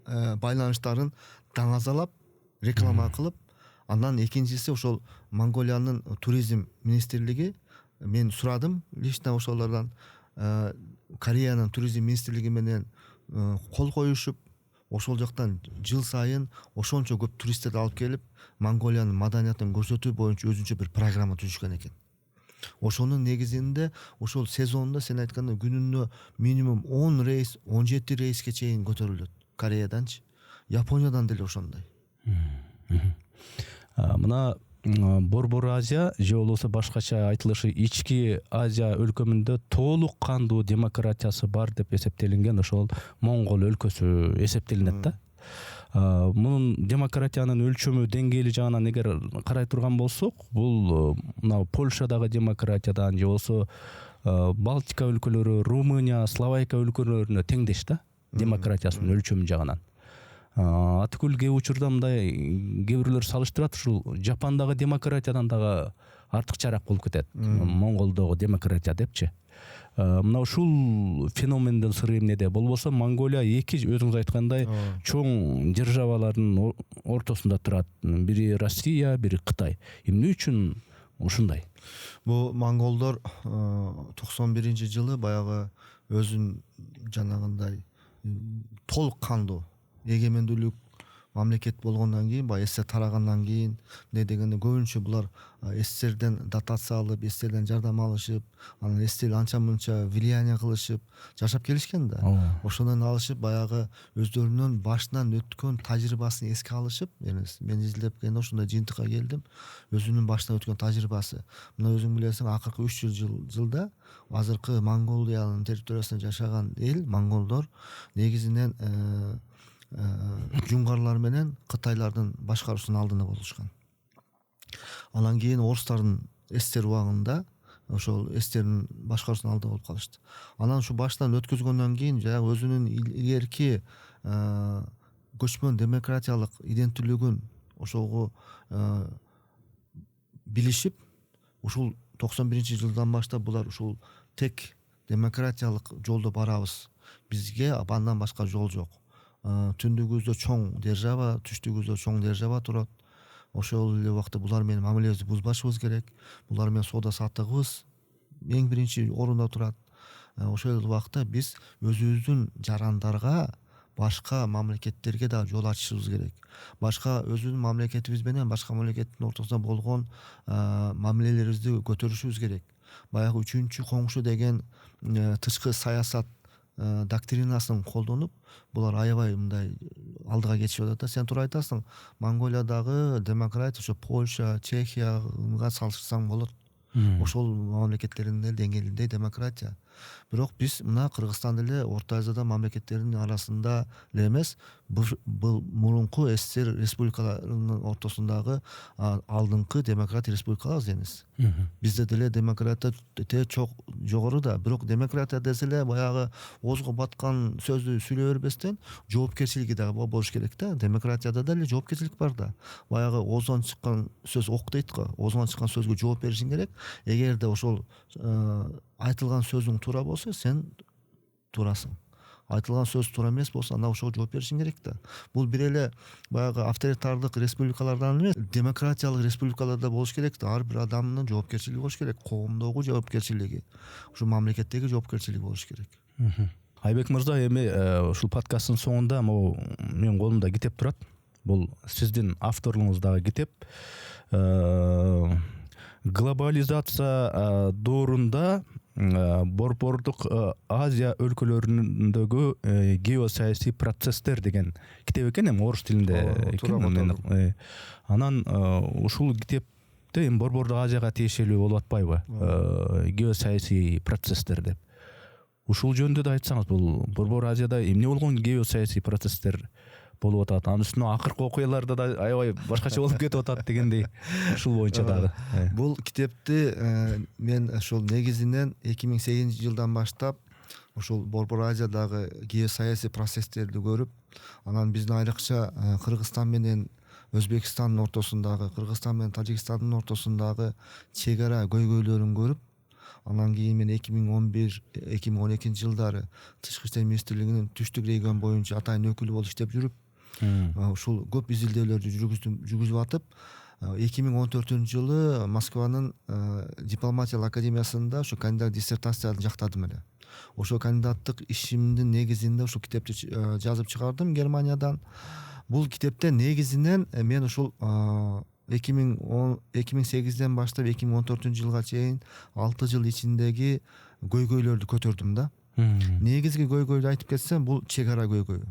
байланыштарын даңазалап, реклама кылып, андан экинчиси ошол Монголиянын туризм министрлиги, мен сурадым лично ошолордон, Кореянын туризм министрлиги менен кол коюшуп, ошол жактан жыл сайын ошончо көп туристтерди алып келип, Монголиянын маданиятын көрсөтүү боюнча өзүнчө бир программа түзүшкөн экен. Ошонун негизинде ошол сезондо сен айткандай күнүнө минимум 10 рейс, 17 рейске чейин көтөрүлөт. Кореяданчы, Япониядан деле ошондой. Мына Борбор Азия же болбосо башкача айтылышы Ички Азия өлкөмүндө толук кандуу демократиясы бар деп эсептелинген ошол Моңгол өлкөсү эсептелинет да. Мунун демократиянын өлчөмү деңгээли жагынан эгер карай турган болсок, бул мына Польшадагы демократиядан же болсо Балтика өлкөлөрү, Румыния, Словакия өлкөлөрүнө теңдеш да, демократиясынын өлчөмү жагынан. Атыкүл кээ учурда мындай кээ бирлер салыштырат, ушул Жапондагы демократиядан дагы артыкчараак болуп кетет. Монголдогу демократия депчи. Мына ушул феномендин сыры эмнеде? Болбосо Монголия эки өзүңүз айткандай чоң державалардын ортосунда турат. Бири Россия, бири Кытай. Эмне үчүн ушундай? Бул монголдор 91-жылы баягы өзүн жанагындай толук кандуу эгемендүүлүк мамлекет болгондон кийин, баягы СССР тарагандан кийин, эмне дегенде көбүнчө булар СССРден дотация алып, СССРден жардам алышып, анан СССР анча мынча влияние кылышып жашап келишкен да. Ошондон алышып баягы өздөрүнүн башынан өткөн тажрыйбасын эске алышып, мен изилдеп келгенде ошондой жыйынтыкка келдим. Өзүнүн башынан өткөн тажрыйбасы. Мына өзүң билесиң, акыркы 300 жылда азыркы Монголиянын территориясында жашаган эл, монголдор негизинен жуңгарлар менен кытайлардын башкаруусунун алдында болушкан. Анан кийин орустардын СССР убагында ошол СССРдин башкаруусунун алдында болуп калышты. Анан ушу баштан өткөзгөндөн кийин жана өзүнүн илгерки көчмөн демократиялык иденттүүлүгүн ошого билишип, ушул 91-жылдан баштап булар ушул тек демократиялык жолдо барабыз. Бизге андан башка жол жок. Түндүгүбүздө чоң держава, түштүгүбүздө чоң держава турат. Ошол эле убакта булар менен мамилебизди бузбашыбыз керек. Булар менен соода саттыгыбыз эң биринчи орунда турат. Ошол убакта биз өзүбүздүн жарандарга башка мамлекеттерге да жол ачышыбыз керек. Башка өзүбүздүн мамлекетибиз менен башка мамлекеттин ортосунда болгон мамилелерибизди көтөрүшүбүз керек. Баягы 3-чү коңшу деген тышкы саясат доктринасын колдонуп, булар аябай мындай алдыга кетишип атат да. Сен туура айтасың, Монголиядагы демократия ошо Польша, Чехияга салыштырсаң болот. Ошол мамлекеттердин деңгээлинде демократия. Бирок биз мына Кыргызстан деле Орто Азияда мамлекеттердин арасында эле эмес, бул мурунку СССР республикаларынын ортосундагы алдыңкы демократия республикаларыбыз эмес. Бизде деле демократия чок жогору да, бирок демократия десе эле баягы оозго баткан сөздү сүйлөй бербестен жоопкерчилиги дагы болуш керек да. Демократияда деле жоопкерчилик бар да. Баягы оозон чыккан сөз ок дейт го. Оозон чыккан сөзгө жооп беришиң керек. Эгерде ошол айтылган сөзүң туура болсо, сен туурасың. Айтылган сөз туура эмес болсо, анда ошого жооп беришиң керек да. Бул бир эле баягы авторитардык республикалардан эмес, демократиялык республикаларда болуш керек да. Ар бир адамдын жоопкерчилиги болуш керек, коомдогу жоопкерчилиги, ушу мамлекеттеги жоопкерчилиги болуш керек. Айбек мырза, эми ушул подкасттын соңунда могу менин колумда китеп турат. Бул сиздин авторлугуңуздагы китеп. Глобализация доорунда Борбордук Азия өлкөлөрүндөгү геосаясий процесстер деген китеп экен, эми орус тилинде экен. Анан ушул китепте эми Борбордук Азияга тиешелүү болуп атпайбы? Геосаясий процесстер деп. Ушул жөнүндө да айтсаңыз, бул Борбор Азияда эмне болгон геосаясий процесстер болуп атат? Анын үстүнө акыркы окуяларда да аябай башкача болуп кетип атат дегендей. Ушул боюнча дагы. Бул китепти мен ошол негизинен 2008 жылдан баштап ошол Борбор Азиядагы геосаясий процесстерди көрүп, анан биздин айрыкча Кыргызстан менен Өзбекстандын ортосундагы, Кыргызстан менен Тажикстандын ортосундагы чек ара көйгөйлөрүн көрүп, анан кийин мен 2011-2012 жылдары Тышкы иштер министрлигинин түштүк регион боюнча атайын өкүлү болуп иштеп жүрүп, ушул көп изилдөөлөрдү жүргүзүп атып, 2014 жылы Москванын дипломатиялык академиясында ошо кандидат диссертацияларды жактадым эле. Ошо кандидаттык ишимдин негизинде ушул китепти жазып чыгардым Германиядан. Бул китепте негизинен мен ушул 2008-ден баштап 2014 жылга чейин 6 жыл ичиндеги көйгөйлөрдү көтөрдүм да. Негизги көйгөйдү айтып кетсем, бул чек ара көйгөйү.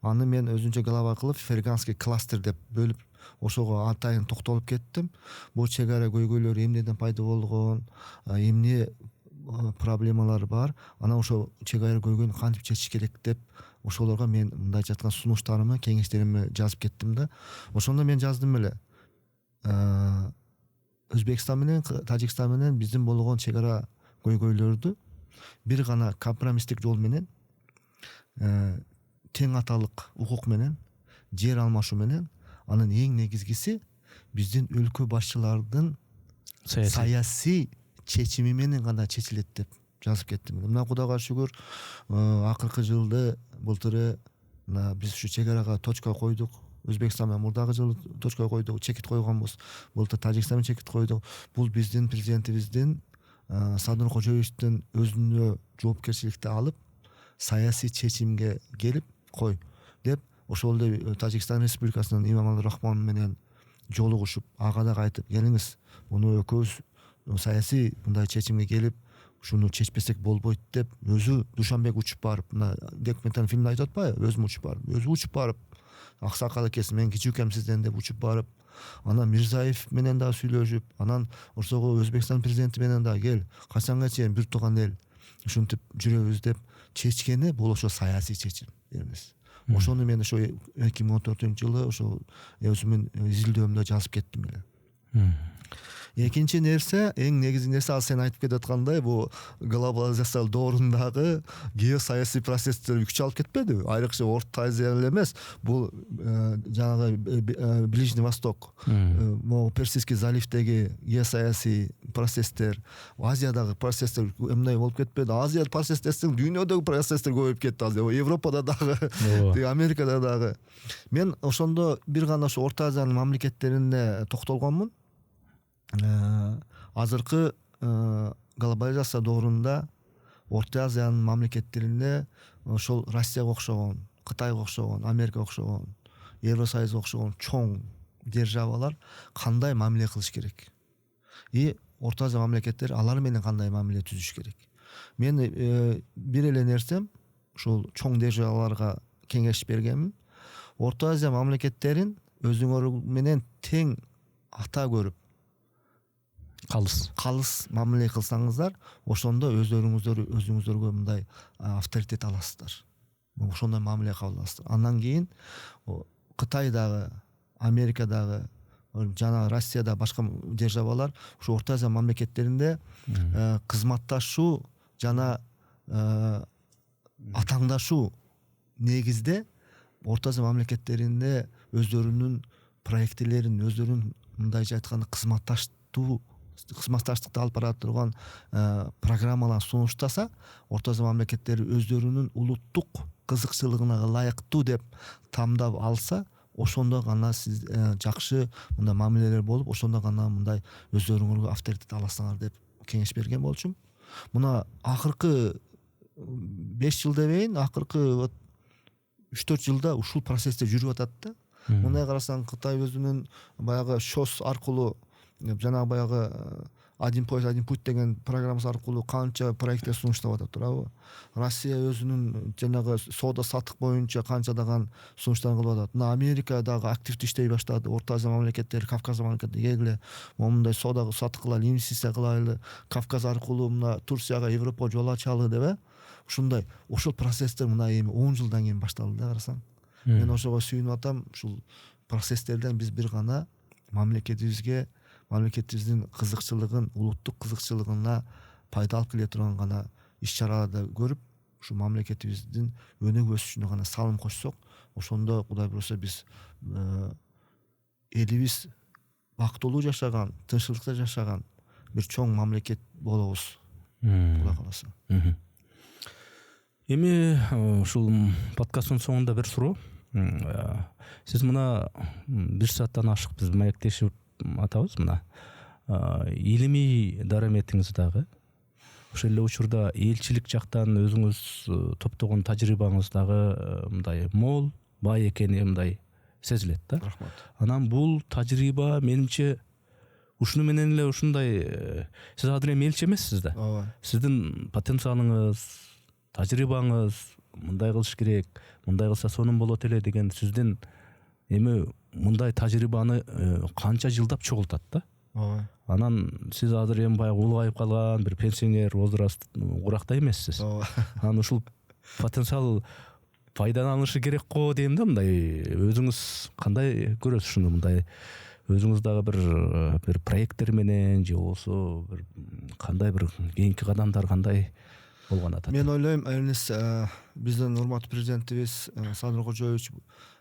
Аны мен өзүнчө глава кылып Ферганский кластер деп бөлүп, ошого атайын токтолуп кеттим. Бул чек ара көйгөйлөр эмнеден пайда болгон, эмне проблемалар бар, анан ошол чек ара көйгөйүн кантип чечиш керек деп ошолорго мен мындай жаткан сунуштарымы, кеңештеримди жазып кеттим да. Ошондо мен жаздым эле. Өзбекстан менен Тажикстан менен биздин болгон чек ара көйгөйлөрдү бир гана компромисстик жол менен, тең аталык укук менен, жер алмашуу менен, анын эң негизгиси биздин өлкө башчылардын саясий чечими менен гана чечилет деп жазып кеттим. Мына Кудайга шүгүр, акыркы жылды былтыры биз ушу чек арага точка койдук. Өзбекстан менен мурдагы жылы точка койдук, чекит койгонбуз. Былтыр Тажикстан менен чекит койдук. Бул биздин президентибиздин Садыр Кожоевичтин өзүнө жоопкерчиликти алып, саясий чечимге келип кой деп, ошол эле Тажикстан Республикасынын Имамалы Рахмон менен жолугушуп, ага да айтып, келиңиз, муну экөөбүз саясий мындай чечимге келип, ушуну чечпесек болбойт деп, өзү Душанбек учуп барып, мына документалдык фильмде айтып атпайбы, өзү учуп барып, аксакал экес, мен кичүүкем сизден деп учуп барып, анан Мирзаев менен дагы сүйлөшүп, анан ошого Өзбекстан президенти менен дагы кел, качанга чейин бир тууган эл ушинтип жүрөбүз деп чечкени, бул ошо саясий чечим эмес. Ошону мен ошо 2014 жылы ошо өзүмдүн изилдөөмдө жазып кеттим эле. Экинчи нерсе, эң негизги нерсе, ал сен айтып кетаткандай, бул глобализация доорундагы геосаясий процесстер күч алып кетпедиби? Айрыкча Орто Азия эле эмес, бул жанагы Ближний Восток, могу Персидский заливдеги геосаясий процесстер, Азиядагы процесстер эмне болуп кетпеди? Азия процесс десең, дүйнөдөгү процесстер көбөйүп кетти азыр. Европада дагы, Америкада дагы. Мен ошондо бир гана ошо Орто Азиянын мамлекеттерине токтолгонмун. Азыркы глобализация доорунда Орто Азиянын мамлекеттеринде ошол Россияга окшогон, Кытайга окшогон, Америкага окшогон, Евросоюзга окшогон чоң державалар кандай мамиле кылыш керек? И Орто Азия мамлекеттери алар менен кандай мамиле түзүш керек? Мен бир эле нерсем ушул чоң державаларга кеңеш бергенмин. Орто Азия мамлекеттерин өзүңөр менен тең ата көрүп, калыс мамиле кылсаңыздар, ошондо өзүңүздөргө мындай авторитет аласыздар. Ошондой мамиле кабыл аласыздар. Андан кийин Кытайдагы, Америкадагы, жана Россияда башка державалар ушу Орто Азия мамлекеттеринде кызматташуу жана атаңдашуу негизде Орто Азия мамлекеттеринде өздөрүнүн проектилерин, өздөрүнүн мындайча айтканда кызматташтыкты алып бара турган программалар сунуштаса, Орто Азия мамлекеттери өздөрүнүн улуттук кызыкчылыгына ылайыктуу деп тамдап алса, ошондо гана сиз жакшы мындай мамилелер болуп, ошондо гана мындай өздөрүңөргө авторитет аласыңар деп кеңеш берген болчумун. Мына акыркы 5 жыл дебейин, акыркы вот 3-4 жылда ушул процессте жүрүп атат да. Мындай карасаң, Кытай өзүнүн баягы ШОС аркылуу, жанагы баягы один поезд один путь деген программасы аркылуу канча проекттер сунуштап атат, туурабы? Россия өзүнүн жанагы соода саттык боюнча канчадаган сунуштарын кылып атат. Мына Америка дагы активдүү иштей баштады. Орто Азия мамлекеттери, Кавказ мамлекеттери келгиле, момундай соода саттык кылайлы, инвестиция кылайлы, Кавказ аркылуу мына Турцияга, Европага жол ачалы деп, ушундай ошол процесстер мына эми 10 жылдан кийин башталды да, карасаң. Мен ошого сүйүнүп атам. Ушул процесстерден биз бир гана мамлекетибиздин кызыкчылыгын, улуттук кызыкчылыгына пайда алып келе турган гана иш-чараларды көрүп, ушу мамлекетибиздин өнүгүп өсүшүнө гана салым кошсок, ошондо Кудай буюрса биз элибиз бактылуу жашаган, тынччылыкта жашаган бир чоң мамлекет болобуз. Кудай кааласа. Эми ушул подкасттын соңунда бир суроо. Сиз мына 1 сааттан ашык биз маектешип атабыз мына. Илимий дараметиңиз дагы ошол эле учурда элчилик жактан өзүңүз топтогон тажрыйбаңыз дагы мындай мол, бай экени мындай сезилет да. Рахмат. Анан бул тажрыйба менимче ушуну менен эле ушундай, сиз азыр эми элчи эмессиз да. Ооба. Сиздин потенциалыңыз, тажрыйбаңыз, мындай кылыш керек, мындай кылса сонун болот эле деген сиздин эми мындай тажрыйбаны канча жылдап чогултат да. Ооба. Анан сиз азыр эми баягы улгайып калган бир пенсионер возраст уракта эмессиз. Ооба. Анан ушул потенциал пайдаланышы керек го дейм да. Мындай өзүңүз кандай көрөсүз ушуну? Мындай өзүңүз дагы бир проекттер менен же болбосо бир кандай бир кийинки кадамдар кандай болгон атат? Мен ойлойм, Эрнес, биздин урматтуу президентибиз Садыр Кожоевич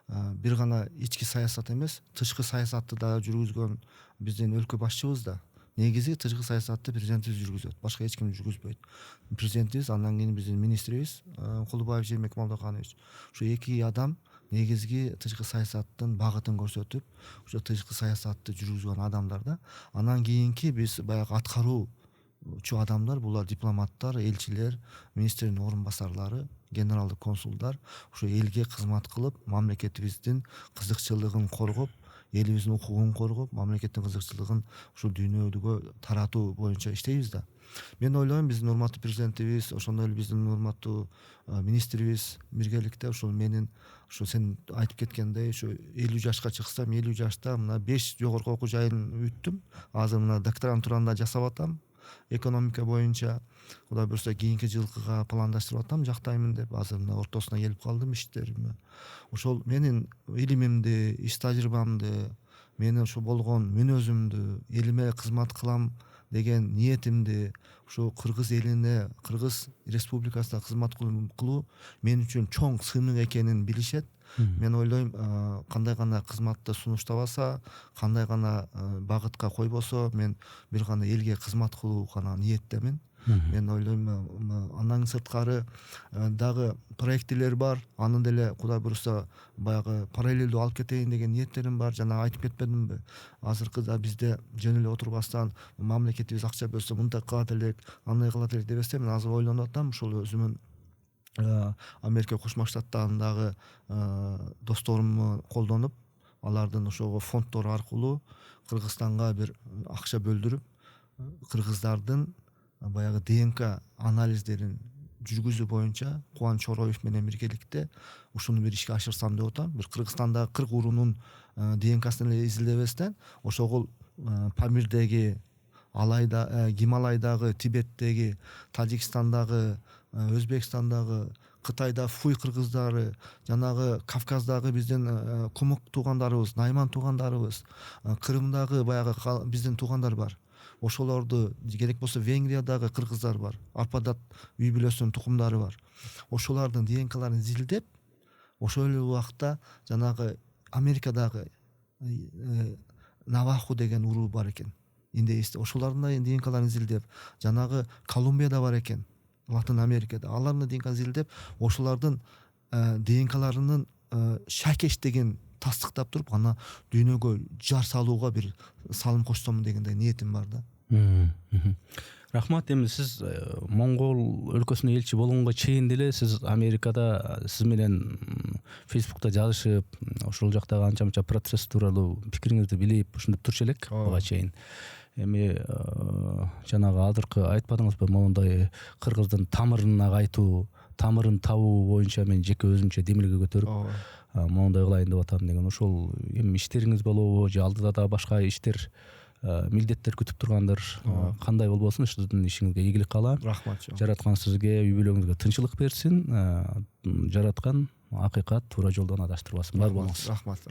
бир гана ички саясат эмес, тышкы саясатты да жүргүзгөн биздин өлкө башчыбыз да. Негизи тышкы саясатты президентибиз жүргүзөт, башка эч ким жүргүзбөйт. Президентибиз, андан кийин биздин министрибиз Кулубаев Жээнбек Малдыканович. Ушу эки адам негизги тышкы саясаттын багытын көрсөтүп, ушу тышкы саясатты жүргүзгөн адамдар да. Андан кийинки биз баягы аткаруучу адамдар, булар дипломаттар, элчилер, министрдин орун басарлары, генералдык консулдар, ушу элге кызмат кылып, мамлекетибиздин кызыкчылыгын коргоп, элибиздин укугун коргоп, мамлекеттин кызыкчылыгын ушул дүйнөгө таратуу боюнча иштейбиз да. Мен ойлойм, биздин урматтуу президентибиз, ошондой эле биздин урматтуу министрибиз биргеликте ушул менин ушу сен айтып кеткендей, ушу 50 жашка чыксам, 50 жашта мына 5 жогорку окуу жайын бүттүм. Азыр мына докторантураны жасап атам. Экономика боюнча, Кудай буюрса кийинки жылкыга пландаштырып атам, жактаймын деп. Азыр мына ортосуна келип калдым иштериме. Ошол менин илимимди, иш тажрыйбамды, менин ушу болгон мүнөзүмдү, элиме кызмат кылам деген ниетимди ушу Кыргыз элине, Кыргыз Республикасына кызмат кылуу мен үчүн чоң сыймык экенин билишет. Мен ойлойм, кандай гана кызматты сунуштабаса, кандай гана багытка койбосо, мен бир гана элге кызмат кылуу гана ниеттемин. Мен ойлойм, андан сырткары дагы проектилер бар. Аны деле Кудай буюрса баягы параллелдүү алып кетейин деген ниеттерим бар. Жана айтып кетпедимби? Азыркыда бизде жөн эле отурбастан мамлекетибиз акча бөлсө мындай кылат элек, андай кылат элек дебестен, мен азыр ойлонуп атам. Ушул өзүмүн Америка Кошмо Штаттарындагы досторумду колдонуп, алардын ошого фонддору аркылуу Кыргызстанга бир акча бөлдүрүп, кыргыздардын баягы ДНК анализдерин жүргүзүү боюнча Кубаныч Чороев менен биргеликте ушуну бир ишке ашырсам деп атам. Бир Кыргызстандагы 40 урунун ДНКсын эле изилдебестен, ошол Памирдеги, Алайда, Гималайдагы, Тибеттеги, Тажикстандагы, Өзбекстандагы, Кытайда Фуй кыргыздары, жанагы Кавказдагы биздин Кумук туугандарыбыз, Найман туугандарыбыз, Крымдагы баягы биздин туугандар бар. Ошолорду керек болсо Венгриядагы кыргыздар бар. Арпадат үй бүлөсүнүн тукумдары бар. Ошолордун ДНКларын изилдеп, ошол эле убакта жанагы Америкадагы Наваху деген уруу бар экен. Индейсте ошолордун ДНКларын изилдеп, жанагы Колумбияда бар экен. Латын Америкада алардын ДНК изилдеп, ошолордун ДНКларынын шакеш деген тастыктап туруп, ана дүйнөгө жар салууга бир салым кошсом дегендей ниетим бар да. Рахмат. Эми сиз Моңгол өлкөсүнө элчи болгонго чейин деле сиз Америкада сиз менен Фейсбукта жазышып, ошол жактагы анча мынча процесс тууралуу пикириңизди билип ушинтип турчу элек буга чейин. Эми жанагы азыркы айтпадыңызбы, моундай кыргыздын тамырына кайтуу, тамырын табуу боюнча мен жеке өзүмчө демилге көтөрүп моундай кылайын деп атам деген. Ошол эми иштериңиз болобу же алдыда да башка иштер, милдеттер күтүп тургандыр. Кандай болбосун, сиздин ишиңизге ийгилик каалайм. Рахмат. Жараткан сизге, үй бүлөңүзгө тынчылык берсин. Жараткан акыйкат туура жолдон адаштырбасын. Бар болуңуз. Рахмат.